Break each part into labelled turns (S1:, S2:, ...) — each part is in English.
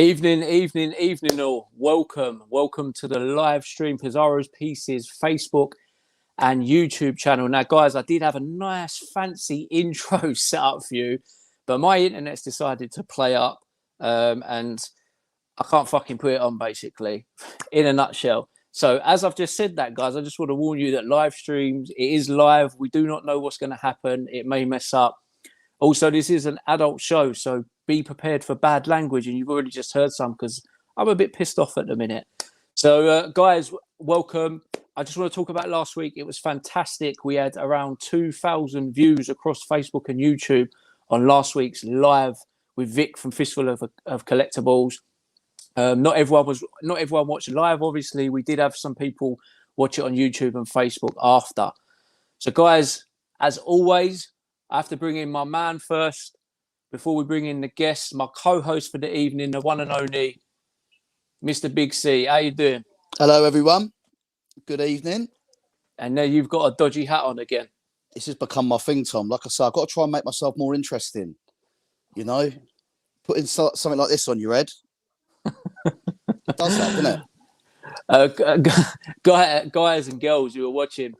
S1: Evening all. Welcome to the live stream, Pizarro's Pieces, Facebook and YouTube channel. Now, guys, I did have a nice fancy intro set up for you, but my internet's decided to play up and I can't fucking put it on, basically, in a nutshell. So as I've just said that, guys, I just want to warn you that live streams, it is live. We do not know what's going to happen. It may mess up. Also, this is an adult show, so be prepared for bad language. And you've already just heard some because I'm a bit pissed off at the minute. So, guys, welcome. I just want to talk about last week. It was fantastic. We had around 2,000 views across Facebook and YouTube on last week's live with Vic from Fistful of Collectibles. Not everyone watched live. Obviously, we did have some people watch it on YouTube and Facebook after. So, guys, as always, I have to bring in my man first before we bring in the guests, my co-host for the evening, the one and only Mr. Big C. How you doing?
S2: Hello, everyone. Good evening.
S1: And now you've got a dodgy hat on again.
S2: This has become my thing, Tom. Like I say, I've got to try and make myself more interesting. You know, putting something like this on your head. It does that, doesn't it?
S1: Guys and girls who are watching,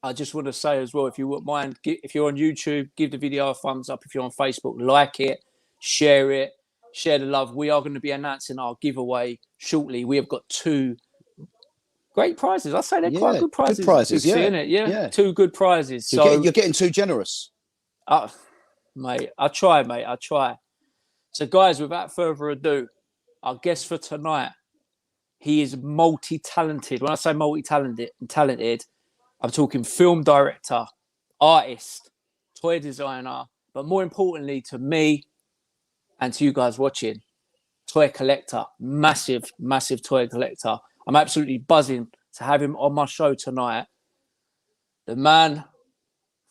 S1: I just want to say as well, if you wouldn't mind, if you're on YouTube, give the video a thumbs up. If you're on Facebook, like it, share the love. We are going to be announcing our giveaway shortly. We have got two great prizes. I say they're quite good prizes.
S2: Good prizes,
S1: yeah. Two good prizes.
S2: You're getting too generous.
S1: Mate, I try. So, guys, without further ado, our guest for tonight, he is multi-talented. When I say multi-talented, I'm talking film director, artist, toy designer, but more importantly to me and to you guys watching, toy collector, massive toy collector. I'm absolutely buzzing to have him on my show tonight. The man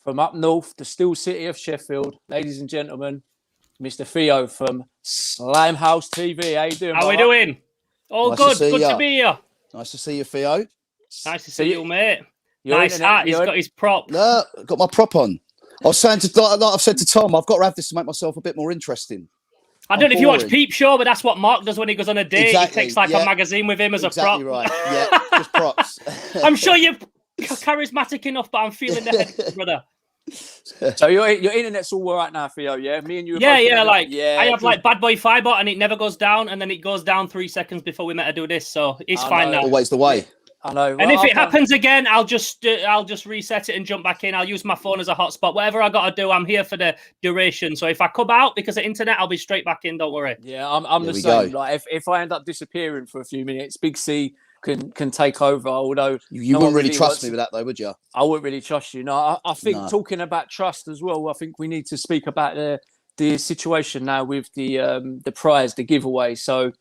S1: from up north, the still city of Sheffield, ladies and gentlemen, Mr. Theo from Slimehouse TV. How you doing?
S3: How we doing? All nice good. Good to be here.
S2: Nice to see you, Theo.
S3: Nice to see you, mate. Nice hat. He's got his prop.
S2: No, got my prop on. I was saying like I've said to Tom, I've got to have this to make myself a bit more interesting.
S3: I don't know if you watch Peep Show, but that's what Mark does when he goes on a date.
S2: Exactly.
S3: He takes a magazine with him as a prop.
S2: Right. Yeah, just props.
S3: I'm sure you're charismatic enough, but I'm feeling the head, brother.
S1: So your internet's all right now, Theo, yeah? Me and you.
S3: I have like Bad Boy Fiber, and it never goes down, and then it goes down 3 seconds before we met to do this. So it's fine now.
S2: Always the way.
S1: I know.
S3: And if it happens again, I'll just reset it and jump back in. I'll use my phone as a hotspot. Whatever I got to do, I'm here for the duration. So if I come out because of internet, I'll be straight back in. Don't worry.
S1: Yeah, I'm the same. Like if I end up disappearing for a few minutes, Big C can take over. Although
S2: you wouldn't really trust me with that, though, would you?
S1: I wouldn't really trust you. No, I think talking about trust as well. I think we need to speak about the situation now with the prize, the giveaway. So.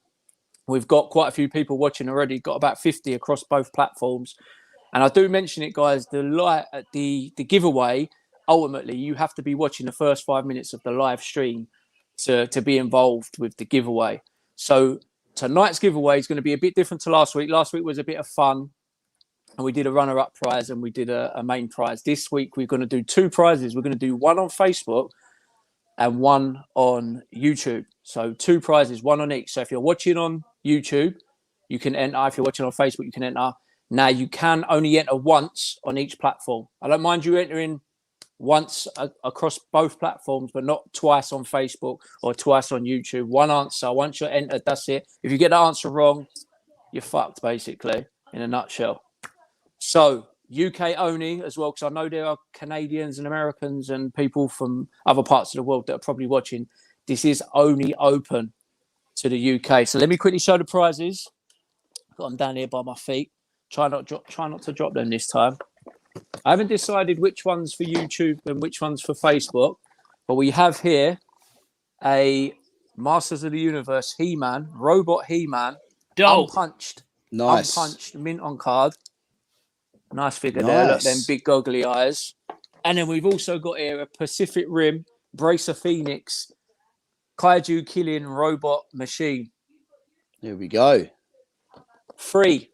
S1: We've got quite a few people watching already, got about 50 across both platforms. And I do mention it, guys, the giveaway, ultimately, you have to be watching the first 5 minutes of the live stream to be involved with the giveaway. So tonight's giveaway is going to be a bit different to last week. Last week was a bit of fun, and we did a runner-up prize and we did a main prize. This week, we're going to do two prizes. We're going to do one on Facebook and one on YouTube. So two prizes, one on each. So if you're watching on YouTube, you can enter. If you're watching on Facebook, you can enter. Now, you can only enter once on each platform. I don't mind you entering once across both platforms, but not twice on Facebook or twice on YouTube. One answer. Once you're entered, that's it. If you get the answer wrong, you're fucked, basically, in a nutshell. So UK only as well, because I know there are Canadians and Americans and people from other parts of the world that are probably watching. This is only open to the UK. So let me quickly show the prizes. Got them down here by my feet. Try not to drop them this time. I haven't decided which one's for YouTube and which one's for Facebook, but we have here a Masters of the Universe He-Man, Robot He-Man, unpunched, mint on card. Nice figure there. Look, them big goggly eyes. And then we've also got here a Pacific Rim Bracer Phoenix Kaiju killing robot machine.
S2: Here we go.
S1: Free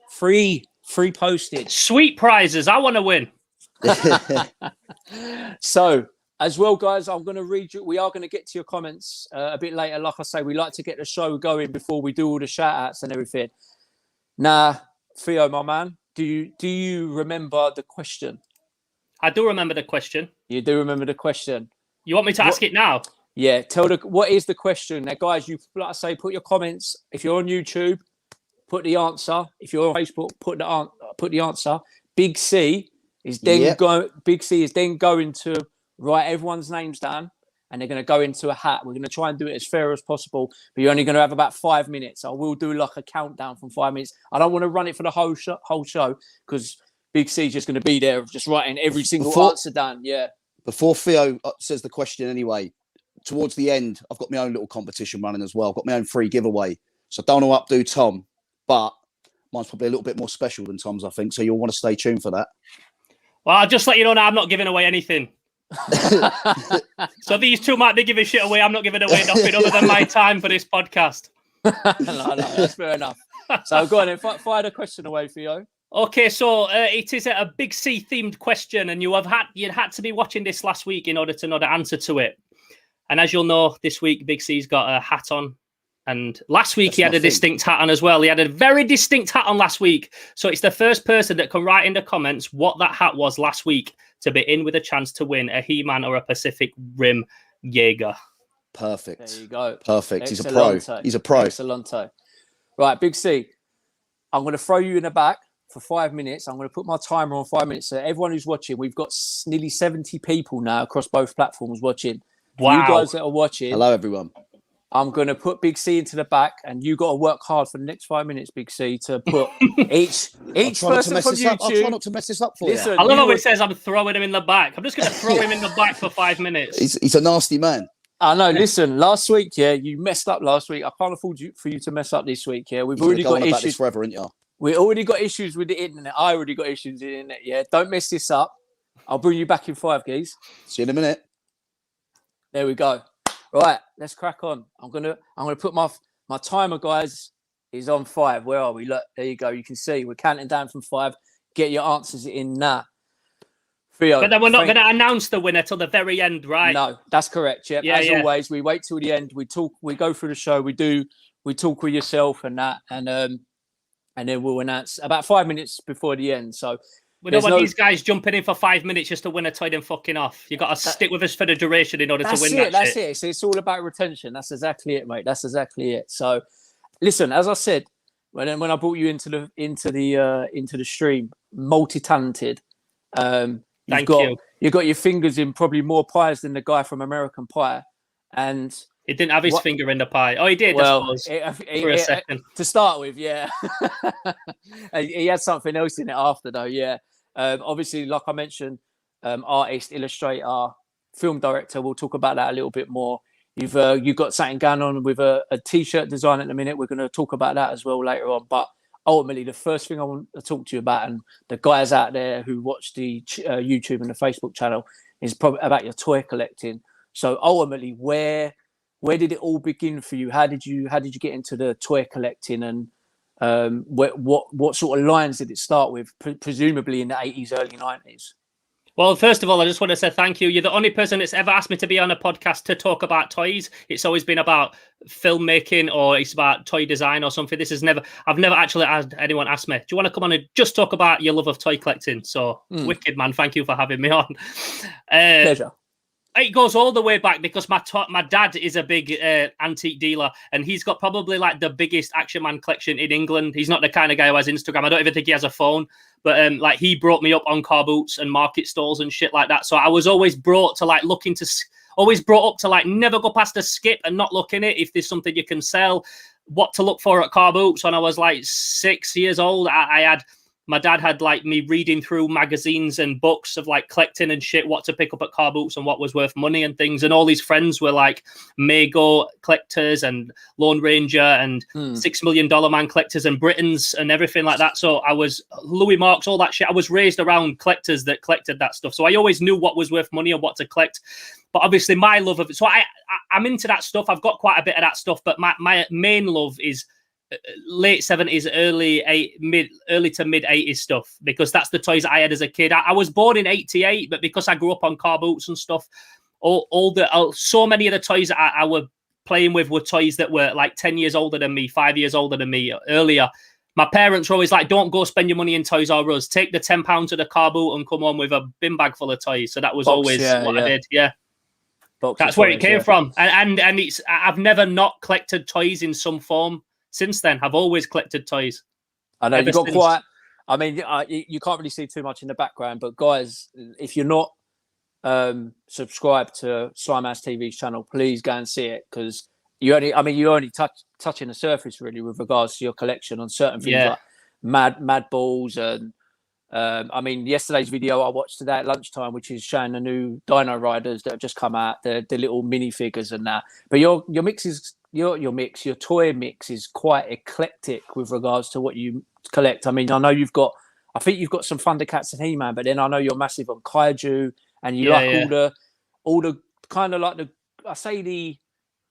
S1: postage.
S3: Sweet prizes. I want to win.
S1: So As well, guys, I'm going to read you. We are going to get to your comments a bit later. Like I say, we like to get the show going before we do all the shout outs and everything. Now, Theo, my man, do you remember the question?
S3: I do remember the question.
S1: You do remember the question.
S3: You want me to ask it now?
S1: Yeah, what is the question. Now, guys, you, like I say, put your comments. If you're on YouTube, put the answer. If you're on Facebook, put the answer. Big C is then going to write everyone's names down, and they're going to go into a hat. We're going to try and do it as fair as possible, but you're only going to have about 5 minutes. I will do like a countdown from 5 minutes. I don't want to run it for the whole show because Big C's just going to be there, just writing every single answer down. Yeah. Before
S2: Theo says the question anyway, towards the end, I've got my own little competition running as well. I've got my own free giveaway. So I don't want to updo Tom, but mine's probably a little bit more special than Tom's, I think. So you'll want to stay tuned for that.
S3: Well, I'll just let you know now, I'm not giving away anything. So these two might be giving shit away. I'm not giving away nothing other than my time for this podcast.
S1: No, that's fair enough. So go on and fire the question away, Theo.
S3: Okay, so it is a Big C themed question, and you'd had to be watching this last week in order to know the answer to it. And as you'll know, this week Big C's got a hat on, and last week he had a distinct hat on as well. He had a very distinct hat on last week. So it's the first person that can write in the comments what that hat was last week to be in with a chance to win a He-Man or a Pacific Rim Jaeger.
S2: Perfect.
S1: There you go.
S2: Perfect. He's a pro. He's a pro.
S1: Excellente. Right, Big C, I'm going to throw you in the back for 5 minutes. I'm going to put my timer on 5 minutes. So everyone who's watching, we've got nearly 70 people now across both platforms watching.
S3: Wow.
S1: You guys that are watching.
S2: Hello, everyone.
S1: I'm going to put Big C into the back, and you got to work hard for the next 5 minutes, Big C, to put each person from YouTube.
S2: I'll try not to mess this up for you.
S3: I love how it says I'm throwing him in the back. I'm just going to throw him in the back for 5 minutes.
S2: He's a nasty man.
S1: I know. Listen, last week, you messed up last week. I can't afford for you to mess up this week. We've already got issues.
S2: This forever, ain't you?
S1: We already got issues with the internet. I already got issues with the internet. Don't mess this up. I'll bring you back in 5, guys.
S2: See you in a minute.
S1: There we go. Right, let's crack on. I'm gonna put my timer, guys, is on 5. Where are we? Look, there you go. You can see we're counting down from 5. Get your answers in now. Theo,
S3: but then we're not going to announce the winner till the very end, right?
S1: No, that's correct. Yep. As always, we wait till the end. We talk. We go through the show. We talk with yourself and that, and then we'll announce about 5 minutes before the end. So.
S3: We don't want these guys jumping in for 5 minutes just to win a toy and fucking off. You got to stick with us for the duration in order to win that
S1: That's
S3: shit.
S1: it. So it's all about retention. That's exactly it, mate. That's exactly it. So, listen, as I said, when I brought you into the stream, multi-talented.
S3: Thank you.
S1: You got your fingers in probably more pies than the guy from American Pie, and
S3: he didn't have his finger in the pie. Oh, he did.
S1: Well,
S3: for a second
S1: to start with, yeah. He had something else in it after, though. Yeah. Obviously, like I mentioned, artist, illustrator, film director. We'll talk about that a little bit more. You've got something going on with a t-shirt design at the minute. We're going to talk about that as well later on. But ultimately, the first thing I want to talk to you about, and the guys out there who watch the YouTube and the Facebook channel, is probably about your toy collecting. So ultimately, where did it all begin for you? How did you get into the toy collecting, and what sort of lines did it start with? Presumably in the 80s, early 90s.
S3: Well, first of all, I just want to say thank you. You're the only person that's ever asked me to be on a podcast to talk about toys. It's always been about filmmaking, or it's about toy design or something. I've never actually had anyone ask me, do you want to come on and just talk about your love of toy collecting? So wicked, man. Thank you for having me on.
S1: Pleasure.
S3: It goes all the way back because my dad is a big antique dealer, and he's got probably like the biggest Action Man collection in England. He's not the kind of guy who has Instagram. I don't even think he has a phone, but like he brought me up on car boots and market stalls and shit like that. So I was always brought up to like never go past a skip and not look in it if there's something you can sell, what to look for at car boots. When I was like 6 years old, my dad had like me reading through magazines and books of like collecting and shit, what to pick up at car boots and what was worth money and things. And all these friends were like Mego collectors and Lone Ranger and $6 Million Man collectors and Britons and everything like that. So I was Louis Marks, all that shit. I was raised around collectors that collected that stuff. So I always knew what was worth money and what to collect. But obviously my love of it. So I'm into that stuff. I've got quite a bit of that stuff, but my main love is late 70s, early to mid 80s stuff, because that's the toys I had as a kid. I was born in 88, but because I grew up on car boots and stuff, so many of the toys that I were playing with were toys that were like 10 years older than me, 5 years older than me earlier. My parents were always like, don't go spend your money in Toys R Us. Take the £10 to the car boot and come home with a bin bag full of toys. So that was always what I did. Yeah. That's where it came from. And I've never not collected toys in some form since then. I've always collected toys.
S1: I know you've got quite, I mean, you can't really see too much in the background, but guys, if you're not subscribed to Slimehouse TV's channel, please go and see it, because you're only touching the surface really with regards to your collection on certain things like mad balls and I mean, yesterday's video I watched today at lunchtime, which is showing the new Dino Riders that have just come out, the little minifigures and that. But your mix is your toy mix is quite eclectic with regards to what you collect. I mean, I think you've got some Thundercats and He-Man, but then I know you're massive on Kaiju, and you all the kind of like the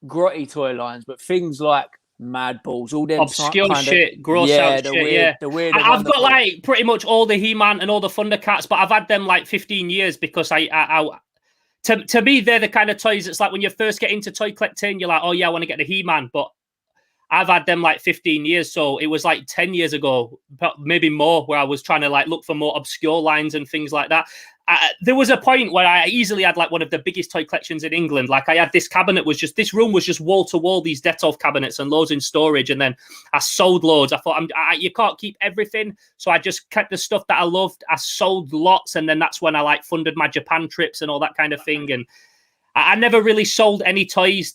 S1: grotty toy lines, but things like Mad Balls, all them
S3: obscure shit, gross out shit. I've got like pretty much all the He-Man and all the Thundercats, but I've had them like 15 years because to me they're the kind of toys. It's like when you first get into toy collecting, you're like, oh yeah, I want to get the He-Man, but I've had them like 15 years, so it was like 10 years ago, maybe more, where I was trying to like look for more obscure lines and things like that. There was a point where I easily had like one of the biggest toy collections in England. Like I had this cabinet this room was just wall to wall, these Detolf cabinets and loads in storage. And then I sold loads. I thought, you can't keep everything. So I just kept the stuff that I loved. I sold lots. And then that's when I like funded my Japan trips and all that kind of thing. And I never really sold any toys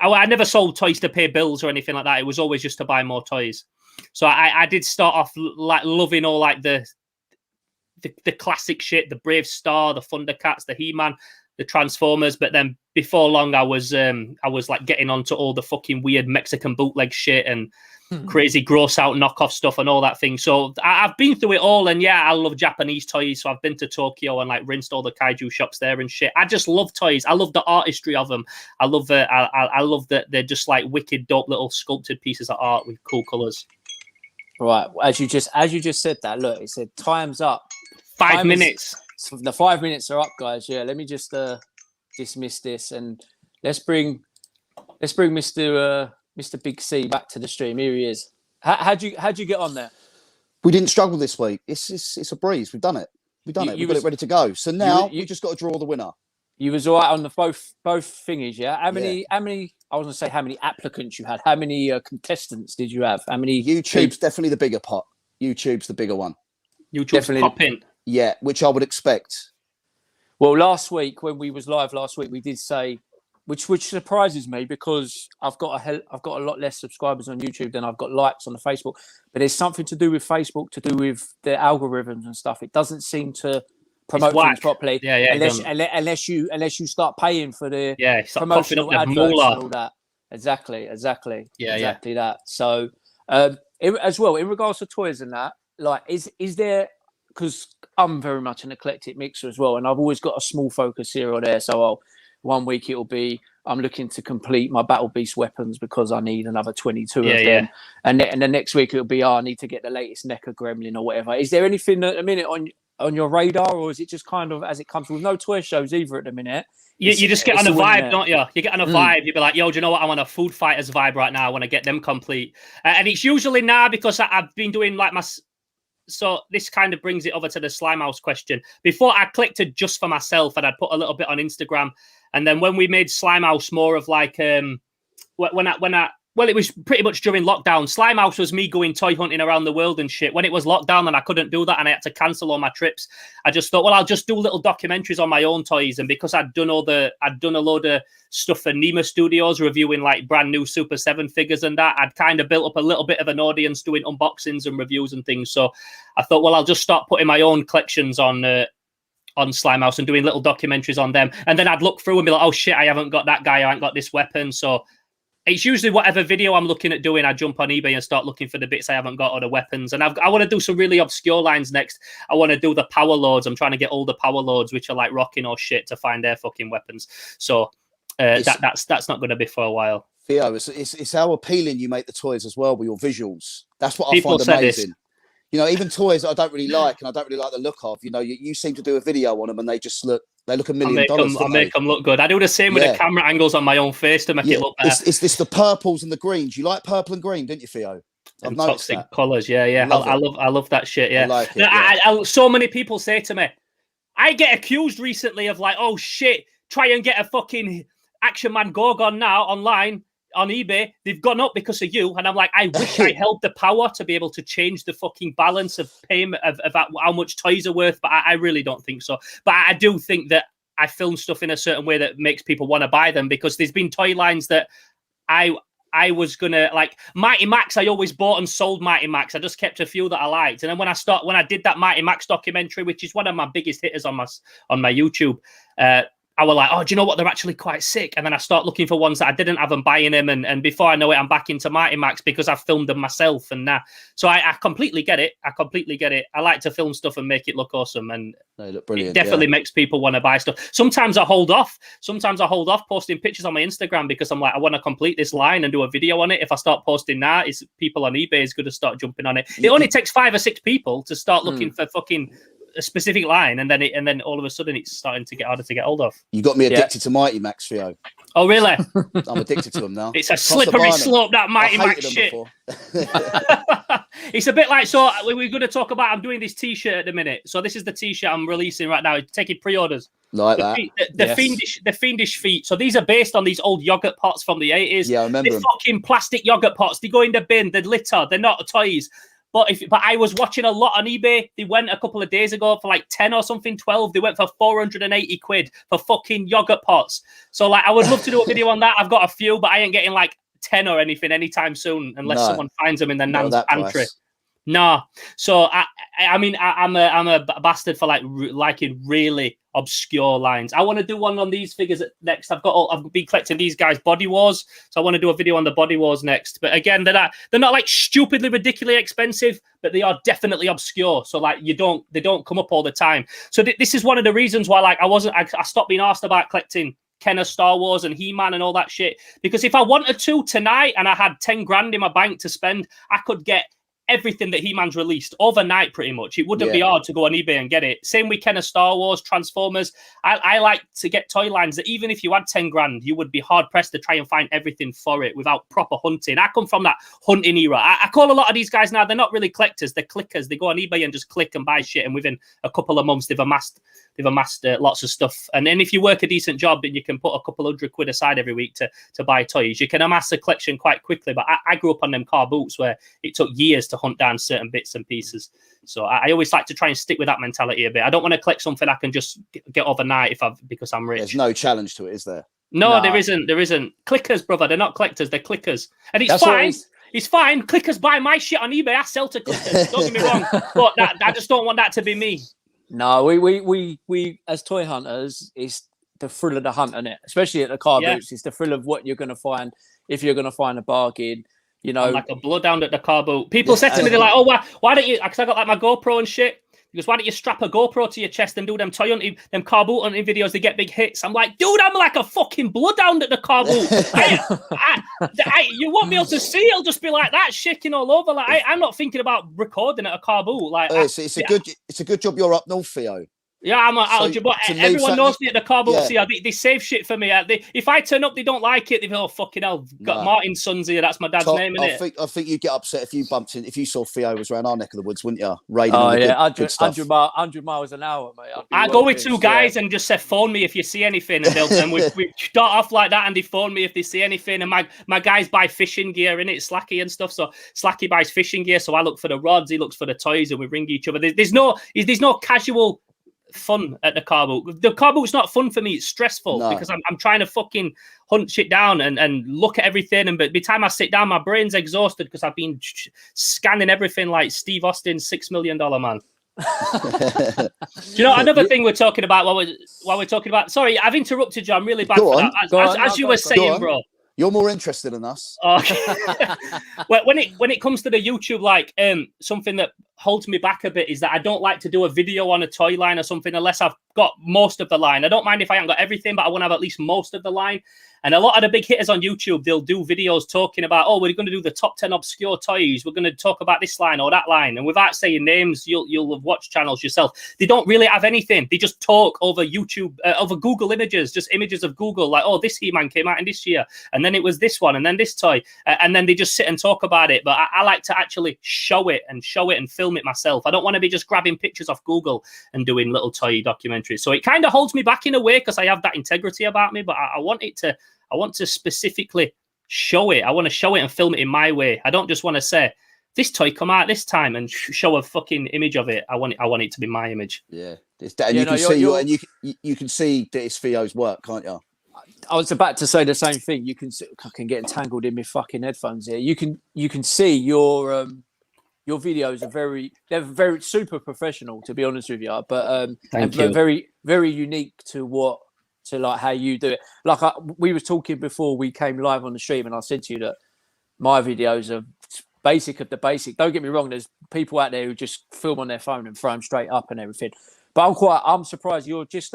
S3: I never sold toys to pay bills or anything like that. It was always just to buy more toys. So I did start off like loving all like the classic shit, the Brave Star, the Thundercats, the He-Man, the Transformers. But then before long, I was like getting onto all the fucking weird Mexican bootleg shit and crazy gross out knockoff stuff and all that thing. So I've been through it all, and I love Japanese toys. So I've been to Tokyo and like rinsed all the kaiju shops there and shit. I just love toys. I love the artistry of them. I love that they're just like wicked dope little sculpted pieces of art with cool colors.
S1: Right, as you just said that, look, it said time's up.
S3: 5 minutes.
S1: The 5 minutes are up, guys. Yeah, let me just dismiss this and let's bring Mr. Big C back to the stream. Here he is. How'd you get on there?
S2: We didn't struggle this week. It's a breeze. We've done it. We've got it ready to go. So now you just got to draw the winner. You
S1: was all right on the both thingies, yeah? How many I was going to say how many applicants you had. How many contestants did you have? How many?
S2: YouTube's definitely the bigger pot. YouTube's the bigger one.
S3: YouTube's definitely popping.
S2: Yeah, which I would expect.
S1: Well, last week when we was live we did say, which surprises me because I've got a lot less subscribers on YouTube than I've got likes on the Facebook. But there's something to do with Facebook, to do with the algorithms and stuff. It doesn't seem to promote things properly. Unless you start paying for the promotional adverts and all that. Exactly. That. So as well, in regards to toys and that, like is there, because I'm very much an eclectic mixer as well, and I've always got a small focus here or there. So one week it'll be I'm looking to complete my Battle Beast weapons because I need another 22 of them, and the next week it'll be I need to get the latest NECA Gremlin or whatever. Is there anything at the minute on your radar, or is it just kind of as it comes with no toy shows either at the minute?
S3: You just get on a vibe, don't you? You get on a vibe. You'll be like, yo, do you know what? I'm on a Food Fighters vibe right now. I want to get them complete, and it's usually now because I've been doing like my. So this kind of brings it over to the Slimehouse question. Before I collected just for myself, and I'd put a little bit on Instagram, and then when we made Slimehouse more of like well, it was pretty much during lockdown. Slimehouse was me going toy hunting around the world and shit. When it was lockdown and I couldn't do that and I had to cancel all my trips, I just thought, well, I'll just do little documentaries on my own toys. And because I'd done a load of stuff for Nema Studios, reviewing like brand new Super 7 figures and that, I'd kind of built up a little bit of an audience doing unboxings and reviews and things. So I thought, well, I'll just start putting my own collections on Slimehouse and doing little documentaries on them. And then I'd look through and be like, oh shit, I haven't got that guy, I haven't got this weapon. So it's usually whatever video I'm looking at doing, I jump on eBay and start looking for the bits I haven't got or the weapons. And I want to do some really obscure lines next. I want to do the power loads. I'm trying to get all the power loads, which are like rocking or shit, to find their fucking weapons. So that's not going to be for a while.
S2: Theo, it's how appealing you make the toys as well with your visuals. That's what I find amazing. You know, even toys that I don't really like and I don't really like the look of, you know, you seem to do a video on them and they They look $1 million.
S3: I make them look good. I do the same with the camera angles on my own face to make it look better.
S2: It's this the purples and the greens. You like purple and green, didn't you, Theo?
S3: I've noticed toxic colours, yeah. I love that shit, yeah.
S2: I like it,
S3: so many people say to me, I get accused recently of like, oh shit, try and get a fucking Action Man Gorgon now online on eBay. They've gone up because of you. And I'm like, I wish I held the power to be able to change the fucking balance of payment of how much toys are worth, but I really don't think so. But I do think that I film stuff in a certain way that makes people want to buy them, because there's been toy lines that I was gonna like Mighty Max. I always bought and sold Mighty Max. I just kept a few that I liked, and then when I did that Mighty Max documentary, which is one of my biggest hitters on my YouTube, I was like, oh, do you know what? They're actually quite sick. And then I start looking for ones that I didn't have and buying them. And before I know it, I'm back into Mighty Max because I've filmed them myself. And so I completely get it. I like to film stuff and make it look awesome. And
S2: they look brilliant.
S3: It definitely makes people want to buy stuff. Sometimes I hold off posting pictures on my Instagram because I'm like, I want to complete this line and do a video on it. If I start posting now, people on eBay is going to start jumping on it. It only takes 5 or 6 people to start looking for fucking a specific line, and then all of a sudden it's starting to get harder to get hold of.
S2: You got me addicted to Mighty Max, Theo.
S3: Oh really?
S2: I'm addicted to them now.
S3: It's a slippery slope, that Mighty Max shit. It's a bit like, so we're going to talk about, I'm doing this t-shirt at the minute. So this is the t-shirt I'm releasing right now. It's taking pre-orders.
S2: Like
S3: the fiendish feet. So these are based on these old yogurt pots from the 80s.
S2: Yeah, I remember them.
S3: Fucking plastic yogurt pots. They go in the bin. They're litter. They're not toys. But I was watching a lot on eBay. They went a couple of days ago for like 10 or something, 12. They went for 480 quid for fucking yogurt pots. So like, I would love to do a video on that. I've got a few, but I ain't getting like 10 or anything anytime soon unless someone finds them in their nan's pantry. No. So I'm a bastard for liking really obscure lines. I want to do one on these figures next. I've been collecting these guys' Body Wars, so I want to do a video on the Body Wars next. But again, they're not like stupidly ridiculously expensive, but they are definitely obscure. So like they don't come up all the time. So this is one of the reasons why like I stopped being asked about collecting Kenner Star Wars and He-Man and all that shit, because if I wanted to tonight and I had 10 grand in my bank to spend, I could get everything that He-Man's released overnight pretty much. It wouldn't be hard to go on eBay and get it. Same with Kenner Star Wars, Transformers. I like to get toy lines that even if you had 10 grand, you would be hard pressed to try and find everything for it without proper hunting. I come from that hunting era. I call a lot of these guys now, they're not really collectors, they're clickers. They go on eBay and just click and buy shit, and within a couple of months they've amassed lots of stuff. And then if you work a decent job and you can put a couple £100 aside every week to buy toys, you can amass a collection quite quickly. But I grew up on them car boots where it took years to hunt down certain bits and pieces. So I always like to try and stick with that mentality a bit. I don't want to collect something I can just get overnight because I'm rich.
S2: There's no challenge to it, is there?
S3: No, there isn't. Clickers, brother. They're not collectors. They're clickers. And it's fine. It's fine. Clickers buy my shit on eBay. I sell to clickers. Don't get me wrong. But I just don't want that to be me.
S1: No, we as toy hunters, it's the thrill of the hunt, isn't it? Especially at the car boots, it's the thrill of what you're going to find if you're going to find a bargain. You know,
S3: I'm like a bloodhound at the car boot. People said to me, they're like, "Oh, why don't you?" Because I got like my GoPro and shit. Because why don't you strap a GoPro to your chest and do them toy hunting, them car boot hunting videos? They get big hits. I'm like, dude, I'm like a fucking bloodhound at the car boot. You won't be able to see. I'll just be like that, shaking all over. Like I'm not thinking about recording at a car boot. Like
S2: it's a good job you're up north, Theo.
S3: Yeah, but everyone knows me at the car boot. See, they save shit for me. If I turn up, they don't like it. They go, "Oh fucking hell, got Martin's sons here." That's my dad's name, isn't it?
S2: I think you'd get upset if you saw Theo was around our neck of the woods, wouldn't you?
S1: 100 miles an hour, mate.
S3: I go with 2 guys and just say, "Phone me if you see anything," and we start off like that, and they phone me if they see anything. And my guys buy fishing gear in it, Slacky and stuff. So Slacky buys fishing gear, so I look for the rods, he looks for the toys, and we ring each other. There's no casual fun at the car boot. The car boot's not fun for me. It's stressful because I'm trying to fucking hunt shit down and look at everything. And by the time I sit down, my brain's exhausted because I've been scanning everything like Steve Austin's $6 Million Man. Do you know another thing we're talking about while we're talking about? Sorry, I've interrupted you. I'm really bad for that. As you were saying, bro.
S2: You're more interested in us.
S3: When it comes to the YouTube, like something that holds me back a bit is that I don't like to do a video on a toy line or something unless I've got most of the line. I don't mind if I haven't got everything, but I want to have at least most of the line. And a lot of the big hitters on YouTube, they'll do videos talking about, oh, we're going to do the top 10 obscure toys. We're going to talk about this line or that line. And without saying names, you'll have watched channels yourself. They don't really have anything. They just talk over YouTube, over Google images, just images of Google, like, oh, this He-Man came out in this year. And then it was this one, and then this toy. And then they just sit and talk about it. But I like to actually show it and film it myself. I don't want to be just grabbing pictures off Google and doing little toy documentaries. So it kind of holds me back in a way because I have that integrity about me, but I want to specifically show it. I want to show it and film it in my way. I don't just want to say, this toy come out this time and show a fucking image of it. I want it to be my image.
S2: Yeah. And you can see that it's Theo's work, can't you?
S1: I was about to say the same thing. You can see, I can get entangled in my fucking headphones here. You can see your videos are they're very super professional, to be honest with you, but
S3: Thank you.
S1: very, very unique to like how you do it. Like we were talking before we came live on the stream, and I said to you that my videos are basic of the basic. Don't get me wrong. There's people out there who just film on their phone and throw them straight up and everything. But I'm surprised you're just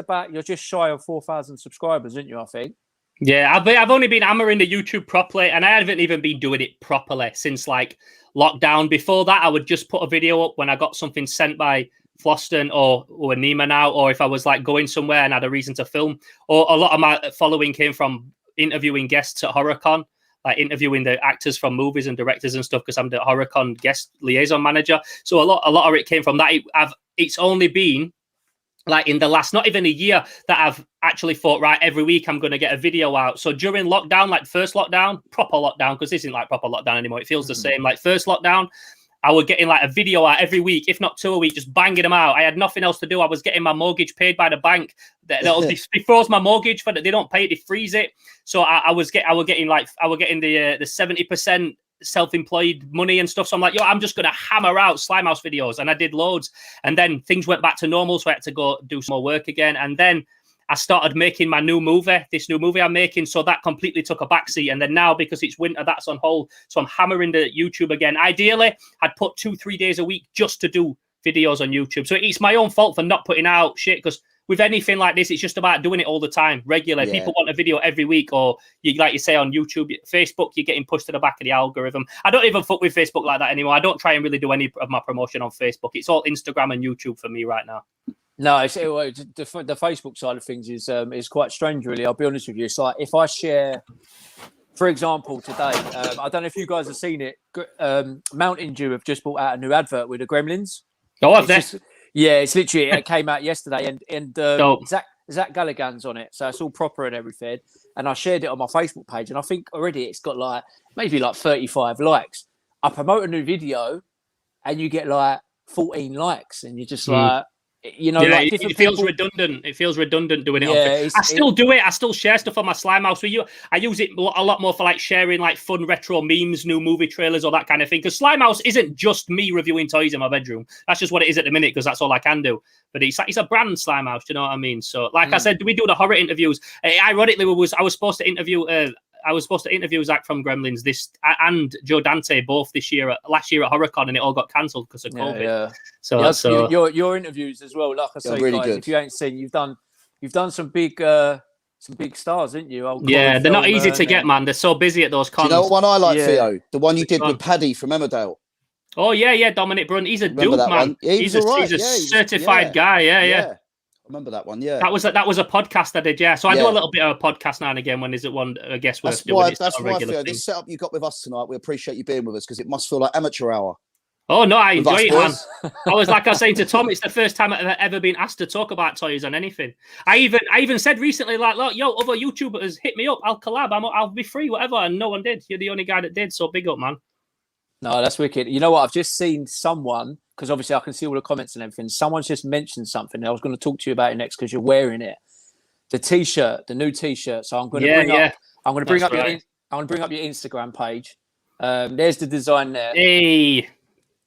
S1: shy of 4,000 subscribers, aren't you? I think.
S3: Yeah, I've only been hammering the YouTube properly, and I haven't even been doing it properly since like lockdown. Before that, I would just put a video up when I got something sent by Floston or Nima now, or if I was like going somewhere and had a reason to film. Or a lot of my following came from interviewing guests at HorrorCon, like interviewing the actors from movies and directors and stuff, because I'm the HorrorCon guest liaison manager. So a lot of it came from that. It's only been like in the last, not even a year, that I've actually thought, right, every week I'm going to get a video out. So during lockdown, like first lockdown, proper lockdown, because this isn't like proper lockdown anymore. It feels the same. Like first lockdown, I was getting like a video out every week, if not 2 a week, just banging them out. I had nothing else to do. I was getting my mortgage paid by the bank. They froze my mortgage for that. They don't pay it; they freeze it. So I was getting the 70% self-employed money and stuff. So I'm like, I'm just gonna hammer out Slimehouse videos, and I did loads. And then things went back to normal, so I had to go do some more work again. And then I started making my new movie, this new movie I'm making. So that completely took a backseat. And then now, because it's winter, that's on hold. So I'm hammering the YouTube again. Ideally, I'd put 2-3 days a week just to do videos on YouTube. So it's my own fault for not putting out shit, because with anything like this, it's just about doing it all the time, regularly. Yeah. People want a video every week, or like you say on YouTube, Facebook, you're getting pushed to the back of the algorithm. I don't even fuck with Facebook like that anymore. I don't try and really do any of my promotion on Facebook. It's all Instagram and YouTube for me right now.
S1: No, the Facebook side of things is quite strange, really. I'll be honest with you. It's like if I share, for example, today, I don't know if you guys have seen it. Mountain Dew have just brought out a new advert with the Gremlins.
S3: Oh, I've just.
S1: Yeah, it's literally, it came out yesterday, and Zach Galligan's on it, so it's all proper and everything. And I shared it on my Facebook page, and I think already it's got like maybe like 35 likes. I promote a new video, and you get like 14 likes, and you're just like, like
S3: it feels redundant. It feels redundant doing it. Yeah, I still do it. I still share stuff on my Slimehouse. I use it a lot more for like sharing like fun retro memes, new movie trailers, or that kind of thing. Because Slimehouse isn't just me reviewing toys in my bedroom. That's just what it is at the minute, because that's all I can do. But it's a brand, Slimehouse. Do you know what I mean? So, like I said, we do the horror interviews. Ironically, I was supposed to interview Zach from Gremlins and Joe Dante both last year at HorrorCon, and it all got cancelled because of COVID.
S1: Yeah.
S3: So
S1: your interviews as well, like I say,
S2: really
S1: guys,
S2: good.
S1: if you ain't seen, you've done some big stars, didn't you?
S3: They're not easy to get, man. They're so busy at those cons.
S2: Do you know what one I like, Theo? The one you did with Paddy from Emmerdale.
S3: Oh yeah, Dominic Brunt. He's a dude, man.
S2: Yeah, he's a
S3: certified guy. Yeah.
S2: I remember that one, yeah.
S3: That was a podcast I did, yeah. So I do a little bit of a podcast now and again when there's one I guess worth doing.
S2: That's why, Theo, this setup you got with us tonight, we appreciate you being with us, because it must feel like amateur hour.
S3: Oh no, I enjoy it, man. I was saying to Tom, it's the first time I've ever been asked to talk about toys on anything. I even said recently, like, look, other YouTubers hit me up, I'll collab, I'll be free, whatever, and no one did. You're the only guy that did, so big up, man.
S1: No, that's wicked. You know what? I've just seen someone, because obviously I can see all the comments and everything. Someone's just mentioned something. I was going to talk to you about it next because you're wearing it. The T-shirt, the new T-shirt. So I'm going to bring up your Instagram page. There's the design there.
S3: Hey,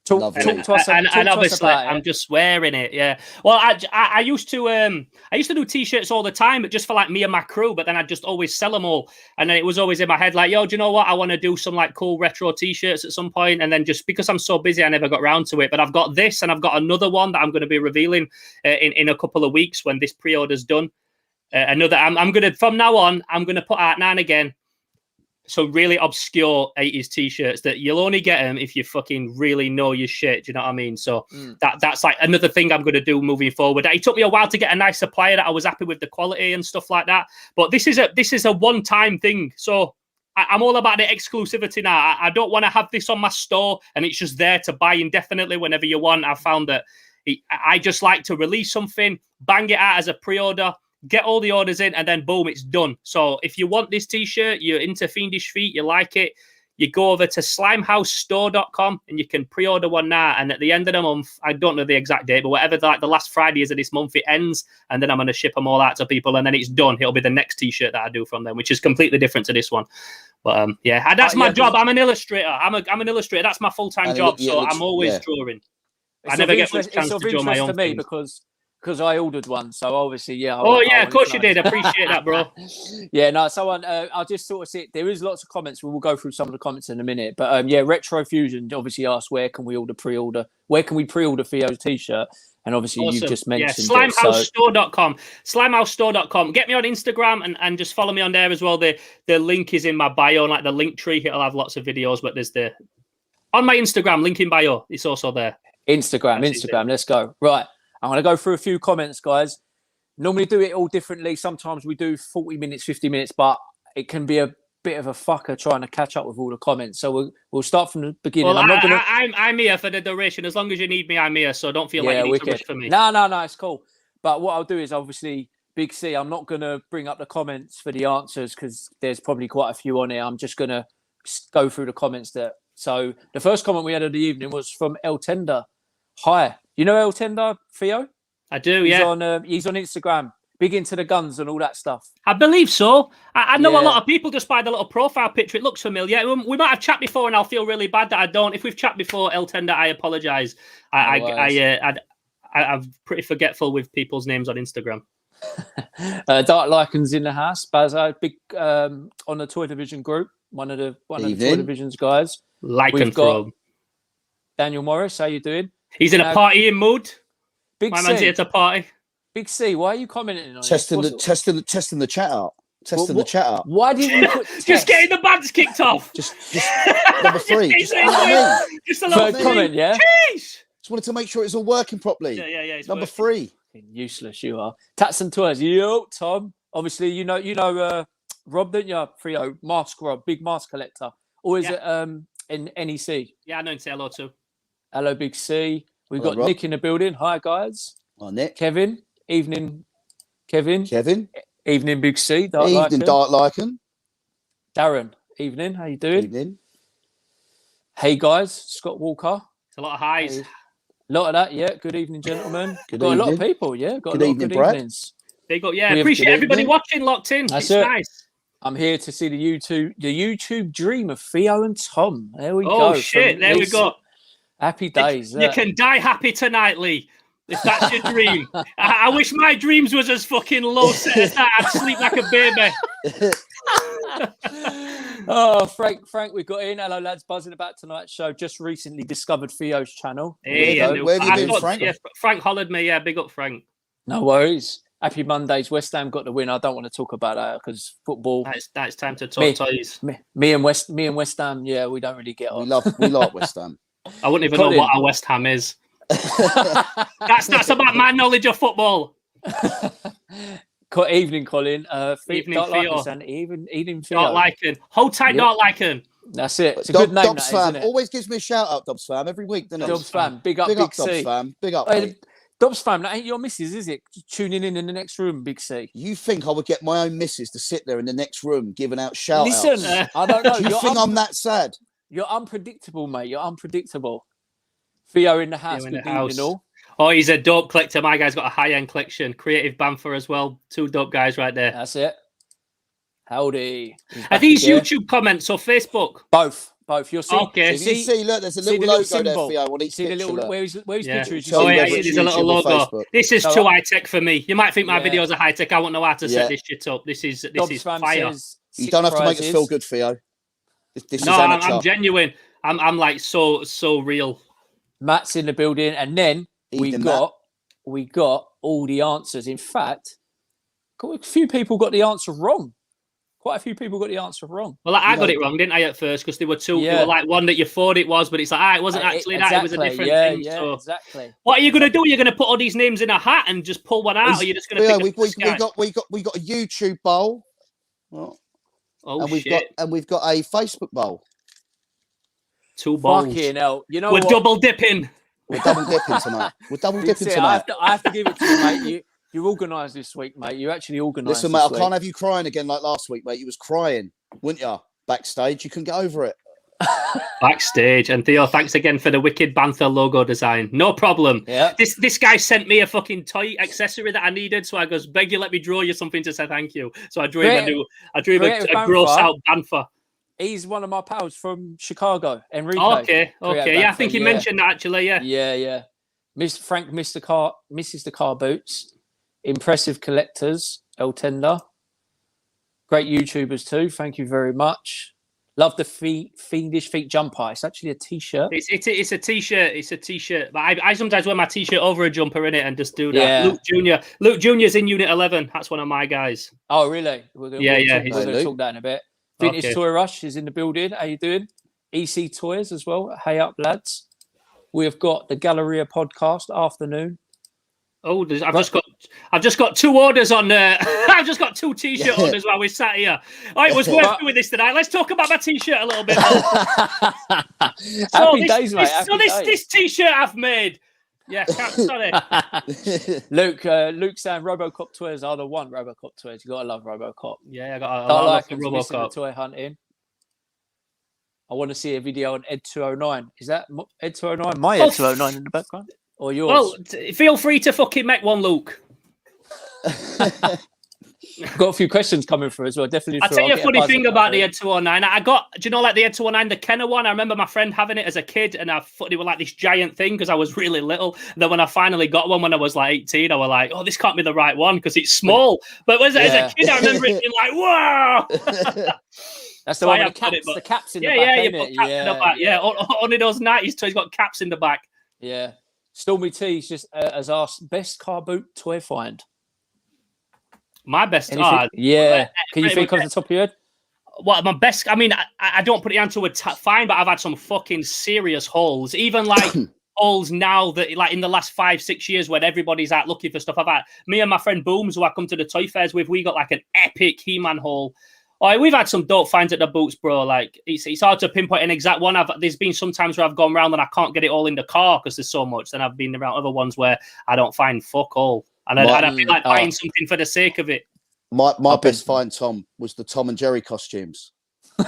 S1: Talk to us,
S3: and obviously,
S1: about
S3: I'm just wearing it. Yeah. Well, I used to do t-shirts all the time, but just for like me and my crew. But then I'd just always sell them all, and then it was always in my head like, yo, do you know what? I want to do some like cool retro t-shirts at some point. And then just because I'm so busy, I never got around to it. But I've got this, and I've got another one that I'm going to be revealing in a couple of weeks when this pre-order's done. I'm gonna from now on, I'm gonna put out now and again. So really obscure 80s t-shirts that you'll only get them if you fucking really know your shit. Do you know what I mean? So that's like another thing I'm going to do moving forward. It took me a while to get a nice supplier that I was happy with the quality and stuff like that. But this is a one-time thing. So I'm all about the exclusivity now. I don't want to have this on my store and it's just there to buy indefinitely whenever you want. I found that I just like to release something, bang it out as a pre-order, get all the orders in, and then boom, it's done. So if you want this t-shirt, you're into Fiendish Feet, you like it, you go over to slimehousestore.com and you can pre-order one now. And at the end of the month, I don't know the exact date, but whatever the last Friday is of this month, it ends. And then I'm going to ship them all out to people, and then it's done. It'll be the next t-shirt that I do from them, which is completely different to this one. But yeah, that's my job. I'm an illustrator. I'm an illustrator. That's my full-time job. So I'm always drawing. I never get much chance to draw my own thing.
S1: Because I ordered one, so obviously, yeah.
S3: Of course you did. Appreciate that, bro.
S1: Yeah, no, someone, I just sort of see, there is lots of comments. We will go through some of the comments in a minute. But yeah, Retro Fusion obviously asked, where can we pre-order Theo's t-shirt? And obviously, awesome. You've just mentioned
S3: Slimehousestore.com. Slimehousestore.com. Get me on Instagram and just follow me on there as well. The link is in my bio, like the link tree. It'll have lots of videos, but there's on my Instagram, link in bio. It's also there.
S1: Instagram. Let's go. Right. I'm going to go through a few comments, guys. Normally do it all differently. Sometimes we do 40 minutes, 50 minutes, but it can be a bit of a fucker trying to catch up with all the comments. So we'll start from the beginning.
S3: Well, I'm here for the duration. As long as you need me, I'm here. So don't feel like you need to rush for me.
S1: No, it's cool. But what I'll do is obviously, Big C, I'm not going to bring up the comments for the answers because there's probably quite a few on here. I'm just going to go through the comments. So the first comment we had of the evening was from El Tender. Hi. You know El Tender, Theo?
S3: I do, yeah.
S1: He's on Instagram, big into the guns and all that stuff.
S3: I believe so. I know a lot of people just by the little profile picture. It looks familiar. We might have chat before, and I'll feel really bad that I don't. If we've chat before, El Tender, I apologise. I'm pretty forgetful with people's names on Instagram.
S1: Dark Lycan's in the house. Bazo, big on the Toy Division group. One of the Toy Division's guys.
S3: We've got
S1: Daniel Morris. How you doing?
S3: He's in a partying mood. My man's here to party.
S1: Big C, why are you commenting on
S2: testing the chat out? The chat out.
S1: Why didn't you put
S3: just getting the bands kicked off?
S2: Just number 3.
S3: Just a little
S1: comment, yeah.
S3: Jeez.
S2: Just wanted to make sure it's all working properly.
S3: Yeah.
S2: Number 3.
S1: Useless you are. Tats and Toys. Yo, Tom. Obviously, you know Rob, don't you? Frio, mask Rob, big mask collector. Always at in NEC.
S3: Yeah, I know him. Say hello too.
S1: Hello, Big C. We've got Rob. Nick in the building. Hi, guys.
S2: Hi, Nick.
S1: Kevin. Evening, Kevin. Evening, Big C.
S2: Dark Lycan.
S1: Darren. Evening. How you doing?
S2: Evening.
S1: Hey, guys. Scott Walker.
S3: It's a lot of highs.
S1: Hey. A lot of that, yeah. Good evening, gentlemen.
S2: Good
S1: got
S2: evening.
S1: A lot of people, yeah. Got
S2: good
S1: a lot
S2: evening,
S1: of good
S2: Brad.
S1: evenings.
S3: They got, appreciate everybody watching, locked in.
S1: That's
S3: it's nice.
S1: I'm here to see the YouTube dream of Theo and Tom. There we go.
S3: Oh, shit. There we go.
S1: Happy days.
S3: You can die happy tonight, Lee. If that's your dream. I wish my dreams was as fucking low set as that. I'd sleep like a baby.
S1: Oh, Frank, we got in. Hello, lads. Buzzing about tonight's show. Just recently discovered Theo's channel.
S3: Hey,
S2: where have you been, Frank?
S3: Yeah, Frank hollered me. Yeah, big up, Frank.
S1: No worries. Happy Mondays. West Ham got the win. I don't want to talk about that because football.
S3: That's time to talk toys.
S1: Me and West Ham. Yeah, we don't really get on.
S2: We like West Ham.
S3: I wouldn't even know what a West Ham is. That's about my knowledge of football.
S1: Evening, Colin.
S3: Evening, Theo.
S1: Evening, Theo.
S3: Dark Lycan. Hold tight, Dark Lycan.
S1: That's it. It's a good name.
S2: Dobbs fam always gives me a shout out. Dobbs fam every week, doesn't it?
S1: Dobbs fam. Big up, Big
S2: Dobbs
S1: C.
S2: fam. Big up.
S1: Dobbs fam, that ain't your missus, is it? Tuning in the next room, Big C.
S2: You think I would get my own missus to sit there in the next room giving out shout outs?
S1: Listen, I don't know.
S2: Do you think I'm that sad?
S1: You're unpredictable, mate. You're unpredictable. Theo in the house. Good evening, all.
S3: Oh, he's a dope collector. My guy's got a high-end collection. Creative banter as well. 2 dope guys right there.
S1: That's it. Howdy.
S3: Are these YouTube comments or Facebook?
S1: Both. Both. You'll see.
S3: Okay.
S2: So you see, look, there's a little logo there, Theo, on each
S1: see the
S2: picture.
S1: little, where his picture is.
S3: Oh, yeah, there's a little logo. This is too high tech for me. You might think my videos are high tech. I won't know how to set this shit up. This is fire.
S2: You don't have to make us feel good, Theo. This is
S3: amateur. I'm genuine. I'm like so real.
S1: Matt's in the building, and then we got all the answers. In fact, a few people got the answer wrong. Quite a few people got the answer wrong.
S3: Well, I got it wrong, didn't I, at first? Because there were two. There were like one that you thought it was, but it's like, it wasn't actually that. It was a different thing.
S1: Yeah,
S3: so.
S1: Exactly.
S3: What are you going to do? You're going to put all these names in a hat and just pull one out, or you're just going to pick
S2: we got a YouTube bowl.
S3: And
S2: we've got a Facebook bowl.
S3: 2 bowls.
S1: Fucking hell. You know
S3: we're double dipping.
S2: We're double dipping tonight. I
S1: have to give it to you, mate. You're organised this week, mate. You actually organised.
S2: Listen, mate, I can't have you crying again like last week, mate. You was crying, weren't you? Backstage, you couldn't get over it.
S3: Backstage. And Theo, thanks again for the wicked banter logo design. No problem.
S1: Yeah.
S3: This guy sent me a fucking toy accessory that I needed, so I goes, beg you, let me draw you something to say thank you. So I drew him a gross out banter.
S1: He's one of my pals from Chicago, Enrique.
S3: Okay. Yeah, I think he mentioned that actually.
S1: Yeah. Mrs. the Car Boots, impressive collectors, El Tender, great YouTubers too. Thank you very much. Love the fiendish feet jumper. It's actually a t-shirt.
S3: It's a t-shirt. It's a t-shirt. But I sometimes wear my t-shirt over a jumper in it and just do that.
S1: Yeah.
S3: Luke Jr.'s in Unit 11. That's one of my guys.
S1: Oh, really? We're going to talk that in a bit. Vintage Toy Rush is in the building. How you doing? EC Toys as well. Hey up, lads. We have got the Galleria podcast afternoon.
S3: Oh, I've just got 2 orders on. I've just got 2 t-shirt orders while we sat here. Oh, it was worth doing this tonight. Let's talk about my t-shirt a little bit more.
S1: Happy days, mate.
S3: This t-shirt I've made. Yeah, sorry.
S1: Luke saying RoboCop toys are the one. RoboCop toys. You gotta love RoboCop.
S3: Yeah, I got a lot of RoboCop.
S1: Toy hunting. I want to see a video on Ed 209. Is that Ed 209? My Ed 209 in the background, or yours?
S3: Well, feel free to fucking make one, Luke.
S1: Got a few questions coming through as well. Definitely.
S3: I'll tell you a funny thing about the Ed 209. Do you know, like the Ed 209, the Kenner one? I remember my friend having it as a kid, and I thought they were like this giant thing because I was really little. And then when I finally got one when I was like 18, I was like, oh, this can't be the right one because it's small. But as a kid, I remember it being like, whoa.
S1: That's the one with the caps in the back.
S3: You put caps in the back. Yeah, only those 90s toys got caps in the back.
S1: Yeah. Stormy T's just has asked best car boot toy find.
S3: My best.
S1: Can you think off the top of your head?
S3: Well, my best. I mean, I don't put it onto a fine, but I've had some fucking serious hauls. Even like hauls now that, like in the last 5-6 years, when everybody's out looking for stuff. I've had me and my friend Booms, who I come to the toy fairs with. We got like an epic He-Man haul. Oh, we've had some dope finds at the boots, bro. Like it's hard to pinpoint an exact one. There's been some times where I've gone around and I can't get it all in the car because there's so much. Then I've been around other ones where I don't find fuck all, and I feel like buying something for the sake of it.
S2: My best find, Tom, was the Tom and Jerry costumes.
S1: The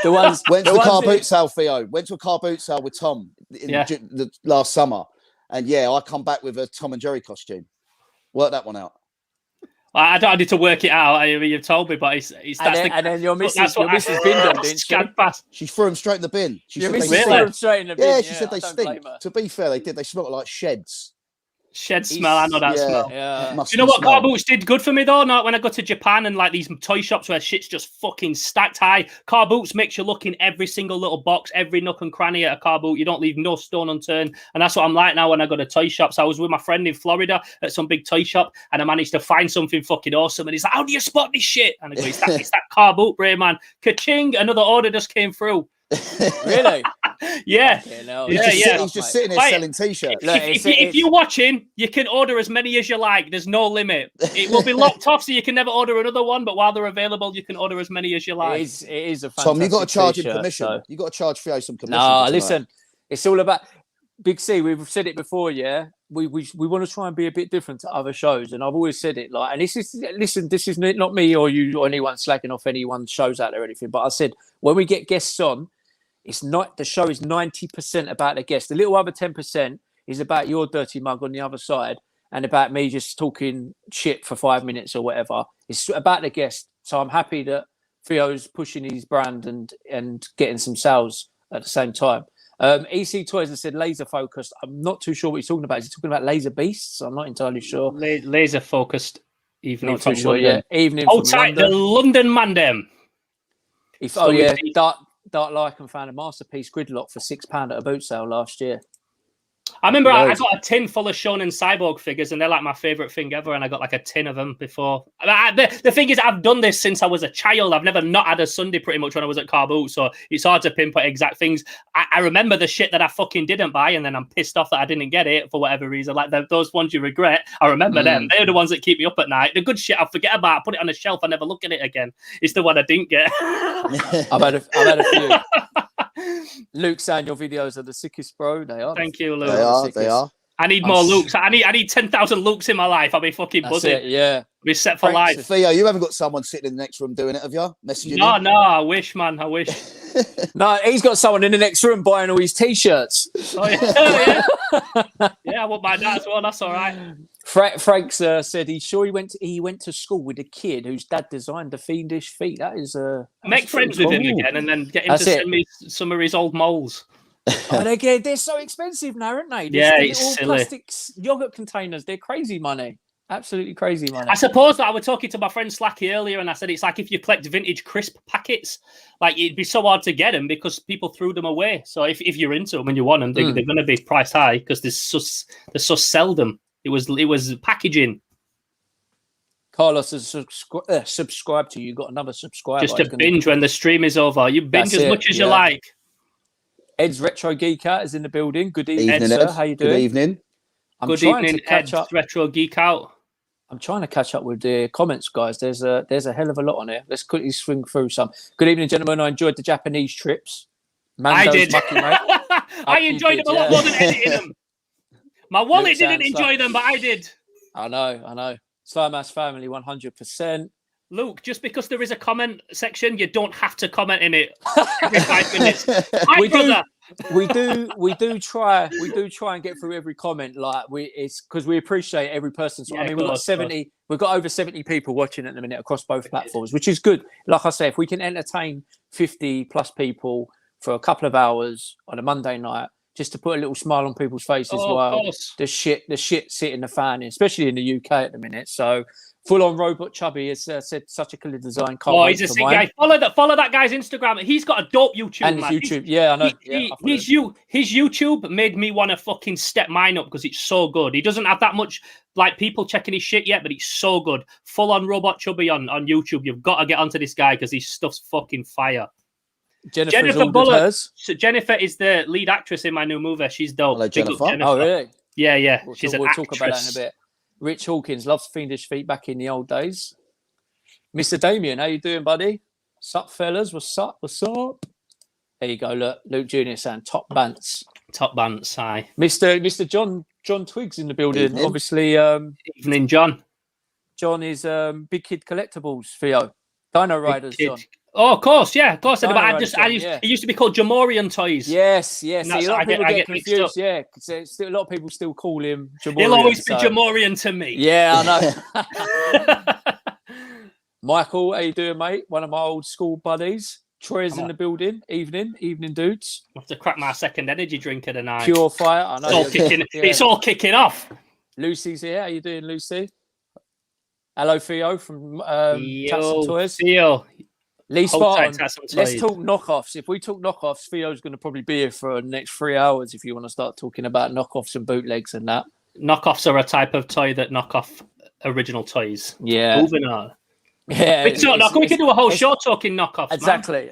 S1: ones
S2: went to a car boot sale, Theo. Went to a car boot sale with Tom the last summer, and I come back with a Tom and Jerry costume. Work that one out.
S3: I don't need to work it out. I mean, you've told me, but
S1: and then your missus bin them, didn't she?
S2: She threw them straight in the bin. She
S1: said threw them straight in the bin.
S2: Yeah, she said they stink. To be fair, they did. They smelled like sheds.
S3: Shed smell, I know that smell.
S1: Yeah.
S3: Do you know what car boots did good for me though? Not when I go to Japan and like these toy shops where shit's just fucking stacked high. Car boots makes you look in every single little box, every nook and cranny at a car boot. You don't leave no stone unturned, and that's what I'm like now when I go to toy shops. I was with my friend in Florida at some big toy shop, and I managed to find something fucking awesome. And he's like, "How do you spot this shit?" And I go, "It's that car boot, bray man." Ka-ching! Another order just came through.
S1: Really?
S3: Yeah.
S2: He's just sitting there selling t-shirts.
S3: If you're watching, you can order as many as you like. There's no limit. It will be locked off, so you can never order another one. But while they're available, you can order as many as you like.
S1: It is a fantastic
S2: Tom, you got to charge him commission.
S1: So.
S2: You got to charge Theo some commission.
S1: No, listen, it's all about Big C. We've said it before, yeah. We want to try and be a bit different to other shows, and I've always said it. Like, and this is not me or you or anyone slacking off anyone's shows out there or anything. But I said when we get guests on. It's not the show is 90% about the guest. The little other 10% is about your dirty mug on the other side and about me just talking shit for 5 minutes or whatever. It's about the guest. So I'm happy that Theo's pushing his brand and getting some sales at the same time. EC Toys has said laser focused. I'm not too sure what he's talking about. Is he talking about laser beasts? I'm not entirely sure.
S3: Laser focused evening.
S1: Not too sure. Yeah, evening.
S3: Hold tight, the London Mandem.
S1: Dark Lycan found a masterpiece gridlock for £6 at a boot sale last year.
S3: I remember I got a tin full of Shonen Cyborg figures, and they're like my favorite thing ever. And I got like a tin of them before. The thing is, I've done this since I was a child. I've never not had a Sunday pretty much when I was at car boot, so it's hard to pinpoint exact things. I remember the shit that I fucking didn't buy, and then I'm pissed off that I didn't get it for whatever reason. Like those ones you regret, I remember them. They're the ones that keep me up at night. The good shit I forget about. I put it on a shelf. I never look at it again. It's the one I didn't get.
S1: I've had a few. Luke saying your videos are the sickest, bro. They are.
S3: Thank you, Luke.
S2: They are.
S3: I need more Lukes. I need 10,000 Lukes in my life. I'll be fucking buzzing.
S1: It, yeah.
S3: Be set for life.
S2: Theo, you haven't got someone sitting in the next room doing it, have you? Messaging you?
S3: No, I wish, man. I wish.
S1: No, he's got someone in the next room buying all his t-shirts.
S3: Oh, yeah. Yeah, I won't mind that as well. That's all right.
S1: Frank's said he's sure he went to school with a kid whose dad designed the fiendish feet. That is
S3: make friends with him again, and then get him to send me some of his old moles.
S1: They're so expensive now, aren't they?
S3: It's silly.
S1: Plastic yogurt containers. They're crazy money. Absolutely crazy money.
S3: I suppose that I was talking to my friend Slacky earlier, and I said it's like if you collect vintage crisp packets, like it'd be so hard to get them because people threw them away. So if you're into them and you want them, they're going to be priced high because they're so seldom. It was packaging.
S1: Carlos has subscribed to you. Got another subscriber.
S3: Just to binge when the stream is over. You binge as much as you like.
S1: Ed's Retro Geek Out is in the building. Good evening,
S2: Ed,
S1: sir. How you doing?
S2: Good evening.
S3: Good evening, Ed's Retro Geek Out.
S1: I'm trying to catch up with the comments, guys. There's a hell of a lot on here. Let's quickly swing through some. Good evening, gentlemen. I enjoyed the Japanese trips.
S3: I did. I enjoyed them a lot more than editing them. My wallet didn't enjoy them, but I did.
S1: I know. Slimehouse family, 100%.
S3: Luke, just because there is a comment section, you don't have to comment in it every 5 minutes.
S1: We do try and get through every comment. Like it's because we appreciate every person's. I mean, we've got over 70 people watching at the minute across both platforms, which is good. Like I say, if we can entertain 50 plus people for a couple of hours on a Monday night, just to put a little smile on people's faces while the shit sit in the fan, especially in the UK at the minute. So full on robot chubby has said such a killer design.
S3: He's a sick guy. Follow that guy's Instagram. He's got a dope YouTube.
S1: And his YouTube, yeah, I know.
S3: His YouTube made me want to fucking step mine up because it's so good. He doesn't have that much like people checking his shit yet, but it's so good. Full on robot chubby on YouTube. You've got to get onto this guy because his stuff's fucking fire. Jennifer Bullock. So Jennifer is the lead actress in my new movie. She's dope.
S2: Hello, Jennifer.
S1: Oh, really?
S3: Yeah.
S1: We'll
S3: She's
S1: talk
S3: actress.
S1: about that in a bit. Rich Hawkins loves fiendish feet back in the old days. Mr. Damien, how you doing, buddy? Sup, fellas? What's up? There you go. Look, Luke Jr. saying top bants.
S3: Hi.
S1: Mr. John Twiggs in the building.
S2: Evening.
S1: Obviously,
S3: Evening, John.
S1: John is Big Kid Collectibles, Theo. Dino Riders, John.
S3: Oh, of course, yeah, of course.
S1: Dino
S3: It used to be called Jamorian Toys.
S1: Yes. See, a lot of people get confused.
S3: Yeah,
S1: because a lot of people still call him Jamorian.
S3: He'll always be Jamorian to me.
S1: Yeah, I know. Michael, how you doing, mate? One of my old school buddies. Troy's in the building. Evening, dudes.
S3: I have to crack my second energy drink of the night.
S1: Pure fire. I know.
S3: It's all kicking off.
S1: Lucy's here. How you doing, Lucy? Hello, Theo from Tats and Toys.
S3: Theo.
S1: Lee Spartan, let's talk knockoffs. If we talk knockoffs, Theo's going to probably be here for the next 3 hours if you want to start talking about knockoffs and bootlegs and that.
S3: Knockoffs are a type of toy that knock off original toys.
S1: Yeah.
S3: Moving on.
S1: Yeah.
S3: We can do a whole show talking knockoffs.
S1: Exactly.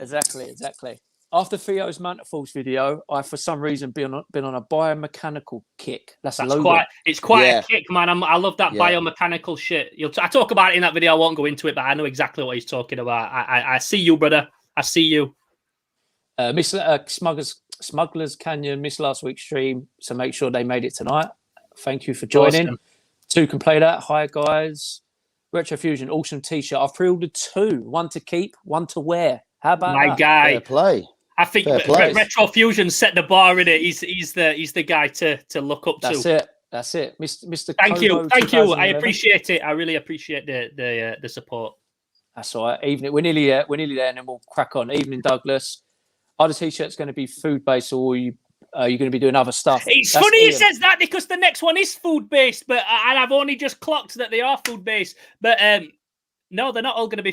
S1: After Theo's Mantiforce video, I for some reason been on a biomechanical kick. That's
S3: quite a kick, man. I love that biomechanical shit. I talk about it in that video. I won't go into it, but I know exactly what he's talking about. I see you, brother. I see you. Smugglers Canyon missed last week's stream, so make sure they made it tonight. Thank you for joining. Awesome. 2 can play that. Hi guys. Retrofusion, awesome t-shirt. I've pre-ordered 2. 1 to keep, 1 to wear. How about my
S1: that?
S3: guy?
S2: Fair play.
S3: I think Retrofusion set the bar in it. He's the guy to look up to.
S1: That's it, Mr.
S3: Thank you. I appreciate it. I really appreciate the support.
S1: That's all right. Evening. We're nearly there, and then we'll crack on. Evening, Douglas. Are the t-shirts going to be food-based, or are you going to be doing other stuff?
S3: It's funny he says that because the next one is food-based, but and I've only just clocked that they are food-based. But no, they're not all going to be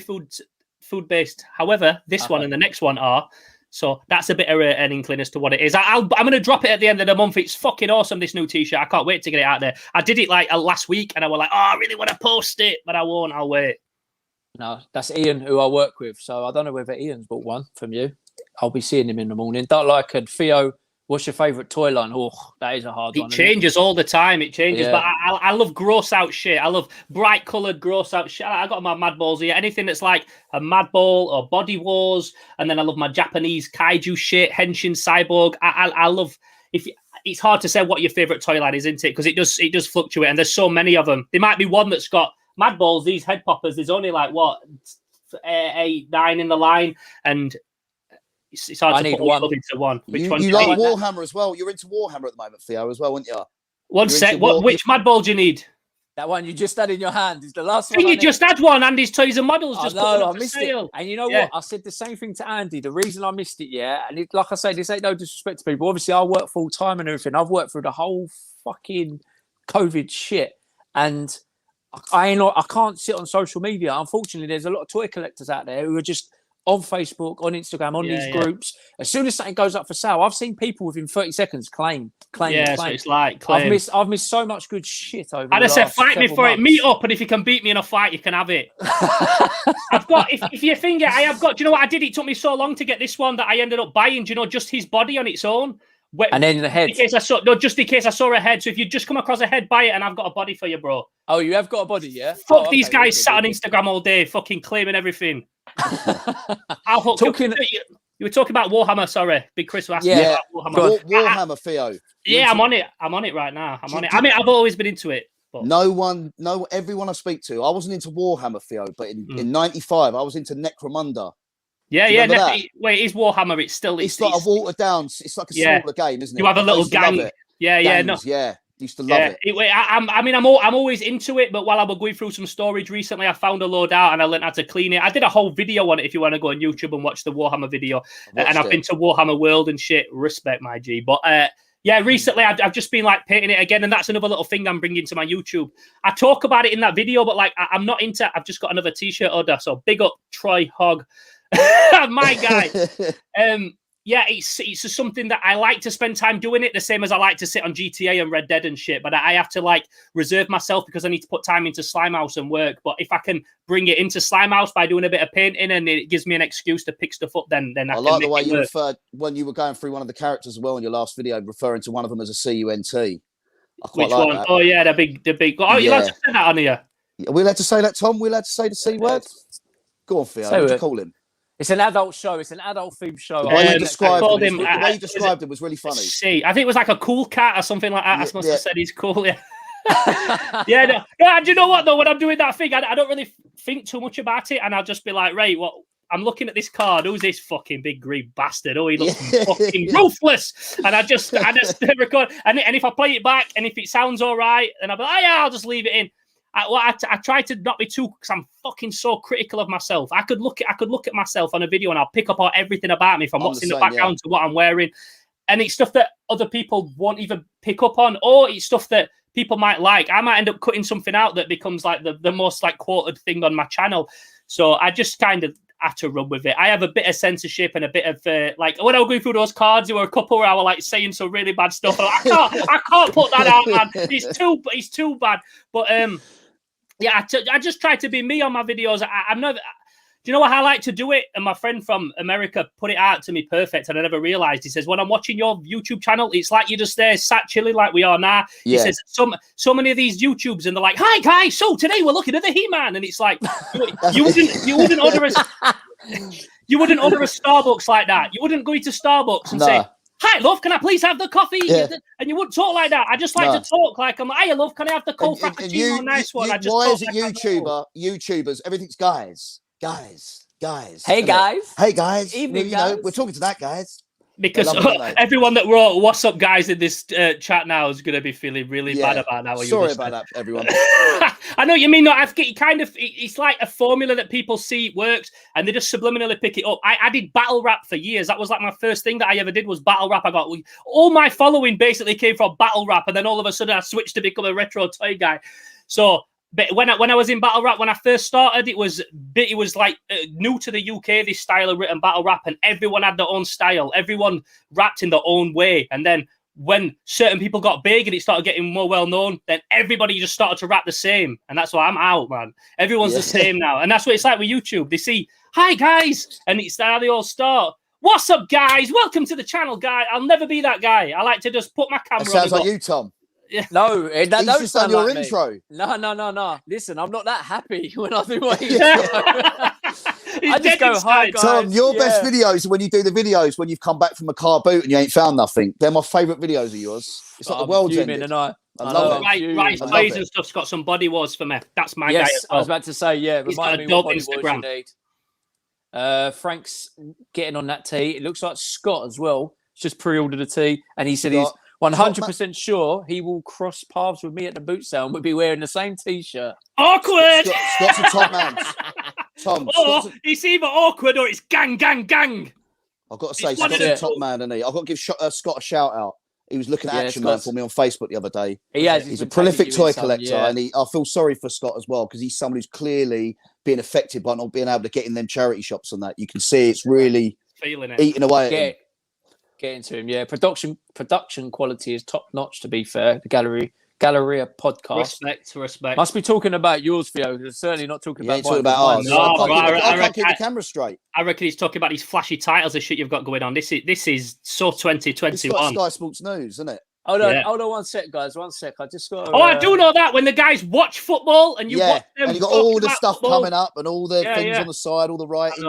S3: food-based. However, this one and the next one are. So that's a bit of an inkling as to what it is. I'm going to drop it at the end of the month. It's fucking awesome, this new t-shirt. I can't wait to get it out there. I did it like last week, and I was like, oh, I really want to post it, but I won't. I'll wait.
S1: No, that's Ian, who I work with. So I don't know whether Ian's bought one from you. I'll be seeing him in the morning. Don't like it. Theo, what's your favourite toy line? Oh, that is a hard one.
S3: It changes all the time. It changes. Yeah. But I love gross out shit. I love bright coloured gross out shit. I got my Mad Balls here. Anything that's like a Mad Ball or Body Wars. And then I love my Japanese kaiju shit, Henshin Cyborg. I love... It's hard to say what your favourite toy line is, isn't it? Because it does fluctuate. And there's so many of them. There might be one that's got Mad Balls, these head poppers. There's only like, 8, 9 in the line. And... It's hard to put one into one.
S2: You like Warhammer as well. You're into Warhammer at the moment, Theo, as well, weren't you?
S3: One sec. Which Mad Ball do you need?
S1: That one you just had in your hand is the last
S3: one. You just had one, Andy's Toys and Models just put
S1: I missed it. And you know what? I said the same thing to Andy. The reason I missed it, and like I say, this ain't no disrespect to people. Obviously, I work full time and everything. I've worked through the whole fucking COVID shit, and I can't sit on social media. Unfortunately, there's a lot of toy collectors out there who are just on Facebook, on Instagram, on these groups. As soon as something goes up for sale, I've seen people within 30 seconds claim.
S3: So it's like claim.
S1: I've missed so much good shit over.
S3: I just said, fight me for it. Meet up, and if you can beat me in a fight, you can have it. I've got. If you think I have got. Do you know what I did? It took me so long to get this one that I ended up buying. Do you know, just his body on its own.
S1: And then the head.
S3: Just in case I saw a head. So if you just come across a head, buy it, and I've got a body for you, bro.
S1: Oh, you have got a body, yeah?
S3: Fuck these guys sat on Instagram all day, fucking claiming everything. I'll hook you were talking about Warhammer, sorry. Big Chris was asking about Warhammer.
S2: Warhammer, Theo.
S3: I'm on it. I'm on it right now. I'm on it. I mean, I've always been into it. But...
S2: everyone I speak to, I wasn't into Warhammer, Theo, but in 95, I was into Necromunda.
S3: Wait, is Warhammer? It's
S2: like a watered down. It's like a smaller game, isn't it?
S3: You have a little gang.
S2: Used to love it.
S3: I'm always into it, but while I was going through some storage recently, I found a load out and I learned how to clean it. I did a whole video on it if you want to go on YouTube and watch the Warhammer video. I've been to Warhammer World and shit. Respect, my G. But recently I've just been like painting it again, and that's another little thing I'm bringing to my YouTube. I talk about it in that video, but like I'm not into. I've just got another t-shirt order, so big up Troy Hogg, my guy. It's something that I like to spend time doing it, the same as I like to sit on GTA and Red Dead and shit. But I have to like reserve myself because I need to put time into Slimehouse and work. But if I can bring it into Slimehouse by doing a bit of painting and it gives me an excuse to pick stuff up, then I
S2: like the way you referred when you were going through one of the characters as well in your last video, referring to one of them as a CUNT.
S3: Which one? That. Oh yeah, the big. Oh, you allowed to say that on here?
S2: Are we allowed to say that, Tom? We're allowed to say the C word? Go on, Theo. What do you call him?
S1: It's an adult show. It's an adult themed show.
S2: The way you described him was really funny.
S3: See, I think it was like a cool cat or something like that. I must have said he's cool. Yeah. Do you know what though? When I'm doing that thing, I don't really think too much about it, and I'll just be like, right, what? I'm looking at this card. Who's this fucking big green bastard? Oh, he looks fucking ruthless. And I just record. And if I play it back, and if it sounds all right, then I'll be like, I'll just leave it in. I try to not be too, because I'm fucking so critical of myself. I could look at myself on a video and I'll pick up everything about me from what's in the background to what I'm wearing, and it's stuff that other people won't even pick up on, or it's stuff that people might like. I might end up cutting something out that becomes like the most like quoted thing on my channel. So I just kind of had to run with it. I have a bit of censorship and a bit of like when I was going through those cards, there were a couple where I was like saying some really bad stuff. I can't put that out, man. It's too bad. But I just try to be me on my videos. I'm never. Do you know how I like to do it? And my friend from America put it out to me perfect, and I never realised. He says, when I'm watching your YouTube channel, it's like you're just there sat chilling like we are now. Yeah. He says, so many of these YouTubes, and they're like, hi guys, so today we're looking at the He-Man. And it's like, you wouldn't order a Starbucks like that. You wouldn't go into Starbucks and say, hi, love, can I please have the coffee? Yeah. And you wouldn't talk like that. I just like to talk like I'm like, hi, love, can I have the cold frappuccino? Nice one.
S2: Why is it YouTubers? Everything's guys.
S1: Hey, guys.
S2: Hey, guys.
S1: Evening,
S2: guys. We're talking to that, guys.
S3: Because everyone that wrote "What's up, guys" in this chat now is going to be feeling really bad about that.
S2: Sorry about that, everyone.
S3: I know what you mean. No, it's like a formula that people see works, and they just subliminally pick it up. I did battle rap for years. That was like my first thing that I ever did was battle rap. All my following basically came from battle rap, and then all of a sudden I switched to become a retro toy guy. So. But when I was in battle rap, when I first started, it was like new to the UK, this style of written battle rap, and everyone had their own style. Everyone rapped in their own way. And then when certain people got big and it started getting more well known, then everybody just started to rap the same. And that's why I'm out, man. Everyone's the same now. And that's what it's like with YouTube. They see, hi guys, and it's how they all start. What's up, guys? Welcome to the channel, guy. I'll never be that guy. I like to just put my camera
S2: on. That sounds like you, Tom.
S1: Yeah. No, that don't
S2: just
S1: sound
S2: your
S1: like
S2: intro.
S1: Me. No. Listen, I'm not that happy when I do my intro. I just go, hi, guys.
S2: Tom, your best videos are when you do the videos when you've come back from a car boot and you ain't found nothing. They're my favourite videos of yours. It's like the world's ended.
S1: And I
S3: love it. Right, Blaze and stuff's got some body wars for me. That's my guy.
S1: Yes, I was about to say, remind me what body Instagram. Wars you need. Frank's getting on that tee. It looks like Scott as well. Just pre-ordered a tee, and he said he's 100% sure he will cross paths with me at the boot sale and we'll be wearing the same t-shirt.
S3: Awkward!
S2: Scott's a top man. Tom.
S3: It's either awkward or it's gang.
S2: I've got to say, Scott's a top man, isn't he? I've got to give Scott a shout out. He was looking at Action Man for me on Facebook the other day. He's a prolific toy collector, and I feel sorry for Scott as well because he's someone who's clearly being affected by not being able to get in them charity shops and that. You can see it's really
S3: feeling it,
S2: eating away at him.
S1: Get into him, Production quality is top notch. To be fair, the Galleria podcast.
S3: Respect.
S1: Must be talking about yours, Theo. They're certainly not talking about
S2: talking about ours.
S3: No,
S2: I can't keep the camera straight.
S3: I reckon he's talking about these flashy titles of shit you've got going on. This is so 2021.
S2: It's got Sky Sports News, isn't it?
S1: Hold on 1 sec, guys. 1 sec. I just got.
S3: I do know that when the guys watch football and you watch them,
S2: and you got all the stuff coming up and all the things on the side, all the writing.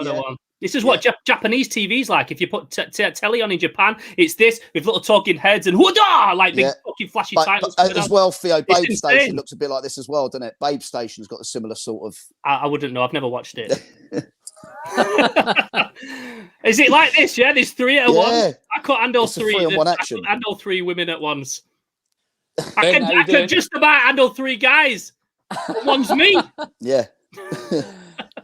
S3: This is what Japanese TV's like. If you put telly on in Japan, it's this with little talking heads and whoodah, like big fucking flashy titles.
S2: As well, Theo, Babe Station looks a bit like this as well, doesn't it? Babe Station's got a similar sort of.
S3: I wouldn't know. I've never watched it. Is it like this? Yeah, there's 3 at once. I can't handle 3. I can't handle 3 women at once. I can just about handle 3 guys. One's me.
S2: Yeah.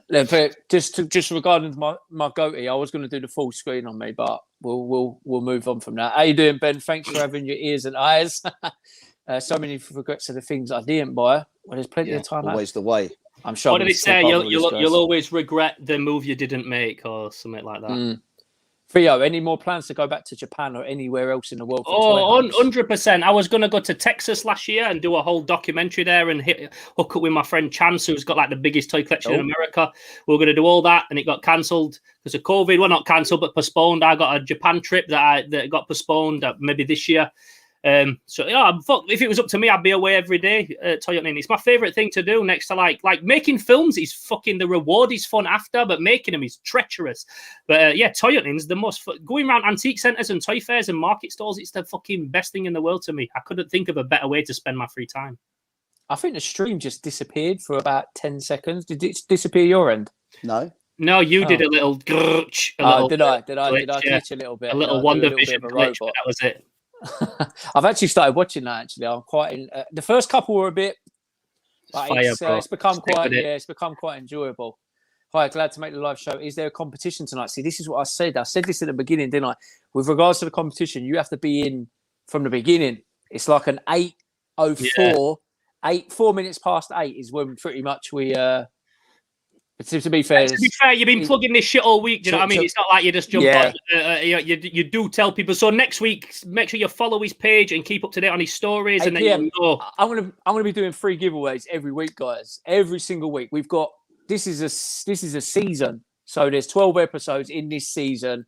S1: But just regarding my goatee, I was going to do the full screen on me, but we'll move on from that. How you doing, Ben? Thanks for having your ears and eyes. So many regrets of the things I didn't buy. Well, there's plenty of time.
S2: Always the way.
S1: I'm sure.
S3: What did it say? You'll always regret the move you didn't make, or something like that.
S1: Theo, any more plans to go back to Japan or anywhere else in the world?
S3: 100%. I was going to go to Texas last year and do a whole documentary there and hook up with my friend Chance, who's got like the biggest toy collection in America. We were going to do all that, and it got cancelled because of COVID. Well, not cancelled, but postponed. I got a Japan trip that got postponed maybe this year. If it was up to me, I'd be away every day. Toyonin, it's my favorite thing to do. Next to like making films is fucking, the reward is fun after, but making them is treacherous. But Toyonin's the most going around antique centers and toy fairs and market stalls. It's the fucking best thing in the world to me. I couldn't think of a better way to spend my free time.
S1: I think the stream just disappeared for about 10 seconds. Did it disappear your end?
S3: No, you did a little glitch.
S1: Did I glitch a little bit?
S3: A little Wonder Vision glitch. That was it.
S1: I've actually started watching that. Actually, I'm quite in. The first couple were a bit. It's become quite. It's become quite enjoyable. Hi, glad to make the live show. Is there a competition tonight? See, this is what I said. I said this at the beginning, didn't I? With regards to the competition, you have to be in from the beginning. It's like an 8:04. 4 minutes past 8 is when pretty much we. To be fair,
S3: you've been plugging this shit all week. Do you know what I mean? It's not like you just jump on. You do tell people. So next week, make sure you follow his page and keep up to date on his stories. And then you'll know. I'm gonna be doing free giveaways every week, guys. Every single week. We've got this is a season. So there's 12 episodes in this season.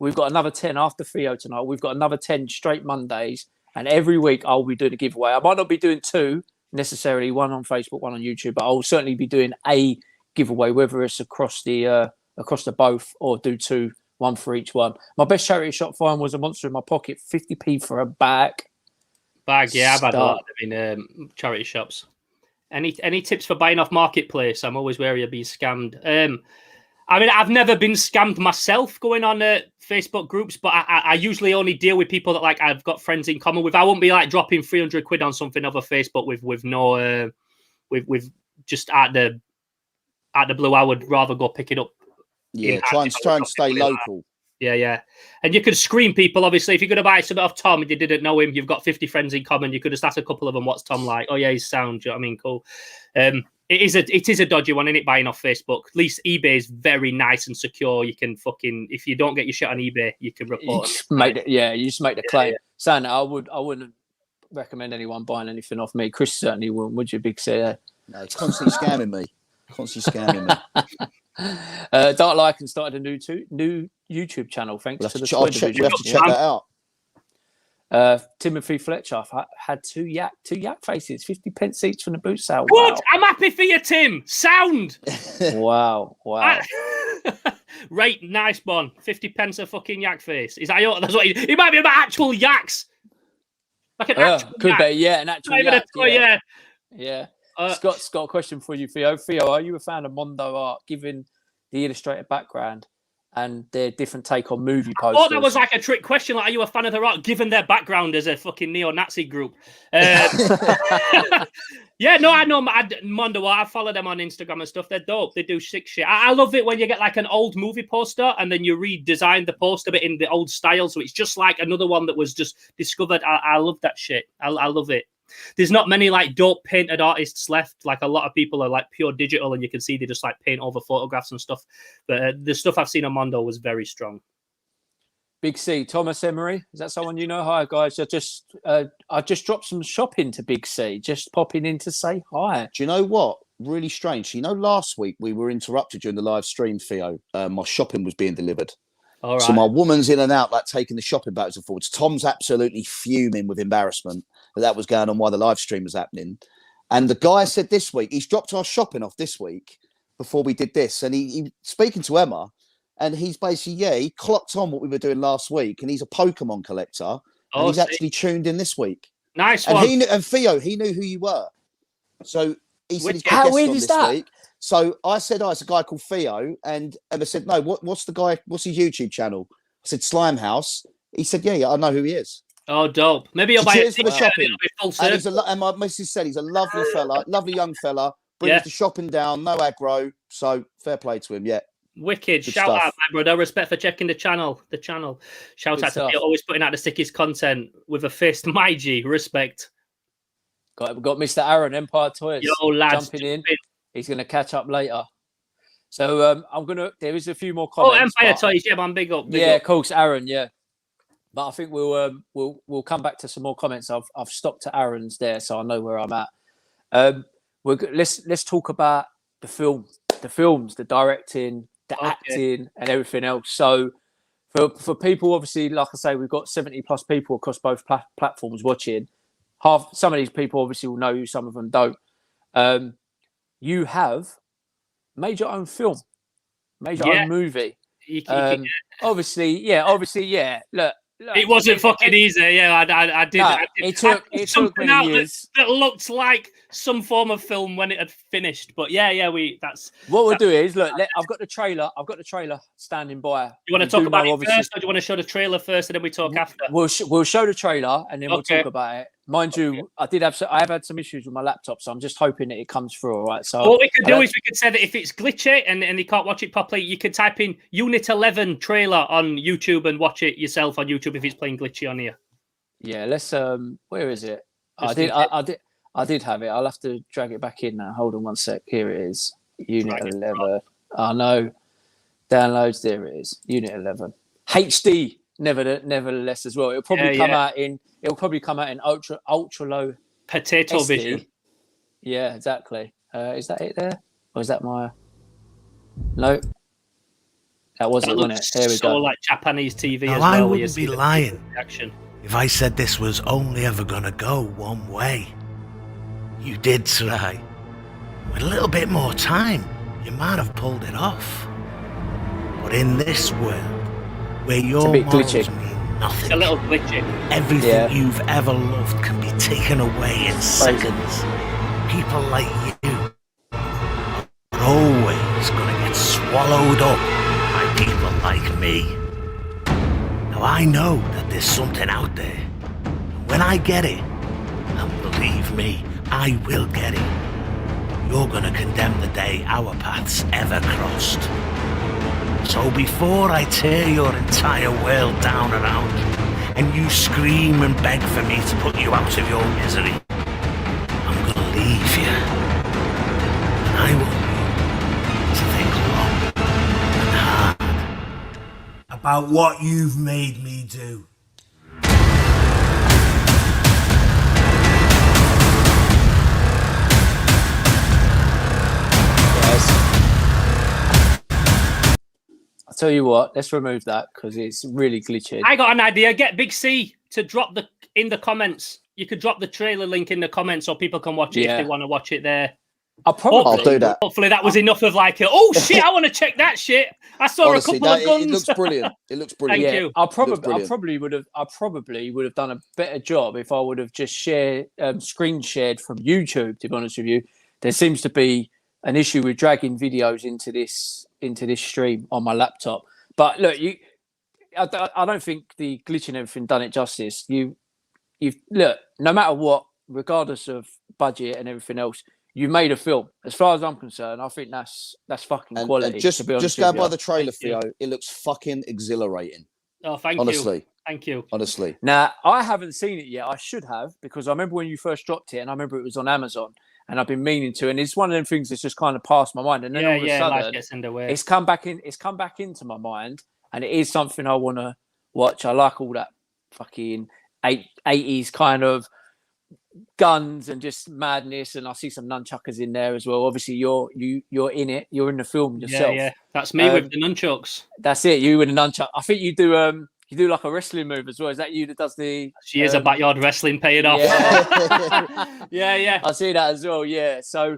S3: We've got another 10 after Theo tonight. We've got another 10 straight Mondays, and every week I'll be doing a giveaway. I might not be doing 2 necessarily, one on Facebook, one on YouTube, but I'll certainly be doing a giveaway, whether it's across the both or do 2, 1 for each one. My best charity shop find was a monster in my pocket, 50p for a bag. Yeah, I've had a lot of them in charity shops. Any tips for buying off marketplace? I'm always wary of being scammed. I mean, I've never been scammed myself going on Facebook groups, but I usually only deal with people that like I've got friends in common with. I won't be like dropping 300 quid on something over Facebook with no with just at the blue. I would rather go pick it up.
S2: Yeah, try and stay local.
S3: Yeah. And you could screen people, obviously. If you're going to buy something off Tom and you didn't know him, you've got 50 friends in common. You could just ask a couple of them, what's Tom like? Oh, yeah, he's sound. Do you know what I mean? Cool. It is a dodgy one, isn't it, buying off Facebook? At least eBay is very nice and secure. You can if you don't get your shit on eBay, you can report it.
S1: You just make the claim. Yeah. Saying that, I wouldn't recommend anyone buying anything off me. Chris certainly wouldn't, would you, Big C?
S2: No, it's constantly scamming me.
S1: Dark Lycan started a new YouTube channel thanks to the
S2: I'll have to check that
S1: out. Timothy Fletcher had two yak faces, 50 pence each from the boot sale.
S3: Good. Wow. I'm happy for you, Tim. Sound.
S1: Wow.
S3: Right, nice one. 50 pence a fucking yak face. Is that that's what he might be about actual yaks. Like an actual
S1: could
S3: yak.
S1: be, yeah, an actual yak.
S3: Yeah.
S1: Scott's got a question for you, Theo. Theo, are you a fan of Mondo art, given the illustrated background and their different take on movie posters?
S3: Oh, that was like a trick question. Like, are you a fan of their art, given their background as a fucking neo-Nazi group? Yeah, no, I know Mondo art. I follow them on Instagram and stuff. They're dope. They do sick shit. I love it when you get like an old movie poster and then you redesign the poster bit in the old style, so it's just like another one that was just discovered. I love that shit. I love it. There's not many like dope painted artists left. Like a lot of people are like pure digital, and you can see they just like paint over photographs and stuff. But the stuff I've seen on Mondo was very strong.
S1: Big C, Thomas Emery, is that someone you know? Hi guys, I just dropped some shopping to Big C, just popping in to say hi.
S2: Do you know what? Really strange. You know, last week we were interrupted during the live stream, Theo. My shopping was being delivered.
S3: All right.
S2: So my woman's in and out, like taking the shopping backwards and forwards. Tom's absolutely fuming with embarrassment that was going on while the live stream was happening. And the guy said this week, he's dropped our shopping off this week before we did this. And he speaking to Emma, and he's basically, he clocked on what we were doing last week. And he's a Pokemon collector. And he's actually tuned in this week.
S3: Nice
S2: and
S3: one.
S2: And Theo, he knew who you were. So he said he's got
S1: how
S2: a guest
S1: weird
S2: on
S1: is
S2: this
S1: that?
S2: week. So I said, it's a guy called Theo. And Emma said, no, what's his YouTube channel? I said, Slimehouse. He said, yeah, I know who he is.
S3: Oh, dope. Maybe you'll buy
S2: cheers for the shopping.
S3: And,
S2: and my missus said he's a lovely fella, lovely young fella. Brings the shopping down, no aggro. So fair play to him, yeah.
S3: Wicked. Shout out, my brother. Respect for checking the channel. Shout out to you, always putting out the sickest content with a fist. My G, respect.
S1: Got Mr. Aaron, Empire Toys.
S3: Yo, lads.
S1: Jumping in. He's going to catch up later. So there is a few more comments.
S3: Oh, Empire Toys, yeah, man, big up.
S1: Of course, Aaron, yeah. But I think we'll come back to some more comments. I've stopped at Aaron's there, so I know where I'm at. Let's talk about the films, the directing, the acting, and everything else. So for people, obviously, like I say, we've got 70 plus people across both platforms watching. Some of these people obviously will know you, some of them don't. You have made your own film, made your own movie. Obviously, yeah. Look,
S3: it wasn't fucking easy. Yeah, I did.
S1: It took many years.
S3: That looked like some form of film when it had finished. But that's
S1: what we'll do is look. I've got the trailer. Standing by.
S3: You want to talk about it first, or do you want to show the trailer first and then we talk after?
S1: We'll show the trailer and then we'll talk about it. Mind you, I have had some issues with my laptop, so I'm just hoping that it comes through. All right. So
S3: what we could do is we could say that if it's glitchy and you can't watch it properly, you could type in Unit 11 trailer on YouTube and watch it yourself on YouTube if it's playing glitchy on here.
S1: Yeah. Let's. Where is it? I did have it. I'll have to drag it back in now. Hold on one sec. Here it is. Unit 11. Oh no. Downloads. There it is. Unit 11. HD. Nevertheless, as well. It'll probably come out in. It'll probably come out in ultra low
S3: potato
S1: SD.
S3: vision.
S1: Yeah, exactly. Is that it there, or is that my? No, that wasn't it. There we go.
S3: Like Japanese TV
S4: now,
S3: as well.
S4: I wouldn't be lying
S3: action
S4: if I said this was only ever gonna go one way. You did try. With a little bit more time, you might have pulled it off. But in this world, where your morals mean nothing,
S3: it's a little glitchy.
S4: Everything you've ever loved can be taken away in seconds. People like you are always gonna get swamped swallowed up by people like me. Now I know that there's something out there. And when I get it, and believe me, I will get it, you're gonna condemn the day our paths ever crossed. So before I tear your entire world down around you, and you scream and beg for me to put you out of your misery, I'm gonna leave you. And I want you to think long and hard about what you've made me do.
S1: I'll tell you what, let's remove that because it's really glitchy.
S3: I got an idea. Get Big C to drop in the comments. You could drop the trailer link in the comments so people can watch it if they want to watch it there.
S2: I'll do that.
S3: Hopefully that was enough of like, oh shit, I want to check that shit. I saw
S2: Honestly,
S3: a couple of guns.
S2: It looks brilliant. It looks brilliant.
S3: Thank you.
S1: I probably would have done a better job if I would have just screen shared from YouTube. To be honest with you, there seems to be an issue with dragging videos into this stream on my laptop. But look, I don't think the glitch and everything done it justice. You've look, no matter what, regardless of budget and everything else, you made a film. As far as I'm concerned, I think that's fucking quality.
S2: And just go by the trailer, Theo. It looks fucking exhilarating.
S3: Oh, thank you.
S2: Honestly.
S3: Thank you.
S2: Honestly.
S1: Now, I haven't seen it yet. I should have, because I remember when you first dropped it, and I remember it was on Amazon, and I've been meaning to, and it's one of them things that's just kind of passed my mind. And then all of a sudden,
S3: life gets in the way.
S1: It's come back into my mind, and it is something I want to watch. I like all that fucking 80s kind of guns and just madness, and I see some nunchuckers in there as well. Obviously, you're in it. You're in the film yourself.
S3: Yeah, that's me with the nunchucks.
S1: That's it. You with the nunchuck. I think you do. You do like a wrestling move as well. Is that you that does the?
S3: She is a backyard wrestling paying off.
S1: Yeah.
S3: yeah.
S1: I see that as well. Yeah. So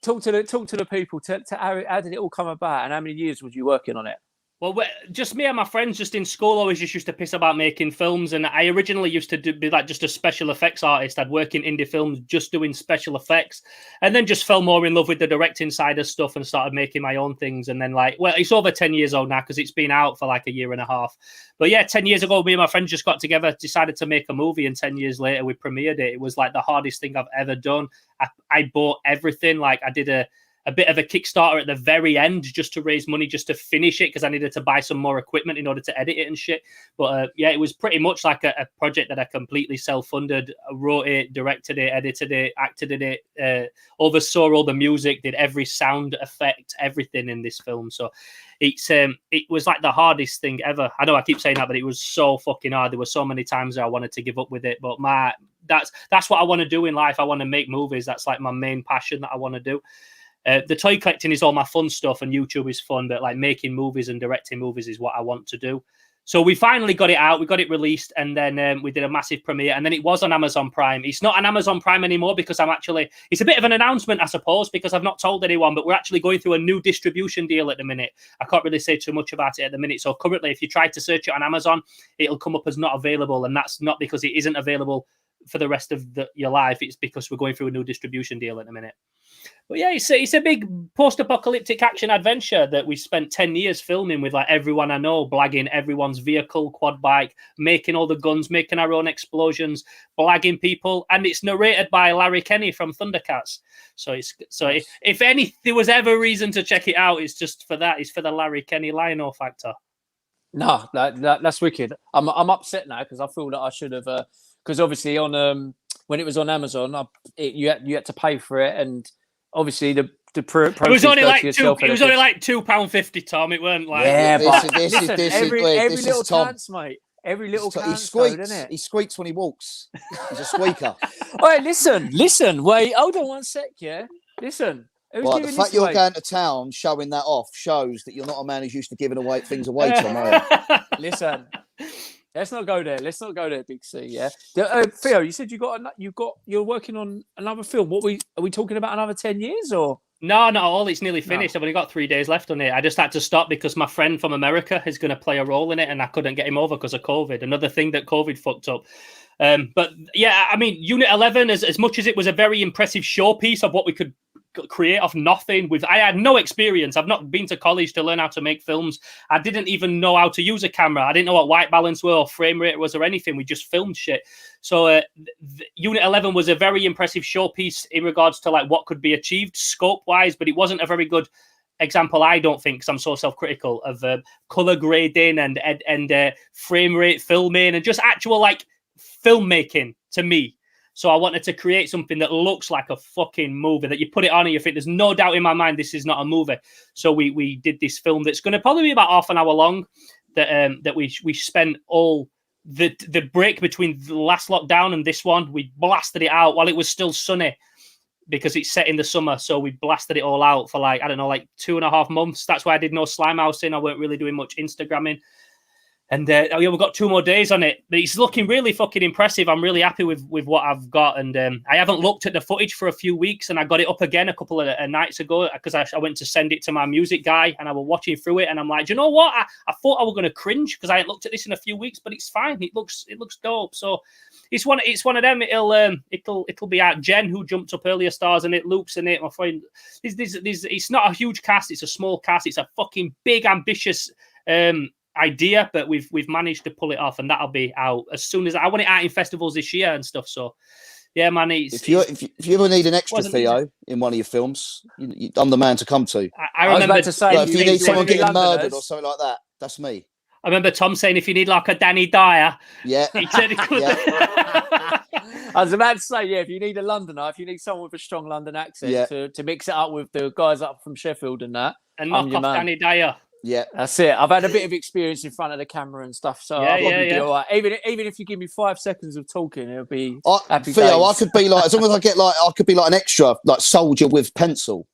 S1: talk to the people. To how did it all come about, and how many years was you working on it?
S3: Well, just me and my friends just in school always just used to piss about making films. And I originally used to be like just a special effects artist. I'd work in indie films just doing special effects, and then just fell more in love with the directing side of stuff and started making my own things. And then it's over 10 years old now because it's been out for like a year and a half. But yeah, 10 years ago, me and my friends just got together, decided to make a movie. And 10 years later, we premiered it. It was like the hardest thing I've ever done. I bought everything. Like I did a bit of a Kickstarter at the very end just to raise money, just to finish it because I needed to buy some more equipment in order to edit it and shit. But it was pretty much like a project that I completely self-funded. I wrote it, directed it, edited it, acted in it, oversaw all the music, did every sound effect, everything in this film. So it was like the hardest thing ever. I know I keep saying that, but it was so fucking hard. There were so many times that I wanted to give up with it. But that's what I want to do in life. I want to make movies. That's like my main passion that I want to do. The toy collecting is all my fun stuff, and YouTube is fun, but like making movies and directing movies is what I want to do. So we finally got it out, we got it released, and then we did a massive premiere, and then it was on Amazon Prime. It's not on Amazon Prime anymore because it's a bit of an announcement, I suppose, because I've not told anyone, but we're actually going through a new distribution deal at the minute. I can't really say too much about it at the minute. So currently, if you try to search it on Amazon, it'll come up as not available, and that's not because it isn't available for the rest of your life. It's because we're going through a new distribution deal at the minute. But yeah, it's a big post-apocalyptic action adventure that we spent 10 years filming with like everyone I know, blagging everyone's vehicle, quad bike, making all the guns, making our own explosions, blagging people, and it's narrated by Larry Kenny from Thundercats. If there was ever reason to check it out, it's just for that. It's for the Larry Kenny Lionel factor.
S1: No, that's wicked. I'm upset now because I feel that I should have because obviously on when it was on Amazon, you had to pay for it, and obviously the
S3: it was only like £2.50, Tom. It weren't like
S1: every little chance, mate. Every little
S2: he squeaks. He squeaks when he walks. He's a squeaker.
S1: All right, listen. Wait, hold on one sec. Yeah, listen.
S2: Right, the fact you're going to town showing that off shows that you're not a man who's used to giving away things away, Tom.
S1: Listen. Let's not go there. Big C. Yeah, Theo, you said you're working on another film. Are we talking about another 10 years or?
S3: No, not all. It's nearly finished. No. I've only got 3 days left on it. I just had to stop because my friend from America is going to play a role in it, and I couldn't get him over because of COVID. Another thing that COVID fucked up. But yeah, I mean, Unit 11, as much as it was a very impressive showpiece of what we could create off nothing. I had no experience. I've not been to college to learn how to make films. I didn't even know how to use a camera. I didn't know what white balance were or frame rate was or anything. We just filmed shit. So Unit 11 was a very impressive showpiece in regards to like what could be achieved scope wise, but it wasn't a very good example, I don't think, because I'm so self-critical of color grading and frame rate filming and just actual like filmmaking to me. So I wanted to create something that looks like a fucking movie, that you put it on and you think there's no doubt in my mind this is not a movie. So we did this film that's going to probably be about half an hour long. That we spent all the break between the last lockdown and this one. We blasted it out while it was still sunny, because it's set in the summer. So we blasted it all out for like, I don't know, like 2.5 months. That's why I did no Slimehouse in. I weren't really doing much Instagramming. And we've got 2 more days on it. But it's looking really fucking impressive. I'm really happy with what I've got. And I haven't looked at the footage for a few weeks. And I got it up again a couple of nights ago because I went to send it to my music guy. And I was watching through it. And I'm like, do you know what? I thought I was going to cringe because I hadn't looked at this in a few weeks. But it's fine. It looks dope. So it's one of them. It'll be out. Jen, who jumped up earlier, stars in it. Luke's in it. My friend. It's not a huge cast. It's a small cast. It's a fucking big, ambitious idea, but we've managed to pull it off, and that'll be out as soon as I want it out in festivals this year and stuff. So yeah, man. If you
S2: ever need an extra Theo in one of your films, I'm the man to come to.
S3: I remember
S1: was about to say,
S2: like, if you need someone getting murdered or something like that, that's me.
S3: I remember Tom saying if you need like a Danny Dyer,
S2: yeah,
S3: he said it could.
S1: I was about to say, yeah, if you need a Londoner, if you need someone with a strong London accent to mix it up with the guys up from Sheffield and that,
S3: and knock off Danny Dyer.
S2: Yeah,
S1: that's it. I've had a bit of experience in front of the camera and stuff, so I'll probably do all right. Even if you give me 5 seconds of talking, it'll be happy
S2: Theo,
S1: days.
S2: I could be like, as long as I get like, I could be like an extra, like soldier with pencil.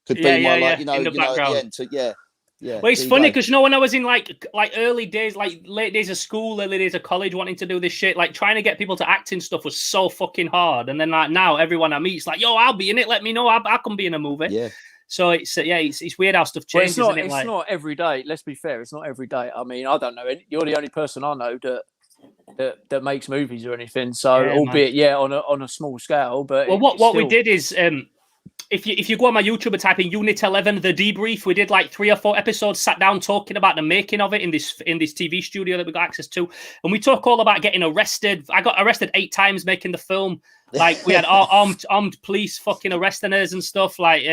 S2: Could be my like,
S3: in the background.
S2: At the end. Yeah.
S3: Well, it's funny because when I was in like early days, like late days of school, early days of college, wanting to do this shit, like trying to get people to act in stuff was so fucking hard. And then like now, everyone I meet's like, "Yo, I'll be in it. Let me know. I can be in a movie."
S2: Yeah.
S3: So it's weird how stuff changes.
S1: Well,
S3: it's
S1: not every day. Let's be fair, it's not every day. I mean, I don't know. You're the only person I know that makes movies or anything. So, albeit on a small scale, but
S3: what we did is if you go on my YouTube and type in Unit 11, the debrief, we did like 3 or 4 episodes, sat down talking about the making of it in this TV studio that we got access to, and we talk all about getting arrested. I got arrested 8 times making the film. Like we had armed police fucking arresting us and stuff. Like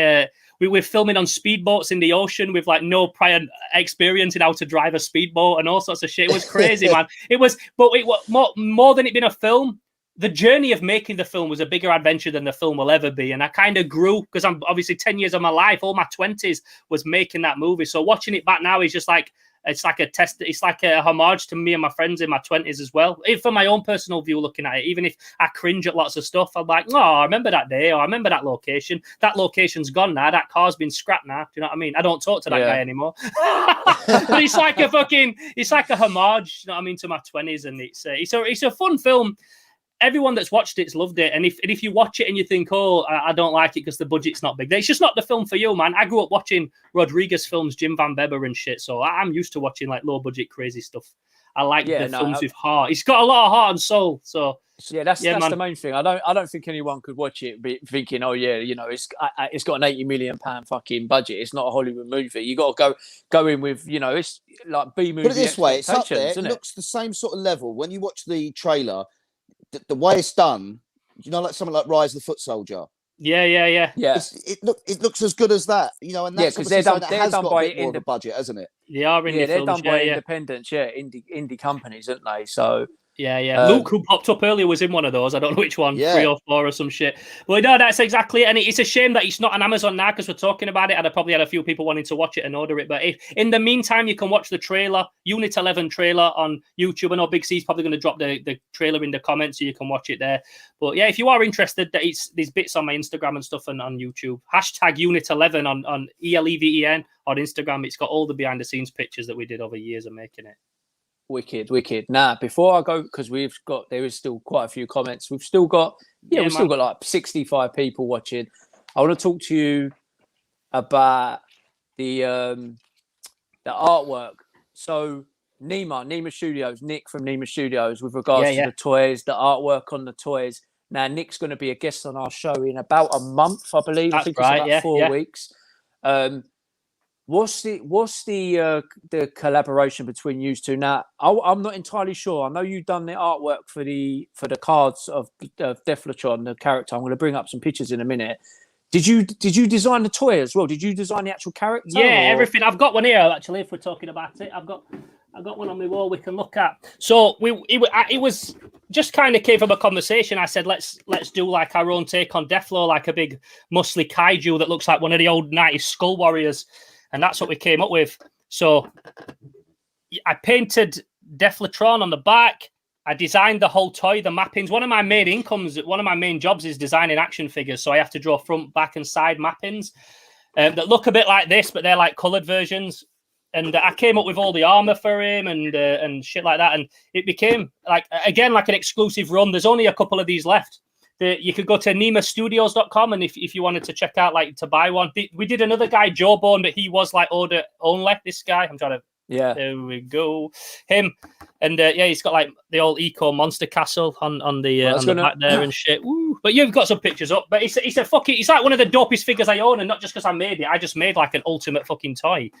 S3: we were filming on speedboats in the ocean with like no prior experience in how to drive a speedboat and all sorts of shit. It was crazy, man. It was more than it being a film. The journey of making the film was a bigger adventure than the film will ever be. And I kind of grew because I'm obviously 10 years of my life, all my 20s was making that movie. So watching it back now is just like, it's like a test. It's like a homage to me and my friends in my 20s as well. From my own personal view, looking at it, even if I cringe at lots of stuff, I'm like, oh, I remember that day, or I remember that location. That location's gone now. That car's been scrapped now. Do you know what I mean? I don't talk to that guy anymore. But it's like a homage, you know what I mean, to my 20s, and it's a fun film. Everyone that's watched it's loved it, and if you watch it and you think, oh, I don't like it because the budget's not big, it's just not the film for you, man. I grew up watching Rodriguez films, Jim Van Beber and shit, so I'm used to watching like low budget crazy stuff. I like films with heart. It's got a lot of heart and soul. So
S1: that's the main thing. I don't think anyone could watch it thinking, oh yeah, you know, it's got an £80 million fucking budget. It's not a Hollywood movie. You got to go in with, you know, it's like B movie.
S2: Put it this way, it's up there. It
S1: isn't
S2: looks the same sort of level when you watch the trailer. The way it's done, you know, like something like Rise of the Foot Soldier.
S3: Yeah.
S2: It looks as good as that, you know, and that's
S1: because they're done by
S2: a bit more of a budget, hasn't it?
S3: They are indie
S1: they're
S3: films,
S1: done by independent, indie companies, aren't they? So
S3: Yeah. Luke, who popped up earlier, was in one of those. I don't know which one, 3 or 4 or some shit. But no, that's exactly it. And it's a shame that it's not on Amazon now because we're talking about it. I'd probably had a few people wanting to watch it and order it. But if in the meantime, you can watch the trailer, Unit 11 trailer on YouTube. I know Big C's probably going to drop the trailer in the comments so you can watch it there. But yeah, if you are interested, there's bits on my Instagram and stuff and on YouTube. Hashtag Unit 11 on ELEVEN on Instagram. It's got all the behind the scenes pictures that we did over years of making it.
S1: Wicked. Now, before I go, because there is still quite a few comments. We've still got like 65 people watching. I want to talk to you about the artwork. So Nima Studios, Nick from Nima Studios, with regards to the toys, the artwork on the toys. Now, Nick's going to be a guest on our show in about a month, I believe.
S3: That's
S1: I think
S3: right,
S1: it's about 4
S3: yeah.
S1: weeks. What's the collaboration between you two? Now, I'm not entirely sure. I know you've done the artwork for the cards of Deflatron, the character. I'm going to bring up some pictures in a minute. Did you design the toy as well? Did you design the actual character?
S3: Yeah, everything. I've got one here actually. If we're talking about it, I've got one on my wall we can look at. So it was just kind of came from a conversation. I said let's do like our own take on Deflo, like a big muscly kaiju that looks like one of the old 90s Skull Warriors, and that's what we came up with. So I painted Deflatron on the back. I designed the whole toy, the mappings. One of my main jobs is designing action figures. So I have to draw front, back, and side mappings that look a bit like this, but they're like colored versions. And I came up with all the armor for him and shit like that. And it became like an exclusive run. There's only a couple of these left. You could go to nemastudios.com, and if you wanted to check out, like, to buy one. We did another guy, Jawbone, but he was like order only. This guy, I'm trying to.
S1: Yeah,
S3: there we go. Him, and he's got like the old Eco Monster Castle on the back there and shit. Woo. But you've got some pictures up. But it's like one of the dopest figures I own, and not just because I made it. I just made like an ultimate fucking toy.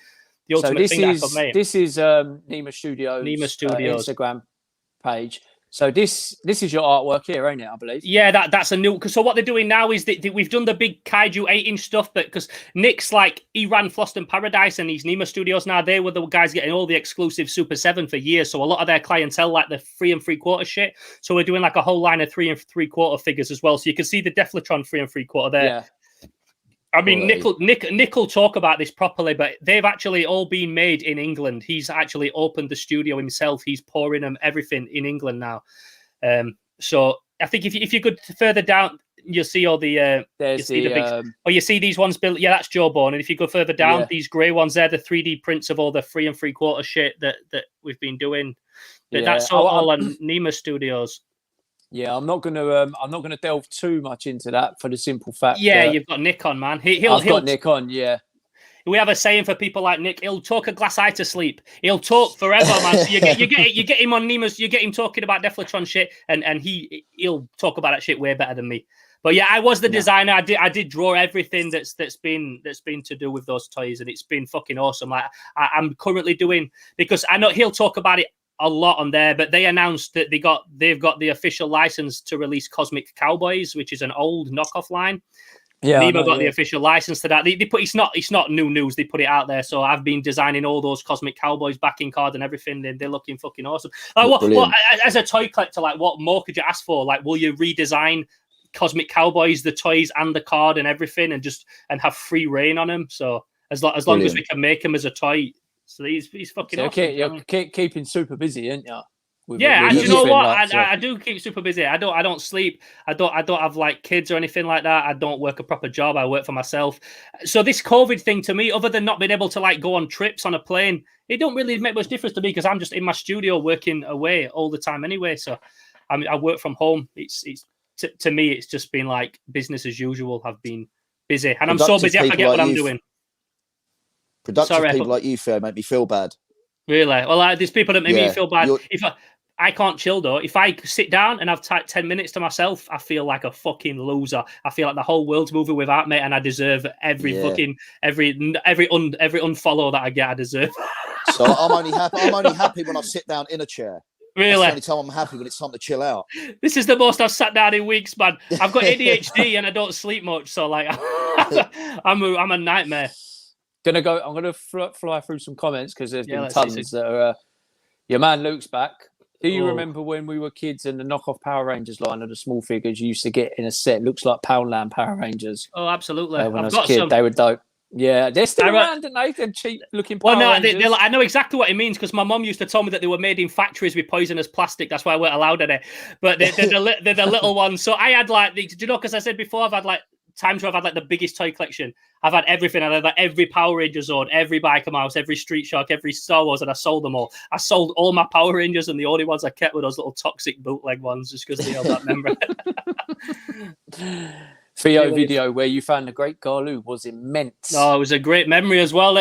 S3: The ultimate thing I could make.
S1: This is Nema Studios Instagram page. So this is your artwork here, ain't it? I believe.
S3: Yeah, that's a new. So what they're doing now is we've done the big kaiju 8-inch stuff, but because Nick's like he ran Floston Paradise and these Nema Studios now, they were the guys getting all the exclusive Super 7 for years. So a lot of their clientele like the 3 3/4 shit. So we're doing like a whole line of 3 3/4 figures as well. So you can see the Deflatron 3 3/4 there. Yeah. I mean, Nick will talk about this properly, but they've actually all been made in England. He's actually opened the studio himself. He's pouring them everything in England now. So I think if you go further down, you'll see all the. You see these ones built. Yeah, that's Jawbone. And if you go further down, these grey ones, they're the 3D prints of all the 3 3/4 shit that we've been doing. But that's all on Nema Studios.
S1: Yeah, I'm not gonna delve too much into that for the simple fact.
S3: Yeah, you've got Nick on, man.
S1: I've got Nick on. Yeah.
S3: We have a saying for people like Nick: he'll talk a glass eye to sleep. He'll talk forever, man. So you get him on Nema's. You get him talking about Deflatron shit, and he'll talk about that shit way better than me. But yeah, I was the designer. I did draw everything that's been to do with those toys, and it's been fucking awesome. Like I'm currently doing, because I know he'll talk about it a lot on there, but they announced that they've got the official license to release Cosmic Cowboys, which is an old knockoff line. Yeah, Nema got the official license to that. They put it's not new news. They put it out there. So I've been designing all those Cosmic Cowboys backing card and everything. They're looking fucking awesome. What as a toy collector, like, what more could you ask for? Like, will you redesign Cosmic Cowboys, the toys and the card and everything, and have free reign on them? So as long as we can make them as a toy. So he's fucking awesome.
S1: Okay, you're keeping super busy, aren't you?
S3: Yeah, and you know what? I do keep super busy. I don't sleep. I don't have like kids or anything like that. I don't work a proper job. I work for myself. So this COVID thing, to me, other than not being able to like go on trips on a plane, it don't really make much difference to me, because I'm just in my studio working away all the time anyway. So I work from home. It's to me, it's just been like business as usual. I've been busy, and I'm so busy I forget what I'm doing.
S2: Productive people like you, Phil, make me feel bad.
S3: Really? Well, there's people that make me feel bad. If I can't chill though. If I sit down and have 10 minutes to myself, I feel like a fucking loser. I feel like the whole world's moving without me, and I deserve every fucking every unfollow that I get. I deserve.
S2: So I'm only happy when I sit down in a chair.
S3: Really?
S2: That's the only time I'm happy, when it's time to chill out.
S3: This is the most I've sat down in weeks, man. I've got ADHD and I don't sleep much, so like I'm a nightmare.
S1: I'm gonna fly through some comments, because there's been tons that are. Your man Luke's back. Do you remember when we were kids and the knockoff Power Rangers line of the small figures you used to get in a set? Looks like Poundland Power Rangers.
S3: Oh, absolutely.
S1: When I was a kid, they were dope. Yeah, they're still around, aren't they? Them cheap-looking Power Rangers.
S3: I know exactly what it means, because my mum used to tell me that they were made in factories with poisonous plastic. That's why I weren't allowed in it. But they're the little ones. So I had like, do you know? Because I said before, I've had like times where I've had like the biggest toy collection. I've had everything. I've had like every Power Ranger Zord, every Biker Mouse, every Street Shark, every Star Wars, and I sold them all. I sold all my Power Rangers, and the only ones I kept were those little toxic bootleg ones, just because they held that memory.
S1: Theo video where you found the Great Garloo was immense.
S3: Oh, it was a great memory as well.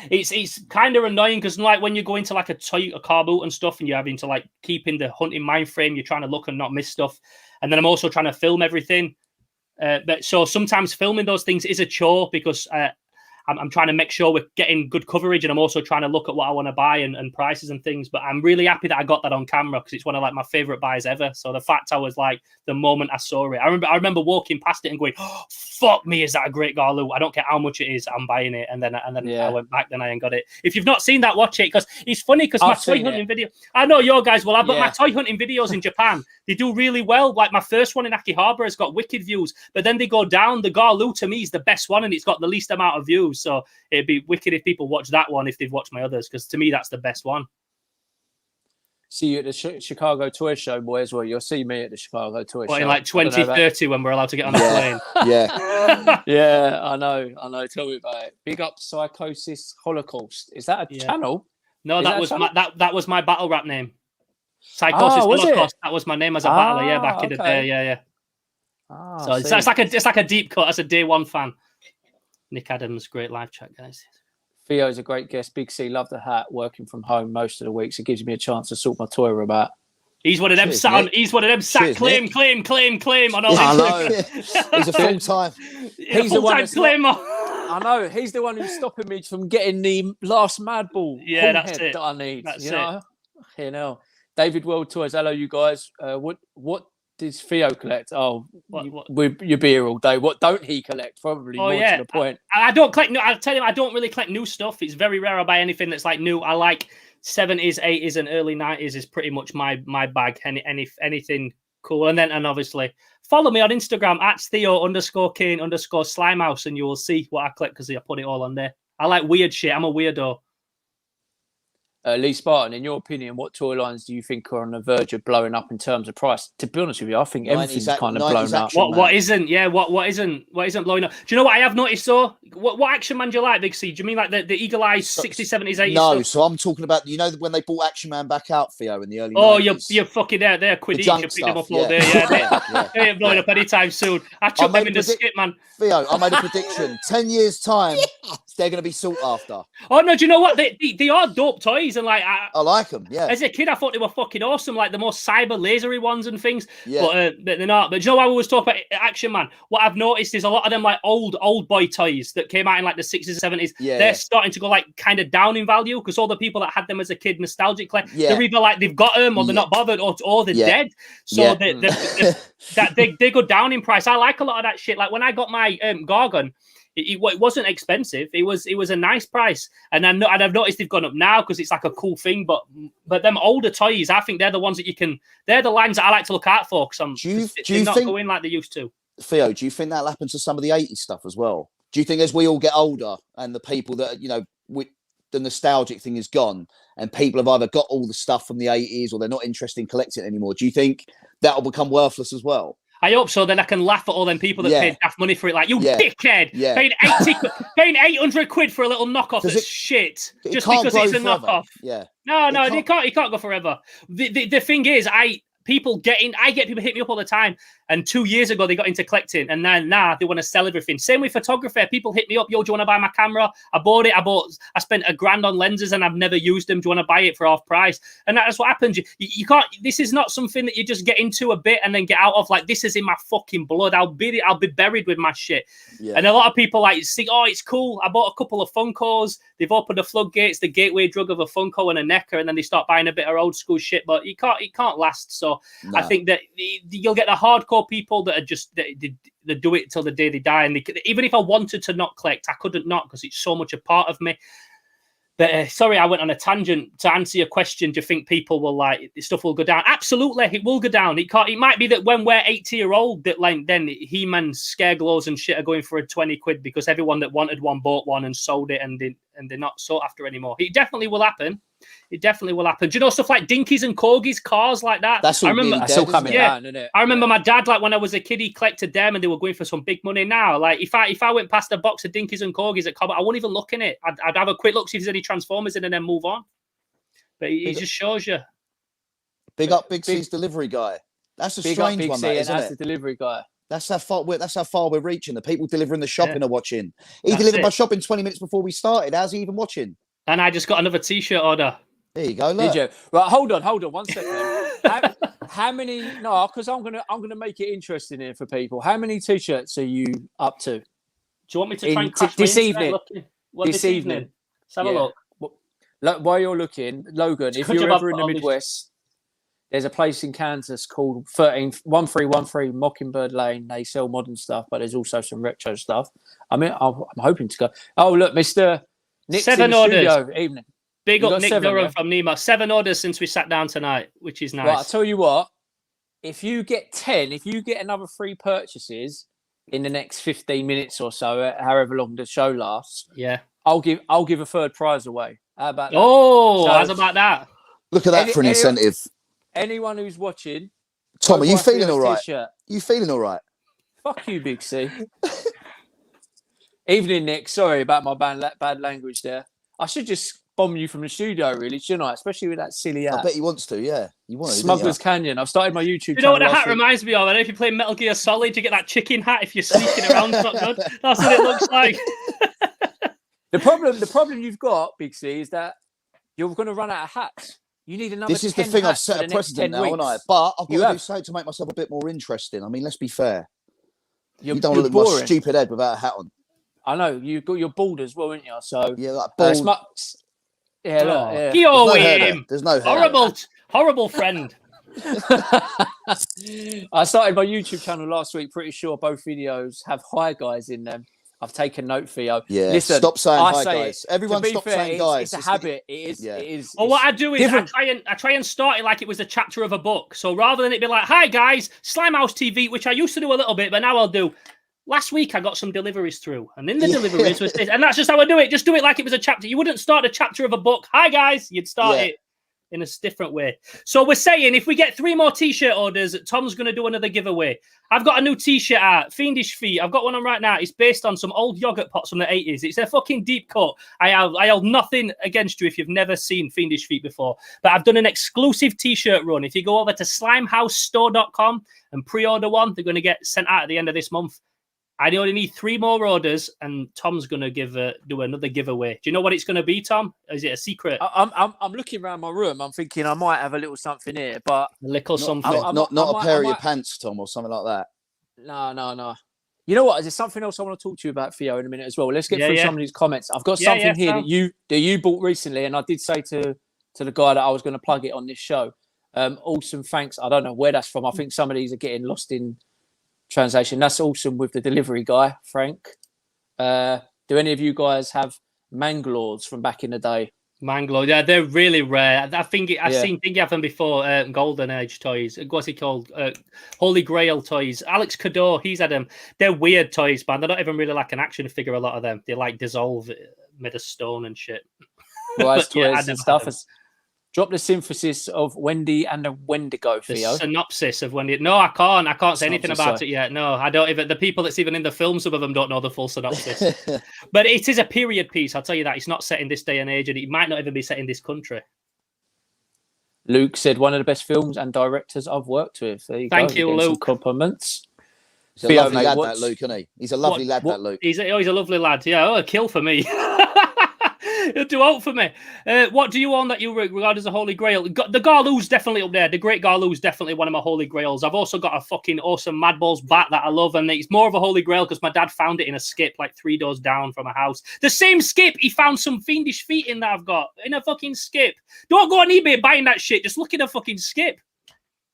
S3: It's kind of annoying because like when you go into like a car boot and stuff, and you're having to like keep in the hunting mind frame, you're trying to look and not miss stuff. And then I'm also trying to film everything. But so sometimes filming those things is a chore because I'm trying to make sure we're getting good coverage, and I'm also trying to look at what I want to buy and prices and things. But I'm really happy that I got that on camera because it's one of like my favorite buys ever. So the fact I was like, the moment I saw it, I remember walking past it and going, oh, "Fuck me, is that a Great Garloo? I don't care how much it is, I'm buying it." And then I went back, then I ain't got it. If you've not seen that, watch it because it's funny because my toy hunting video. I know your guys will have, but my toy hunting videos in Japan, they do really well. Like my first one in Akihabara has got wicked views, but then they go down. The Garloo to me is the best one, and it's got the least amount of views. So it'd be wicked if people watch that one if they've watched my others, because to me that's the best one.
S1: See you at the Chicago Toy Show, boy, as well. You'll see me at the Chicago Toy Show.
S3: In like 2030 when we're allowed to get on the plane.
S2: Yeah.
S1: Yeah, I know. Tell me about it. Big up Psychosis Holocaust. Is that a channel?
S3: No, that was my battle rap name. Psychosis Holocaust. That was my name as a battler, back in the day. Yeah. So it's like a deep cut. As a day one fan. Nick Adams, great live chat, guys.
S1: Theo's a great guest. Big C, love the hat. Working from home most of the weeks, it gives me a chance to sort my toy about.
S3: He's one of them. He's one of them. Claim on all.
S2: I know. He's a full time.
S1: He's the one claimer. I know. He's the one who's stopping me from getting the last Mad Ball.
S3: Yeah, that's it.
S1: That I need.
S3: That's
S1: you know? You know. David World Toys. Hello, you guys. What does Theo collect? Oh, you'll be here all day. What don't he collect? Probably more to the point.
S3: I don't collect. I'll tell you, I don't really collect new stuff. It's very rare I buy anything that's like new. I like 70s, 80s, and early 90s is pretty much my bag. Anything cool, and obviously follow me on Instagram at Theo_Kane_Slimehouse, and you will see what I collect because I put it all on there. I like weird shit. I'm a weirdo.
S1: Lee Spartan, in your opinion, what toy lines do you think are on the verge of blowing up in terms of price? To be honest with you, I think everything's kind of blown up.
S3: What isn't blowing up? Do you know what I have noticed though? What Action Man do you like, Big C? Do you mean like the Eagle Eye 60s, 70s, 80s?
S2: No,
S3: stuff?
S2: so I'm talking about, you know, when they brought Action Man back out, Theo, in the early 90s?
S3: Oh, you're fucking there. They're quid each. You pick them up all day. Yeah, they ain't blowing up anytime soon. I chuck them in the skip, man.
S2: Theo, I made a prediction. 10 years' time, they're going to be sought after.
S3: Oh, no, do you know what? They are dope toys. And like,
S2: I like them, yeah.
S3: As a kid, I thought they were fucking awesome, like the most cyber lasery ones and things. Yeah. But they're not. But do you know why we always talk about Action Man? What I've noticed is a lot of them like old boy toys that came out in like the 60s and 70s. Yeah, they're starting to go like kind of down in value because all the people that had them as a kid nostalgically, they're either like they've got them or they're not bothered or they're dead. So they go down in price. I like a lot of that shit. Like when I got my Gargan, it wasn't expensive. It was a nice price, and I've noticed they've gone up now because it's like a cool thing. But them older toys, I think they're the ones that you can. They're the lines that I like to look out for because they're not going like they used to.
S2: Theo, do you think that'll happen to some of the 80s stuff as well? Do you think as we all get older and the people that the nostalgic thing is gone, and people have either got all the stuff from the 80s or they're not interested in collecting it anymore? Do you think that'll become worthless as well?
S3: I hope so. Then I can laugh at all them people that paid daft money for it. Like, you dickhead, paying 800 quid for a little knockoff that's shit just because it's a knockoff.
S2: Yeah.
S3: No, it can't go forever. The thing is, I get people hit me up all the time. And 2 years ago, they got into collecting, and then they want to sell everything. Same with photography. People hit me up, yo, do you want to buy my camera? I bought it. I spent $1,000 on lenses, and I've never used them. Do you want to buy it for half price? And that's what happens. You can't. This is not something that you just get into a bit and then get out of. Like, this is in my fucking blood. I'll be buried with my shit. Yeah. And a lot of people like think, oh, it's cool. I bought a couple of Funkos. They've opened the floodgates, the gateway drug of a Funko and a Necker, and then they start buying a bit of old school shit. But it can't last. So I think that you'll get the hardcore people that are just they do it till the day they die, and even if I wanted to not collect, I couldn't not because it's so much a part of me. But sorry, I went on a tangent. To answer your question, do you think people will like stuff will go down? Absolutely, it will go down. It might be that when we're 80-year-old, that like then He-Man scare glows and shit are going for a 20 quid because everyone that wanted one bought one and sold it, and they're not sought after anymore. It definitely will happen. It definitely will happen. Do you know stuff like dinkies and corgis, cars like that?
S2: That's still coming down, isn't it?
S3: I remember my dad, like when I was a kid, he collected them and they were going for some big money. Now, like if I went past a box of dinkies and corgis at Cobbett, I wouldn't even look in it. I'd have a quick look, see if there's any Transformers in, and then move on. But it just shows you.
S2: Big up Big C's delivery guy. That's a strange one, isn't it?
S1: The delivery guy.
S2: That's how far we're reaching. The people delivering the shopping are watching. He
S3: That's
S2: delivered
S3: it.
S2: my shopping 20 minutes before we started. How's he even watching?
S3: And I just got another T-shirt order.
S2: There you go. Look.
S1: Did you? Right, hold on 1 second. How many? No, because I'm gonna make it interesting here for people. How many T-shirts are you up to?
S3: Do you want me to try and crash
S1: this
S3: my
S1: evening?
S3: This evening. Let's have a look.
S1: While you're looking, Logan, if you're ever in the Midwest, there's a place in Kansas called 1313 Mockingbird Lane. They sell modern stuff, but there's also some retro stuff. I mean, I'm hoping to go. Oh, look, Mr. Nick's
S3: 7
S1: in the
S3: orders.
S1: Studio. Evening.
S3: Big up Nick
S1: 7,
S3: Durham from Nemo. 7 orders since we sat down tonight, which is nice.
S1: Right, I'll tell you what. If you get another 3 purchases in the next 15 minutes or so, however long the show lasts,
S3: yeah,
S1: I'll give a third prize away. How about that?
S3: Oh, how's about that?
S2: Look at that for an incentive.
S1: Anyone who's watching,
S2: Tom, are you feeling all right?
S1: T-shirt.
S2: You feeling all right?
S1: Fuck you, Big C. Evening, Nick. Sorry about my bad language there. I should just bomb you from the studio, really, shouldn't I? Especially with that silly hat.
S2: I bet he wants to, yeah. You want to,
S1: Smuggler's Canyon. I've started my YouTube channel.
S3: You know what the hat reminds me of? I know if you play Metal Gear Solid, you get that chicken hat if you're sneaking around. It's not good. That's what it looks like.
S1: The problem you've got, Big C, is that you're going to run out of hats. You need another.
S2: This is the thing. I've set a precedent now, haven't I? But I've got to do something to make myself a bit more interesting. I mean, let's be fair. You don't want to look like a stupid head without a hat on.
S1: I know you're bald as well, aren't you? So
S2: yeah, like bald.
S1: Yeah.
S2: There's no
S3: hair. Horrible friend.
S1: I started my YouTube channel last week. Pretty sure both videos have hi guys in them. I've taken note, Theo.
S2: Yeah,
S1: listen,
S2: stop saying hi guys. Everyone stop saying guys.
S1: It's a habit. It is.
S2: Yeah.
S1: It is.
S3: Well, what I do is I try and start it like it was a chapter of a book. So rather than it be like, "Hi guys, Slimehouse TV," which I used to do a little bit, but now I'll do. Last week I got some deliveries through, and in the deliveries was this, and that's just how I do it. Just do it like it was a chapter. You wouldn't start a chapter of a book. Hi guys, you'd start it in a different way. So we're saying if we get 3 more T-shirt orders, Tom's going to do another giveaway. I've got a new T-shirt out, Fiendish Feet. I've got one on right now. It's based on some old yogurt pots from the 80s. It's a fucking deep cut. I have nothing against you if you've never seen Fiendish Feet before, but I've done an exclusive T-shirt run. If you go over to slimehousestore.com and pre-order one, they're going to get sent out at the end of this month. I only need 3 more orders, and Tom's going to do another giveaway. Do you know what it's going to be, Tom? Is it a secret?
S1: I'm looking around my room. I'm thinking I might have a little something here, but
S3: a little something.
S2: Not a pair of your pants, Tom, or something like that.
S1: No. You know what? There's something else I want to talk to you about, Theo, in a minute as well. Let's get through some of these comments. I've got something here that you bought recently, and I did say to the guy that I was going to plug it on this show. Awesome, thanks. I don't know where that's from. I think some of these are getting lost in translation. That's awesome with the delivery guy, Frank. Do any of you guys have Manglores from back in the day?
S3: Manglore, yeah, they're really rare. I've seen Thingy have them before. Golden Age toys. What's it called? Holy Grail toys. Alex Cador, he's had them. They're weird toys, man. They're not even really like an action figure. A lot of them, they like dissolve made of stone and shit.
S1: Toys and stuff. Drop the synthesis of Wendy and the Wendigo, Theo.
S3: The synopsis of Wendy. No, I can't. I can't say anything about it yet. No, I don't even. The people that's even in the film, some of them don't know the full synopsis. But it is a period piece. I'll tell you that. It's not set in this day and age, and it might not even be set in this country.
S1: Luke said one of the best films and directors I've worked with. There you go.
S3: Thank you, Luke.
S1: Some compliments.
S2: He's a lovely lad, that Luke, isn't he? He's a lovely lad, that Luke.
S3: He's a lovely lad. Yeah, a kill for me. He'll do out for me. What do you own that you regard as a holy grail? The Garloo's definitely up there. The Great Garloo's definitely one of my holy grails. I've also got a fucking awesome Mad Balls bat that I love, and it's more of a holy grail because my dad found it in a skip like 3 doors down from a house. The same skip he found some Fiendish Feet in that I've got in a fucking skip. Don't go on eBay buying that shit. Just look in a fucking skip.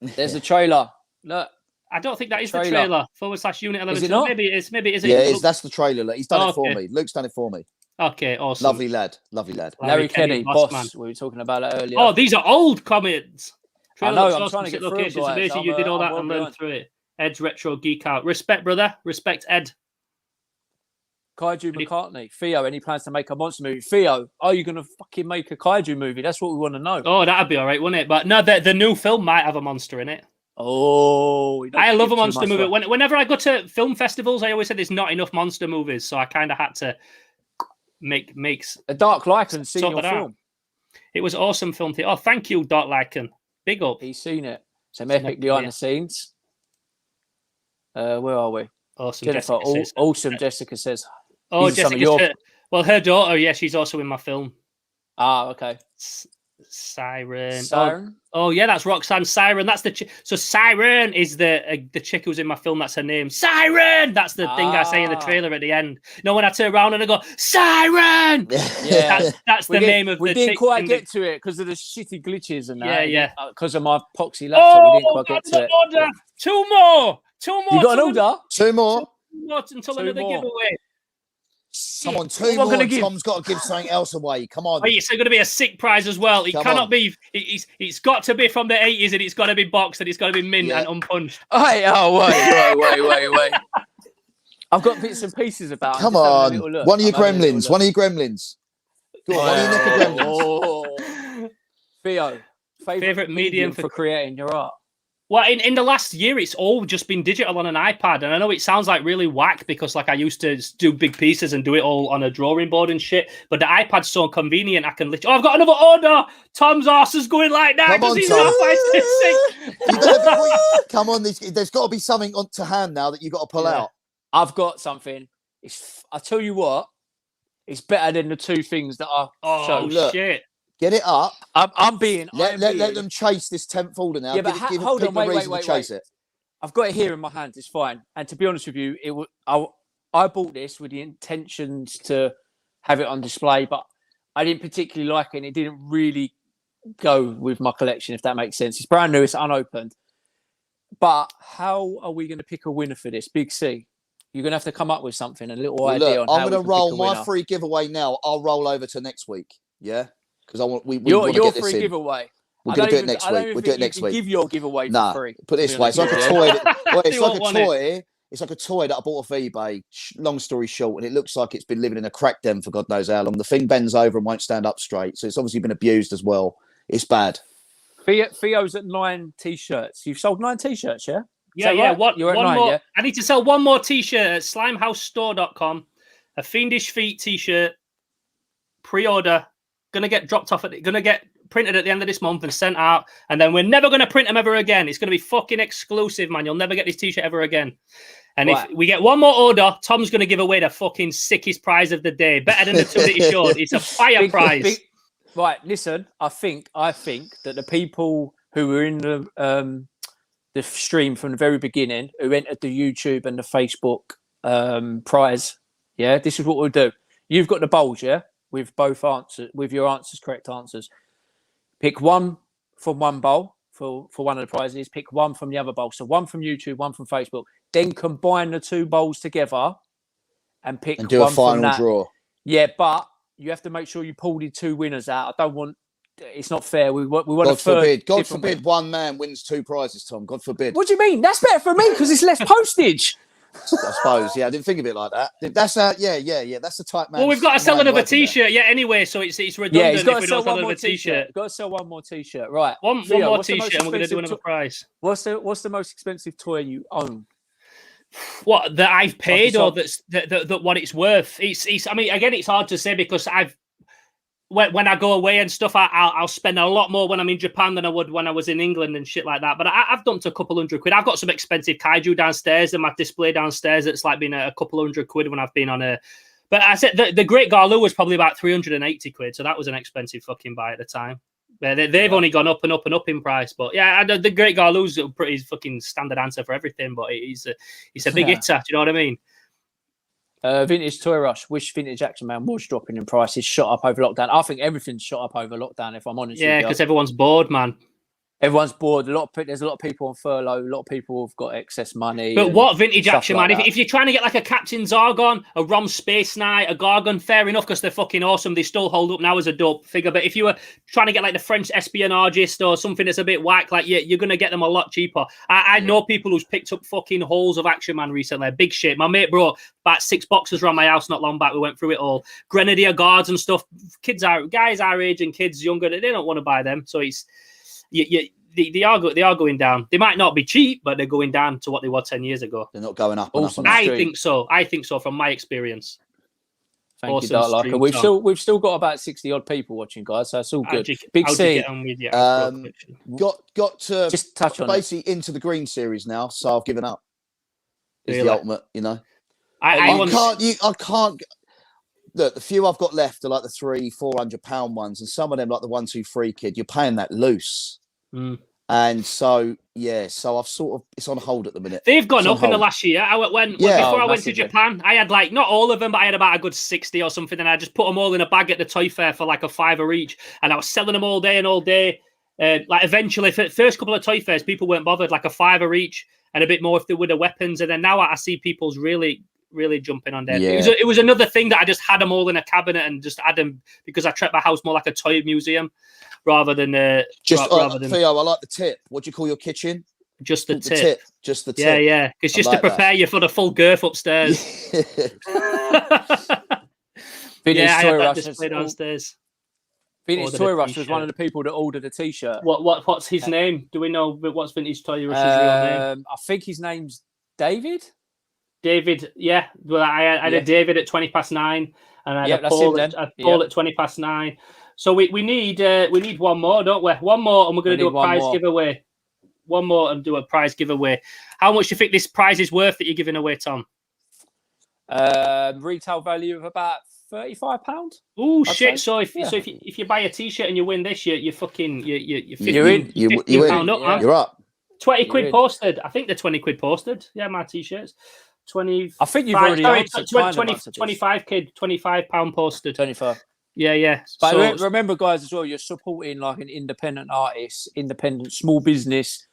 S1: There's a trailer. Look.
S3: I don't think that is the trailer. /unit 11.
S1: Is it not?
S3: Maybe it is.
S2: Yeah, it is. That's the trailer. Look, he's done it for me. Luke's done it for me.
S3: Okay, awesome.
S2: Lovely lad.
S1: Larry Kenny, boss. We were talking about that earlier.
S3: Oh, these are old comments.
S1: I know, I'm trying to get through it, guys.
S3: Amazing you did all that and learned through it. Ed's Retro Geek Out. Respect, brother. Respect, Ed.
S1: Kaiju McCartney. Theo, any plans to make a monster movie? Theo, are you going to fucking make a kaiju movie? That's what we want to know.
S3: Oh, that'd be all right, wouldn't it? But no, the new film might have a monster in it.
S1: Oh,
S3: I love a monster movie. Whenever I go to film festivals, I always say there's not enough monster movies, so I kind of had to make
S1: a Dark Lycan seen your film.
S3: It was awesome film theater. Oh, thank you, Dark Lycan. Big up.
S1: He's seen it. Some epic behind the scenes. Where are we?
S3: Awesome.
S1: Jennifer,
S3: Jessica says.
S1: awesome. Jessica says.
S3: Oh,
S1: These are some of
S3: Jessica. Well, her daughter, yeah, she's also in my film.
S1: Ah, okay.
S3: Siren.
S1: Siren.
S3: Oh, yeah, that's Roxanne Siren. That's the so Siren is the chick who's in my film. That's her name. Siren. That's the thing I say in the trailer at the end. No, when I turn around and I go Siren.
S1: Yeah,
S3: that's the name of the chick.
S1: We didn't quite get to it because of the shitty glitches and that.
S3: Yeah.
S1: Because of my poxy laptop, we didn't quite get to it.
S3: Order. Two more.
S1: You got an order?
S2: Two more.
S3: Until another giveaway.
S2: Come on, two more. Tom's got to give something else away. Come on.
S3: Wait, it's going to be a sick prize as well. It cannot be. It's got to be from the 80s, and it's got to be boxed, and it's got to be mint and unpunched.
S1: Wait. I've got bits and pieces about.
S2: Come on, one of your gremlins. One of your gremlins. Go on, one of your gremlins.
S1: Theo, favorite medium for creating your art.
S3: Well, in the last year, it's all just been digital on an iPad. And I know it sounds like really whack because like I used to do big pieces and do it all on a drawing board and shit. But the iPad's so convenient. I can literally... Oh, I've got another order. Tom's arse is going like that because he's halfway sick.
S2: Come on, there's got to be something on to hand now that you've got to pull out.
S1: I've got something. I tell you what, it's better than the two things that I showed.
S2: Look.
S3: Shit.
S2: Get it up.
S1: I'm being.
S2: Let them chase this 10th order now.
S1: Yeah, but hold on, wait.
S2: Chase it.
S1: I've got it here in my hand. It's fine. And to be honest with you, I bought this with the intentions to have it on display, but I didn't particularly like it. And it didn't really go with my collection, if that makes sense. It's brand new. It's unopened. But how are we going to pick a winner for this? Big C. You're going to have to come up with something, a little idea on how
S2: I'm going to roll my free giveaway now. I'll roll over to next week. Yeah. Because I want
S1: your free giveaway.
S2: We're going to do it next week. We'll do it next week.
S1: Give your giveaway for free.
S2: Put it this way. It's like a toy. It's like a toy that I bought off eBay. Long story short, and it looks like it's been living in a crack den for God knows how long. The thing bends over and won't stand up straight, so it's obviously been abused as well. It's bad.
S1: Theo's at 9 t-shirts. You've sold 9 t-shirts, yeah?
S3: Yeah.
S1: Right?
S3: What?
S1: You're at
S3: one
S1: 9,
S3: more.
S1: yeah?
S3: I need to sell one more t-shirt at slimehousestore.com. A Fiendish Feet t-shirt. Pre-order. Gonna get dropped off gonna get printed at the end of this month and sent out, and then we're never gonna print them ever again. It's gonna be fucking exclusive, man. You'll never get this t-shirt ever again. And if we get one more order, Tom's gonna give away the fucking sickest prize of the day, better than the two that he showed. It's a fire prize.
S1: Right, listen. I think that the people who were in the stream from the very beginning, who entered the YouTube and the Facebook prize, yeah, this is what we'll do. You've got the bowls, yeah. With both answers, with your answers, correct answers. Pick one from one bowl for one of the prizes. Pick one from the other bowl. So one from YouTube, one from Facebook. Then combine the two bowls together and pick
S2: and do
S1: one
S2: a final
S1: from that.
S2: draw.
S1: Yeah, but you have to make sure you pull the two winners out. I don't want. It's not fair. We want
S2: God forbid one man wins 2 prizes, Tom. God forbid.
S1: What do you mean? That's better for me because it's less postage.
S2: I suppose, yeah. I didn't think of it like that. That's yeah. That's the type man.
S3: Well, we've got to sell another t-shirt, anyway, so it's redundant if we don't sell another t-shirt.
S1: We've got to sell one more t-shirt, right?
S3: One more t-shirt, and we're going to do another prize.
S1: What's the most expensive toy you own?
S3: What that I've paid, or that what it's worth? It's. I mean, again, it's hard to say because when I go away and stuff, I'll spend a lot more when I'm in Japan than I would when I was in England and shit like that. But I've dumped a couple £100. I've got some expensive kaiju downstairs and my display downstairs. It's like been a couple £100 when I've been on a. But I said the Great Garloo was probably about £380, so that was an expensive fucking buy at the time. They've only gone up and up and up in price. But yeah, the Great Garloo's a pretty fucking standard answer for everything. But it's a big hitter. Do you know what I mean?
S1: Vintage Toy Rush. Wish Vintage Action Man was dropping in prices. Shot up over lockdown. I think everything's shot up over lockdown. If I'm honest,
S3: yeah, because everyone's bored, man.
S1: Everyone's bored. There's a lot of people on furlough. A lot of people have got excess money.
S3: But what Vintage Action Man? If you're trying to get like a Captain Zargon, a Rom Space Knight, a Gargon, fair enough because they're fucking awesome. They still hold up now as a dope figure. But if you were trying to get like the French espionagist or something that's a bit whack, like you're gonna get them a lot cheaper. I know people who's picked up fucking hauls of Action Man recently. Big shit. My mate brought about 6 boxes around my house not long back. We went through it all. Grenadier Guards and stuff. Guys our age and kids younger, they don't want to buy them. So it's They are going down. They might not be cheap, but they're going down to what they were 10 years ago.
S2: They're not going up.
S3: I think so. I think so from my experience.
S1: Thank you, Dark Liker. We've still got about 60 odd people watching, guys. So it's all good. Big C.
S2: Got to
S1: just touch on
S2: basically into the Green series now. So I've given up. is
S3: Really?
S2: the ultimate, you know.
S3: I
S2: can't. Look, the few I've got left are like the £300-400 ones, and some of them, like the 1-2-3 kid, you're paying that loose. And so, yeah, so I've sort of, it's on hold at the minute.
S3: They've gone up in the last year. Before I went to Japan, I had like, not all of them, but I had about a good 60 or something. And I just put them all in a bag at the toy fair for like a £5 each. And I was selling them all day and all day. Like eventually, for the first couple of toy fairs, people weren't bothered, like a £5 each and a bit more if they were the weapons. And then now I see people's really jumping on there. Yeah. It was another thing that I just had them all in a cabinet and just had them because I treat my house more like a toy museum rather than
S2: Theo, I like the tip. What do you call your kitchen?
S3: Just the tip.
S2: Just the tip.
S3: Yeah. It's just like to prepare you for the full girth upstairs.
S1: Vinny's
S3: I
S1: Toy
S3: had that
S1: Rush
S3: display downstairs.
S1: Vinny's Toy Rush was one of the people that ordered a T-shirt.
S3: What's his name? Do we know what's Vinny's Toy Rush's real name?
S1: I think his name's David.
S3: David, yeah. Well, I had a David at 9:20, and I had a Paul at 9:20. So we need one more, don't we? One more, and we're going to do a prize giveaway. One more and do a prize giveaway. How much do you think this prize is worth that you're giving away, Tom?
S1: Retail value of about £35.
S3: Oh shit! So if you buy a T-shirt and you win this, you're fucking
S2: you're in. You're up.
S3: 20 quid posted. I think they're 20 quid posted. Yeah, my T-shirts. 20.
S1: I think you've already answered
S3: 25 kid, £25 posted.
S1: 25.
S3: Yeah.
S1: But remember, guys, as well, you're supporting like an independent artist, independent small business.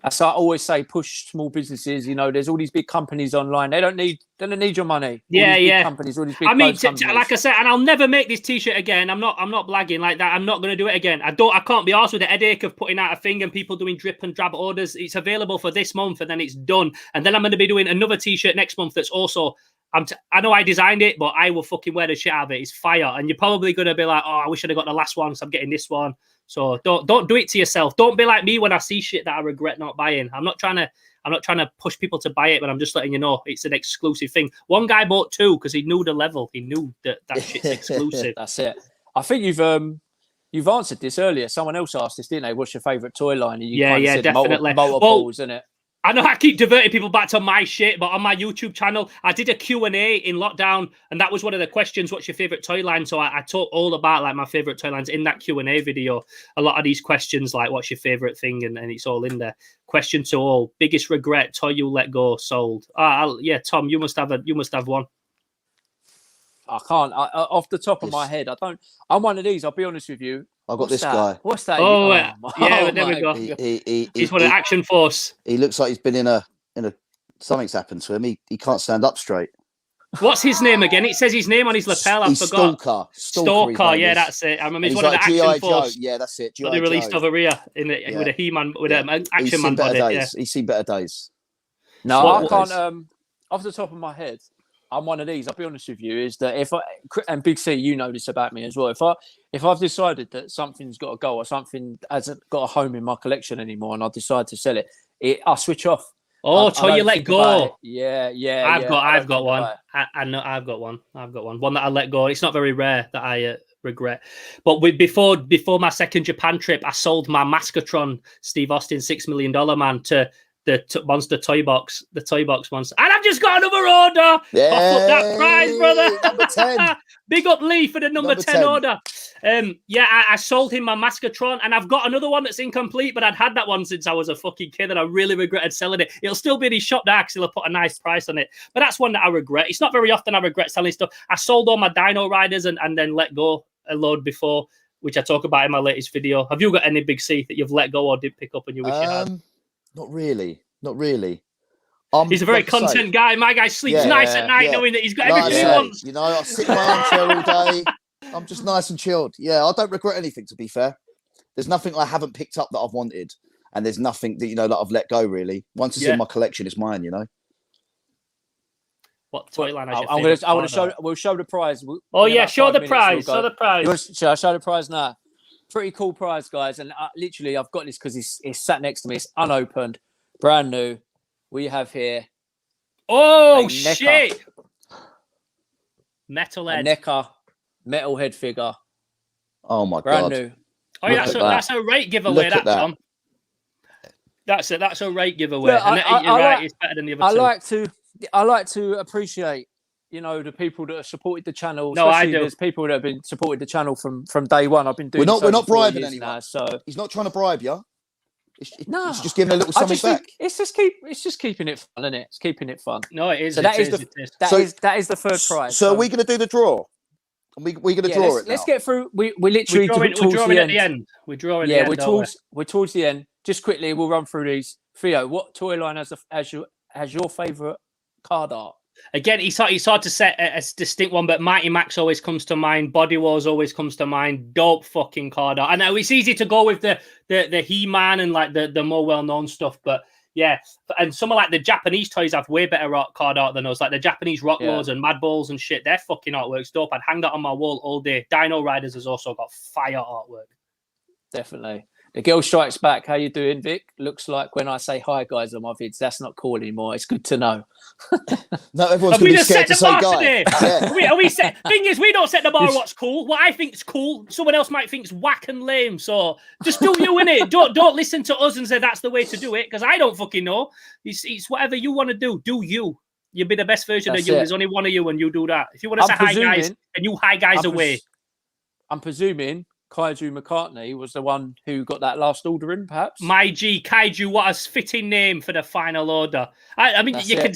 S1: As I always say, push small businesses. You know, there's all these big companies online. They don't need your money.
S3: Yeah.
S1: Companies, all these big
S3: like I said, and I'll never make this T-shirt again. I'm not blagging like that. I'm not going to do it again. I can't be arsed with the headache of putting out a thing and people doing drip and drab orders. It's available for this month and then it's done. And then I'm going to be doing another T-shirt next month that's also. I know I designed it, but I will fucking wear the shit out of it. It's fire, and you're probably going to be like, "Oh, I wish I'd have got the last one, so I'm getting this one." So don't do it to yourself. Don't be like me when I see shit that I regret not buying. I'm not trying to push people to buy it, but I'm just letting you know it's an exclusive thing. One guy bought 2 because he knew the level. He knew that shit's exclusive.
S1: That's it. I think you've answered this earlier. Someone else asked this, didn't they? What's your favourite toy line? And you said
S3: definitely.
S1: Multiples, isn't it?
S3: I know I keep diverting people back to my shit, but on my YouTube channel, I did a Q&A in lockdown, and that was one of the questions, what's your favourite toy line? So I talked all about like my favourite toy lines in that Q&A video. A lot of these questions, like what's your favourite thing, and it's all in there. Question to all, biggest regret, toy you let go, sold. Tom, you must have one.
S1: I can't. Off the top of my head, I don't. I'm one of these, I'll be honest with you.
S2: I've got this guy.
S1: What's that?
S3: There we go. He's one of Action Force.
S2: He looks like he's been in a something's happened to him. He can't stand up straight.
S3: What's his name again? It says his name on his lapel. I forgot. Stalker. Yeah, that's it. I remember he's one of the Action Force.
S2: Yeah, that's it.
S3: They released over here with a He-Man with an Action Man body.
S2: He's seen better days.
S1: No, I can't. Off the top of my head, I'm one of these. I'll be honest with you. Is that and Big C, you know this about me as well. If I've decided that something's got to go or something hasn't got a home in my collection anymore, and I decide to sell it, I switch off.
S3: Toy you let go.
S1: Yeah.
S3: I've got one. I know I've got one. One that I let go. It's not very rare that I regret. But before my second Japan trip, I sold my Mascotron Steve Austin $6 million man to the Monster Toy Box, the Toy Box Monster. And I've just got another order.
S2: Yeah,
S3: Cough up that prize, brother.
S2: Number 10.
S3: Big up Lee for the number 10 order. I sold him my Mascotron, and I've got another one that's incomplete, but I'd had that one since I was a fucking kid, and I really regretted selling it. It'll still be in his shop now because he'll put a nice price on it. But that's one that I regret. It's not very often I regret selling stuff. I sold all my Dino Riders and then let go a load before, which I talk about in my latest video. Have you got any Big C that you've let go or did pick up and you wish you had?
S2: Not really.
S3: He's a very content guy. My guy sleeps nice at night knowing that he's got everything he wants.
S2: You know, I sit in my armchair all day. I'm just nice and chilled. Yeah, I don't regret anything, to be fair. There's nothing I haven't picked up that I've wanted. And there's nothing that, that I've let go, really. Once it's in my collection, it's mine,
S3: What toy line?
S1: We'll show the prize.
S3: Show the prize. Show the prize.
S1: Shall I show the prize now? Pretty cool prize, guys. And literally, I've got this because it's sat next to me. It's unopened, brand new. We have here.
S3: Oh shit! Metal head.
S1: NECA metal head figure.
S2: Oh my
S1: brand
S2: god!
S1: New.
S3: Oh, that's a rate giveaway. Tom. That's a rate giveaway.
S1: Look,
S3: you're right. It's better than the other two.
S1: I like to appreciate, the people that have supported the channel.
S3: No, I
S1: Especially
S3: do.
S1: There's people that have been supported the channel from day one. I've been doing.
S2: We're not bribing anyone.
S1: Now, so
S2: he's not trying to bribe you.
S1: No,
S2: it's just giving a little something back.
S1: It's just keeping it fun, isn't it? It's keeping it fun.
S3: No, it is.
S1: So that is the third prize.
S2: So are we going to do the draw? And we're going to draw it.
S1: Let's get through. We literally
S3: we're drawing at the end. We're drawing. Yeah,
S1: we're towards the end. Just quickly, we'll run through these. Theo, what toy line has your favourite card art?
S3: Again, it's hard to set a distinct one, but Mighty Max always comes to mind. Body Wars always comes to mind. Dope fucking card art. I know it's easy to go with the He-Man and like the more well-known stuff, but yeah. And some of like the Japanese toys have way better card art than us. Like the Japanese Rock Lords and Mad Balls and shit. Their fucking artwork's dope. I'd hang that on my wall all day. Dino Riders has also got fire artwork.
S1: Definitely. The Girl Strikes Back. How you doing, Vic? Looks like when I say hi, guys, on my vids, that's not cool anymore. It's good to know.
S2: No, everyone's going to be scared to say guy.
S3: Yeah. Are we set? Thing is, we don't set the bar what's cool. What I think's cool, someone else might think's whack and lame. So just do you in it. Don't listen to us and say that's the way to do it, because I don't fucking know. It's whatever you want to do. Do you? You be the best version of you. There's only one of you, and you do that. If you want to say hi, guys, and you hi guys away.
S1: I'm presuming Kaiju McCartney was the one who got that last order in, perhaps.
S3: My G, Kaiju, what a fitting name for the final order. I mean, you can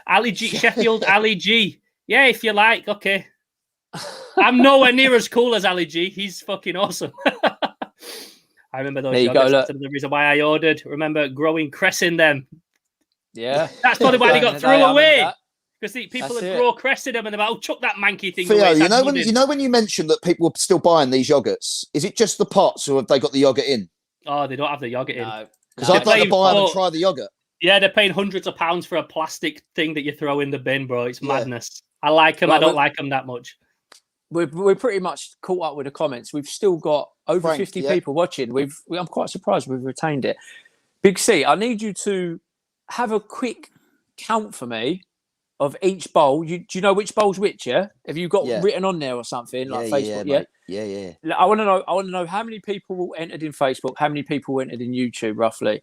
S3: Ali G, Sheffield Ali G. Yeah, if you like, okay. I'm nowhere near as cool as Ali G. He's fucking awesome. I remember those. That's the reason why I ordered. Remember growing cress in them.
S1: Yeah,
S3: that's probably why they got thrown away. Because people would grow crest in them and they're like, oh, chuck that manky thing
S2: Theo,
S3: away.
S2: you know when you mentioned that people were still buying these yogurts, is it just the pots or have they got the yogurt in?
S3: Oh, they don't have the yogurt in.
S2: Because I'd like to buy them and try the yogurt.
S3: Yeah, they're paying hundreds of pounds for a plastic thing that you throw in the bin, bro. It's madness. I like them. I don't like them that much.
S1: We're pretty much caught up with the comments. We've still got over 50 people watching. I'm quite surprised we've retained it. Big C, I need you to have a quick count for me of each bowl. Do you know which bowl's which? Yeah, have you got written on there or something like Facebook? Yeah. I want to know how many people entered in Facebook, how many people entered in YouTube, roughly,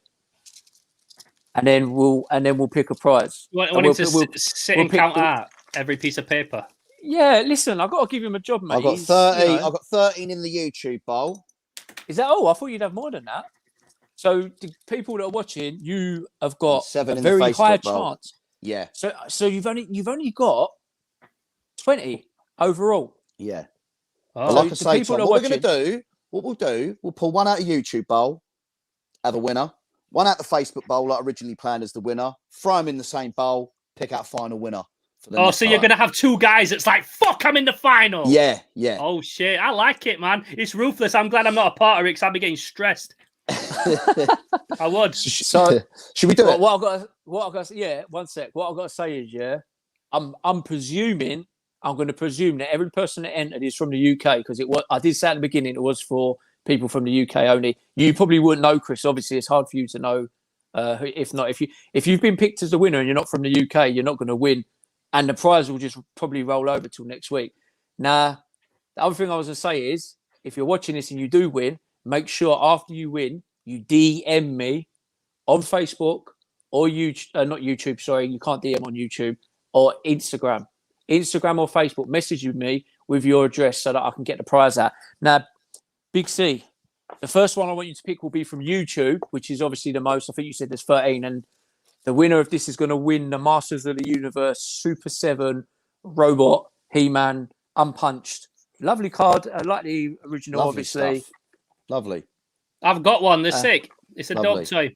S1: and then we'll pick a prize.
S3: We'll sit and count out every piece of paper.
S1: Yeah, listen, I've got to give him a job, mate.
S2: I've got 30. I've got 13 in the YouTube bowl.
S1: Is that all? I thought you'd have more than that. So the people that are watching, you have got
S2: 7
S1: a
S2: in
S1: very
S2: the Facebook
S1: high
S2: bowl.
S1: chance.
S2: Yeah.
S1: So you've only got 20 overall.
S2: Yeah.
S3: Oh.
S2: Like I say, Tom, what we'll do, we'll pull one out of YouTube bowl, have a winner, one out the Facebook bowl, like originally planned as the winner, throw them in the same bowl, pick out a final winner.
S3: So you're gonna have two guys that's like, fuck, I'm in the final.
S2: Yeah.
S3: Oh shit, I like it, man. It's ruthless. I'm glad I'm not a part of it because I'd be getting stressed. I would.
S2: So should we do it?
S1: What I've got to say, yeah, one sec. What I've got to say is, I'm going to presume that every person that entered is from the UK, because I did say at the beginning it was for people from the UK only. You probably wouldn't know, Chris. Obviously, it's hard for you to know. If you've been picked as the winner and you're not from the UK, you're not going to win, and the prize will just probably roll over till next week. Now, the other thing I was going to say is, if you're watching this and you do win, make sure after you win, you DM me on Facebook or YouTube, not YouTube, sorry, you can't DM on YouTube, or Instagram or Facebook. Message me with your address so that I can get the prize out. Now, Big C, the first one I want you to pick will be from YouTube, which is obviously the most. I think you said there's 13, and the winner of this is going to win the Masters of the Universe Super 7 Robot He-Man Unpunched. Lovely card. I like the original,
S2: Lovely
S1: obviously.
S2: Stuff. Lovely.
S3: I've got one. They're sick. It's a dog toy.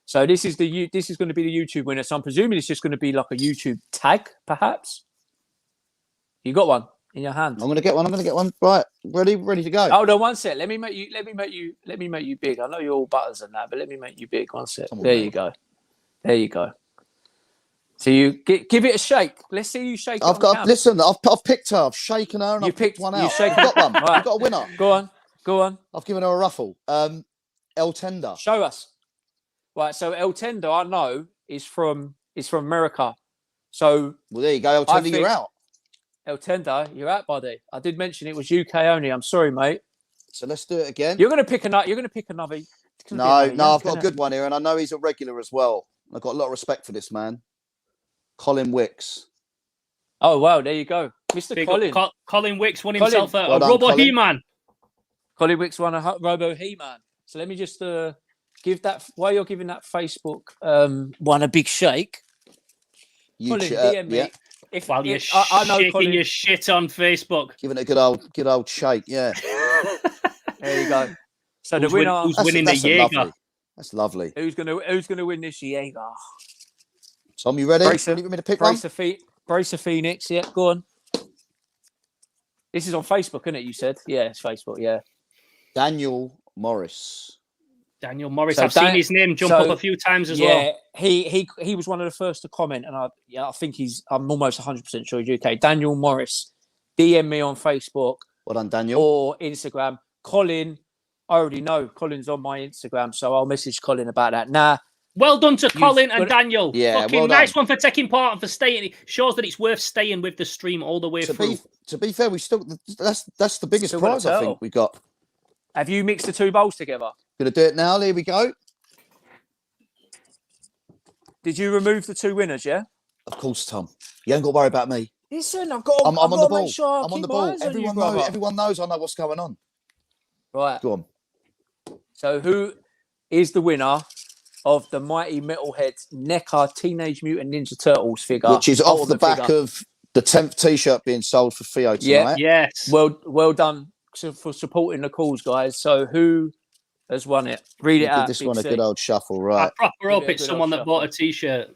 S1: So this is going to be the YouTube winner. So I'm presuming it's just going to be like a YouTube tag, perhaps. You got one in your hand.
S2: I'm going to get one. Right, ready to go.
S1: Hold on one sec. Let me make you big. I know you're all butters and that, but let me make you big. One sec. There you go. So you give it a shake. Let's see you shake.
S2: I've picked her. I've shaken her and I've picked one out. I've got one. I've got a winner.
S1: Go on.
S2: I've given her a ruffle. El Tender.
S1: Show us. Right. So El Tender, I know, is from America. So
S2: there you go. El Tender, you're out.
S1: El Tender, you're out, buddy. I did mention it was UK only. I'm sorry, mate.
S2: So let's do it again.
S1: You're going to pick another.
S2: No, I've got a good one here, and I know he's a regular as well. I've got a lot of respect for this man. Colin Wicks.
S1: Oh wow, there you go, Mr.
S3: Big
S1: Colin.
S3: Colin Wicks won himself a
S2: Well done,
S3: Robo
S2: Colin.
S3: He-Man.
S1: Colin Wicks won a Robo He-Man. So let me just give that, while you're giving that Facebook one a big shake. Colin, DM me.
S2: Yeah.
S3: While you're
S1: I know
S3: shaking
S1: Colin.
S3: your shit on Facebook.
S2: Giving it a good old shake, yeah.
S1: There you go. So
S3: Who's
S1: the winner,
S3: who's winning the Jaeger?
S2: That's lovely.
S1: who's gonna win this Jaeger?
S2: Tom, you ready?
S1: Brace
S2: Ready for me to pick one?
S1: Brace of Phoenix. Yeah, go on. This is on Facebook, isn't it? You said, yeah, it's Facebook. Yeah.
S2: Daniel Morris.
S3: Daniel Morris.
S1: So
S3: I've seen his name jump up a few times as well.
S1: Yeah, he was one of the first to comment, and I think I'm almost 100% sure he's UK. Daniel Morris, DM me on Facebook.
S2: Well done, Daniel.
S1: Or Instagram. Colin, I already know Colin's on my Instagram, so I'll message Colin about that. Nah.
S3: Well done to Colin and Daniel.
S2: Yeah,
S3: fucking
S2: well
S3: nice
S2: done.
S3: one for taking part and for staying. It shows that it's worth staying with the stream all the way through.
S2: To be fair, that's the biggest prize I think we got.
S1: Have you mixed the two bowls together?
S2: Gonna do it now. Here we go.
S1: Did you remove the two winners? Yeah.
S2: Of course, Tom. You ain't got to worry about me.
S1: Listen, I'm on the ball. Sure I'm on the ball.
S2: Everyone knows I know what's going on.
S1: Right.
S2: Go on.
S1: So who is the winner of the Mighty Metalheads NECA Teenage Mutant Ninja Turtles figure?
S2: Which is off the back of the 10th T-shirt being sold for Theo tonight.
S3: Yeah. Yes.
S1: Well done for supporting the cause, guys. So who has won it? Read it out.
S2: Give this one a good old shuffle, right?
S3: I proper hope it's someone that bought a T-shirt.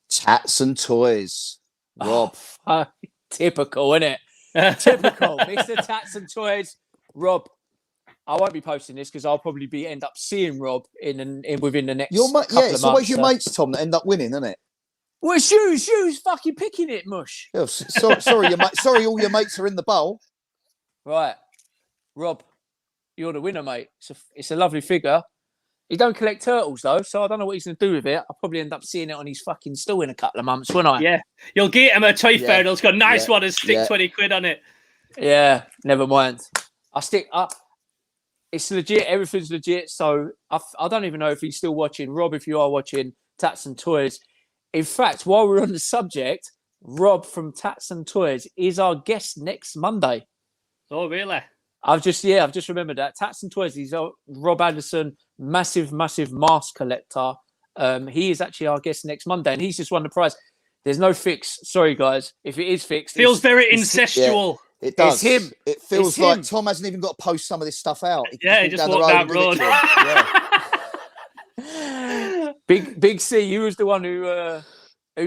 S2: Tats and Toys. Rob.
S1: Oh, typical, isn't it? Typical. Mr. Tats and Toys. Rob. I won't be posting this because I'll probably end up seeing Rob within the next couple of months.
S2: It's always your mates, Tom, that end up winning, isn't it?
S1: Well, shoes fucking picking it, mush.
S2: Yeah, sorry, sorry, all your mates are in the bowl.
S1: Right. Rob, you're the winner, mate. It's a lovely figure. He don't collect turtles, though, so I don't know what he's going to do with it. I'll probably end up seeing it on his fucking stall in a couple of months, won't I?
S3: Yeah. You'll get him a toy fair and it's got a nice one and stick 20 quid on it.
S1: Yeah, never mind. It's legit. Everything's legit. So I don't even know if he's still watching. Rob, if you are watching Tats and Toys. In fact, while we're on the subject, Rob from Tats and Toys is our guest next Monday.
S3: Oh, really?
S1: I've just remembered that. Tats and Toys, he's Rob Anderson, massive mask collector. He is actually our guest next Monday, and he's just won the prize. There's no fix. Sorry, guys. If it is fixed,
S3: feels very incestual.
S2: Yeah, it does.
S1: It's him.
S2: It feels like Tom hasn't even got to post some of this stuff out.
S3: He just walked down the road.
S1: Big C, you was the one who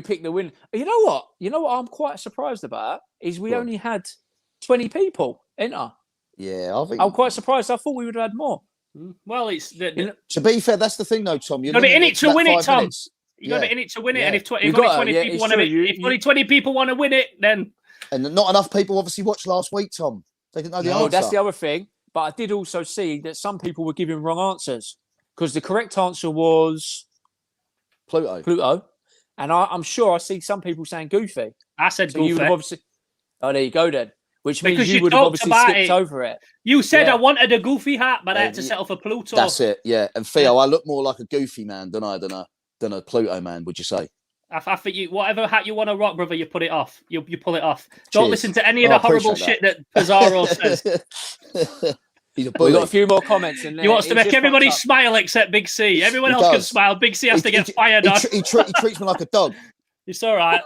S1: picked the win. You know what? I'm quite surprised about is we only had 20 people enter.
S2: Yeah,
S1: I'm quite surprised. I thought we would have had more.
S3: Well, it's
S2: to be fair, that's the thing, though, Tom.
S3: You've got to be in it to win it, Tom. You got to be in it to win it, and if only 20 people want to win it, then
S2: not enough people obviously watched last week, Tom. They didn't know the answer.
S1: That's the other thing. But I did also see that some people were giving wrong answers because the correct answer was Pluto, and I'm sure I see some people saying Goofy.
S3: I said Goofy.
S1: You would have obviously. Oh, there you go then. Which means you would have obviously skipped over it.
S3: You said I wanted a Goofy hat, but I had to settle for Pluto.
S2: That's it, yeah. And Theo, I look more like a Goofy man than a Pluto man, would you say?
S3: I think whatever hat you want to rock, brother, you put it off. You pull it off. Don't listen to any of the horrible shit that Pizarro says.
S2: He's a bully.
S1: We've got a few more comments in there.
S3: He wants to make everybody smile except Big C. Everyone else can smile. Big C has to get fired on.
S2: He treats me like a dog.
S3: It's all right.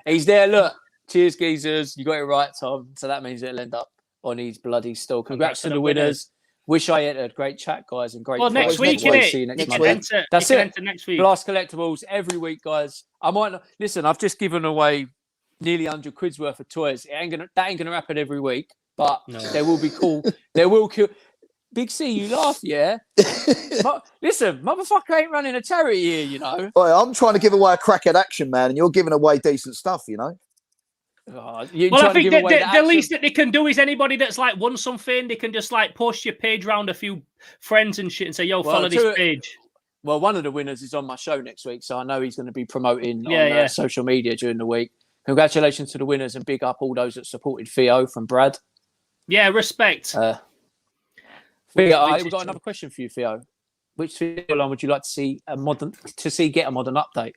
S1: He's there, look. Cheers, geezers. You got it right, Tom. So that means it'll end up on his bloody stall. Congrats to the winners. Wish I entered. Great chat, guys, and great.
S3: Well, next week, innit?
S1: See you next
S3: Monday. That's it. Next week.
S1: Blast collectibles every week, guys. I might not listen. I've just given away nearly 100 quid's worth of toys. That ain't gonna happen every week, but they will be cool. They will kill. Big C, you laugh, yeah? Listen, motherfucker ain't running a charity here, you know.
S2: Boy, I'm trying to give away a crack at action, man, and you're giving away decent stuff, you know.
S3: I think the least that they can do is anybody that's like won something, they can just like post your page round a few friends and shit and say, yo, follow this page.
S1: Well, one of the winners is on my show next week, so I know he's going to be promoting on social media during the week. Congratulations to the winners and big up all those that supported Theo from Brad.
S3: Yeah, respect.
S1: Theo, we've got another question for you, Theo. Which Theo line would you like to see get a modern update?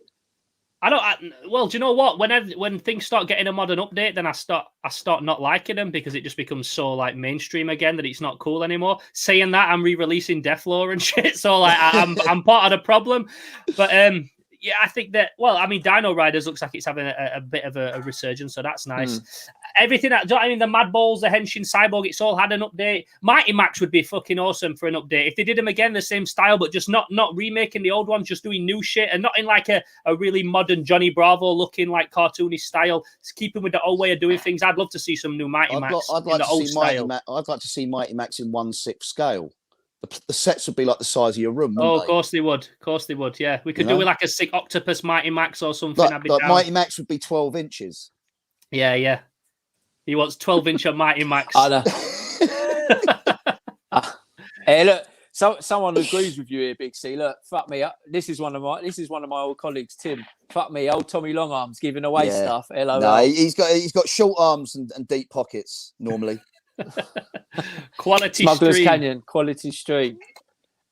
S3: Well, do you know what? When things start getting a modern update, then I start not liking them because it just becomes so like mainstream again that it's not cool anymore. Saying that, I'm re-releasing Deathlore and shit, so like I'm part of the problem. But yeah, I think that. Well, I mean, Dino Riders looks like it's having a bit of a resurgence, so that's nice. Everything that, I mean, the Mad Balls, the Henshin Cyborg, it's all had an update. Mighty Max would be fucking awesome for an update if they did them again the same style, but just not remaking the old ones, just doing new shit and not in like a really modern Johnny Bravo looking like cartoony style. It's keeping with the old way of doing things. I'd love to see some new Mighty Max.
S2: I'd like to see Mighty Max in 1/6 scale. The sets would be like the size of your room.
S3: Of course they would. Of course they would. Yeah, we could do it like a sick octopus Mighty Max or something.
S2: Like Mighty Max would be 12 inches.
S3: Yeah. He wants 12-inch of Mighty Max.
S1: I know. Hey, look, someone agrees with you here, Big C. Look, fuck me up. This is one of my old colleagues, Tim. Fuck me, old Tommy Longarms giving away stuff. Hello.
S2: No, he's got short arms and deep pockets normally.
S3: Quality
S1: Smuggler's
S3: stream.
S1: Canyon, quality stream.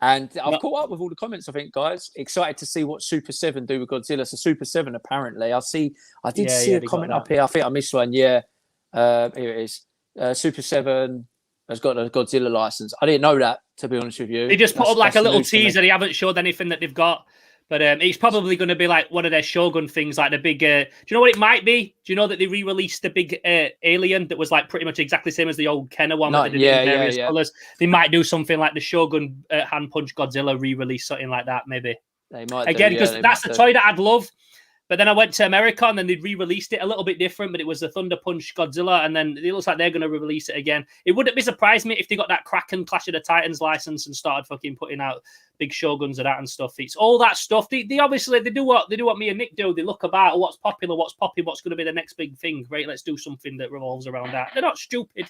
S1: And I've caught up with all the comments, I think, guys. Excited to see what Super 7 do with Godzilla. So Super 7, apparently. I did see a comment up here. I think I missed one. Yeah. Here it is. Super 7 has got a Godzilla license. I didn't know that, to be honest with you.
S3: They just put up like a little teaser. They haven't showed anything that they've got. But it's probably going to be like one of their Shogun things, like the big... do you know what it might be? Do you know that they re-released the big alien that was like pretty much exactly the same as the old Kenner one? That they did in various colours. They might do something like the Shogun Hand Punch Godzilla re-release, something like that, maybe.
S1: They might
S3: again, because that's the toy that I'd love. But then I went to America and then they re-released it a little bit different, but it was the Thunder Punch Godzilla, and then it looks like they're going to re-release it again. It wouldn't be surprised me if they got that Kraken Clash of the Titans license and started fucking putting out big Shoguns of that and stuff. It's all that stuff. They obviously they do what me and Nick do. They look about what's popular, what's popping, what's going to be the next big thing. Right, let's do something that revolves around that. They're not stupid.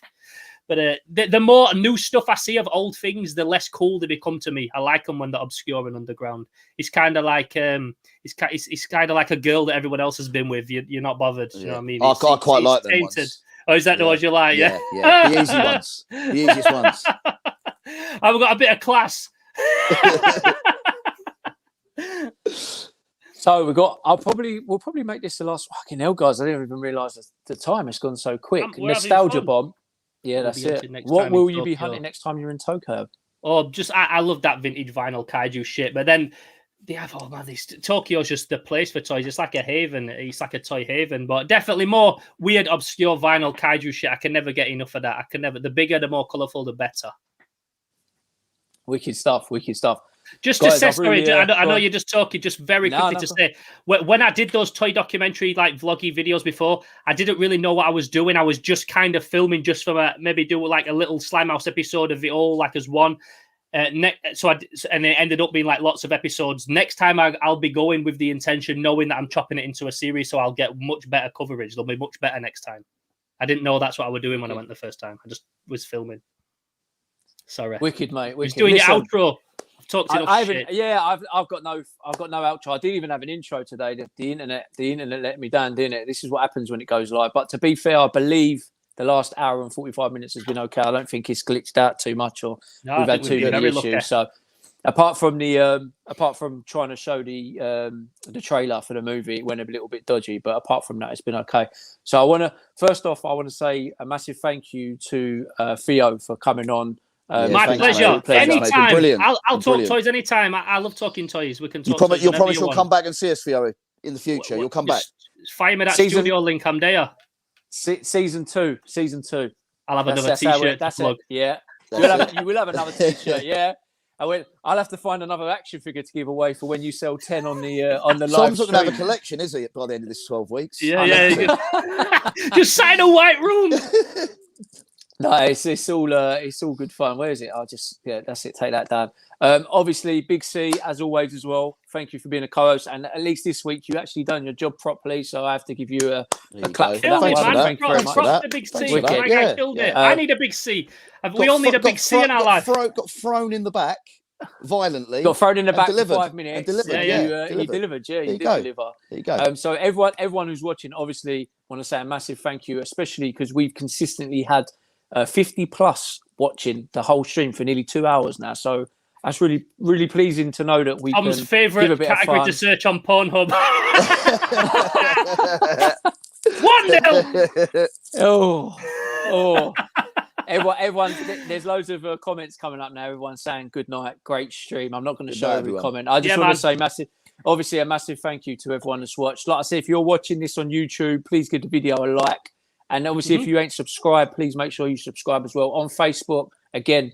S3: But the more new stuff I see of old things, the less cool they become to me. I like them when they're obscure and underground. It's kind of like it's kind of like a girl that everyone else has been with. You're not bothered. You know what I mean?
S2: I quite like them ones.
S3: Oh, is that the ones you like? Yeah.
S2: The easy ones, the easiest ones.
S3: I've got a bit of class.
S1: So we'll probably make this the last. Fucking hell, guys! I didn't even realise the time has gone so quick. Nostalgia bomb. Yeah, that's it. What will you be hunting next time you're in Tokyo?
S3: Oh, I love that vintage vinyl kaiju shit. But then they have Tokyo's just the place for toys. It's like a haven. It's like a toy haven. But definitely more weird, obscure vinyl kaiju shit. I can never get enough of that. The bigger, the more colourful, the better.
S1: Wicked stuff.
S3: Just to say, sorry, I know you're just talking, just very quickly to say, when I did those toy documentary, like vloggy videos before, I didn't really know what I was doing. I was just kind of filming just for maybe do like a little Slimehouse episode of it all, like as one. And it ended up being like lots of episodes. Next time I'll be going with the intention, knowing that I'm chopping it into a series, so I'll get much better coverage. They'll be much better next time. I didn't know that's what I was doing when I went the first time. I just was filming. Sorry.
S1: Wicked, mate. Wicked.
S3: Just doing the outro. Talked enough shit.
S1: Yeah, I've got no outro. I didn't even have an intro today. The internet let me down, didn't it? This is what happens when it goes live. But to be fair, I believe the last hour and 45 minutes has been okay. I don't think it's glitched out too much, or we've had too many issues. Lucky. So apart from trying to show the trailer for the movie, it went a little bit dodgy. But apart from that, it's been okay. So I want to say a massive thank you to Theo for coming on.
S3: My pleasure. Anytime.
S2: Brilliant.
S3: I'll talk toys anytime. I love talking toys. We can talk.
S2: You'll promise you'll come back and see us, Fiore, in the future. You'll come back.
S3: Fire me that studio link. I'm there.
S1: Season two.
S3: I'll have another t-shirt.
S1: That's it. Yeah. You will have another t-shirt. Yeah. I'll have to find another action figure to give away for when you sell 10 on the live stream.
S2: Someone's not going to have a collection, is he, by the end of this 12 weeks?
S3: Yeah. Just sign a white room.
S1: No, it's all good fun. Where is it? That's it. Take that down. Obviously, Big C, as always, as well. Thank you for being a co-host, and at least this week you actually done your job properly. So I have to give you a clap for that.
S3: Thank you very much. The Big C. I killed it. I need a Big C. We all need a Big C in our life.
S2: Got thrown in the back violently.
S1: Got thrown in the back for 5 minutes.
S2: And delivered.
S1: You delivered. Yeah, you did deliver.
S2: There you go.
S1: So everyone who's watching, obviously, want to say a massive thank you, especially because we've consistently had 50 plus watching the whole stream for nearly 2 hours now. So That's really, really pleasing to know that we
S3: Tom's
S1: can
S3: favourite
S1: give a bit
S3: category
S1: of fun.
S3: to search on Pornhub. 1-0.
S1: Oh. Everyone, there's loads of comments coming up now. Everyone's saying good night, great stream. I'm not going to show every comment. I just want to say a massive thank you to everyone that's watched. Like I said, if you're watching this on YouTube, please give the video a like. And obviously, if you ain't subscribed, please make sure you subscribe as well. On Facebook, again,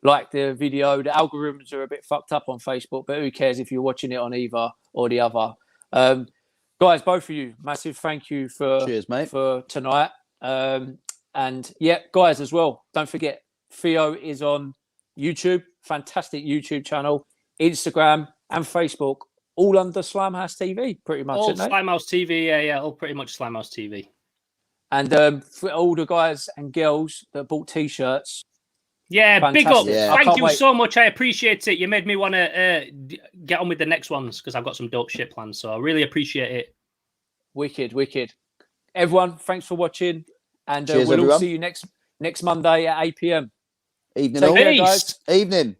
S1: like the video. The algorithms are a bit fucked up on Facebook, but who cares if you're watching it on either or the other. Guys, both of you, massive thank you for
S2: Cheers, mate.
S1: for tonight. And yeah, guys, as well, don't forget, Theo is on YouTube, fantastic YouTube channel, Instagram and Facebook, all under Slimehouse TV, pretty much.
S3: All Slimehouse TV, yeah, all pretty much Slimehouse TV.
S1: And for all the guys and girls that bought T-shirts,
S3: yeah,
S1: fantastic.
S3: Big up.
S2: Yeah.
S3: Thank you so much. I appreciate it. You made me want to get on with the next ones because I've got some dope shit planned. So I really appreciate it.
S1: Wicked. Everyone, thanks for watching. And
S2: Cheers,
S1: we'll
S2: everyone.
S1: all see you next Monday at 8 p.m.
S2: Evening,
S3: So
S2: all.
S3: peace.
S1: Guys.
S2: Evening.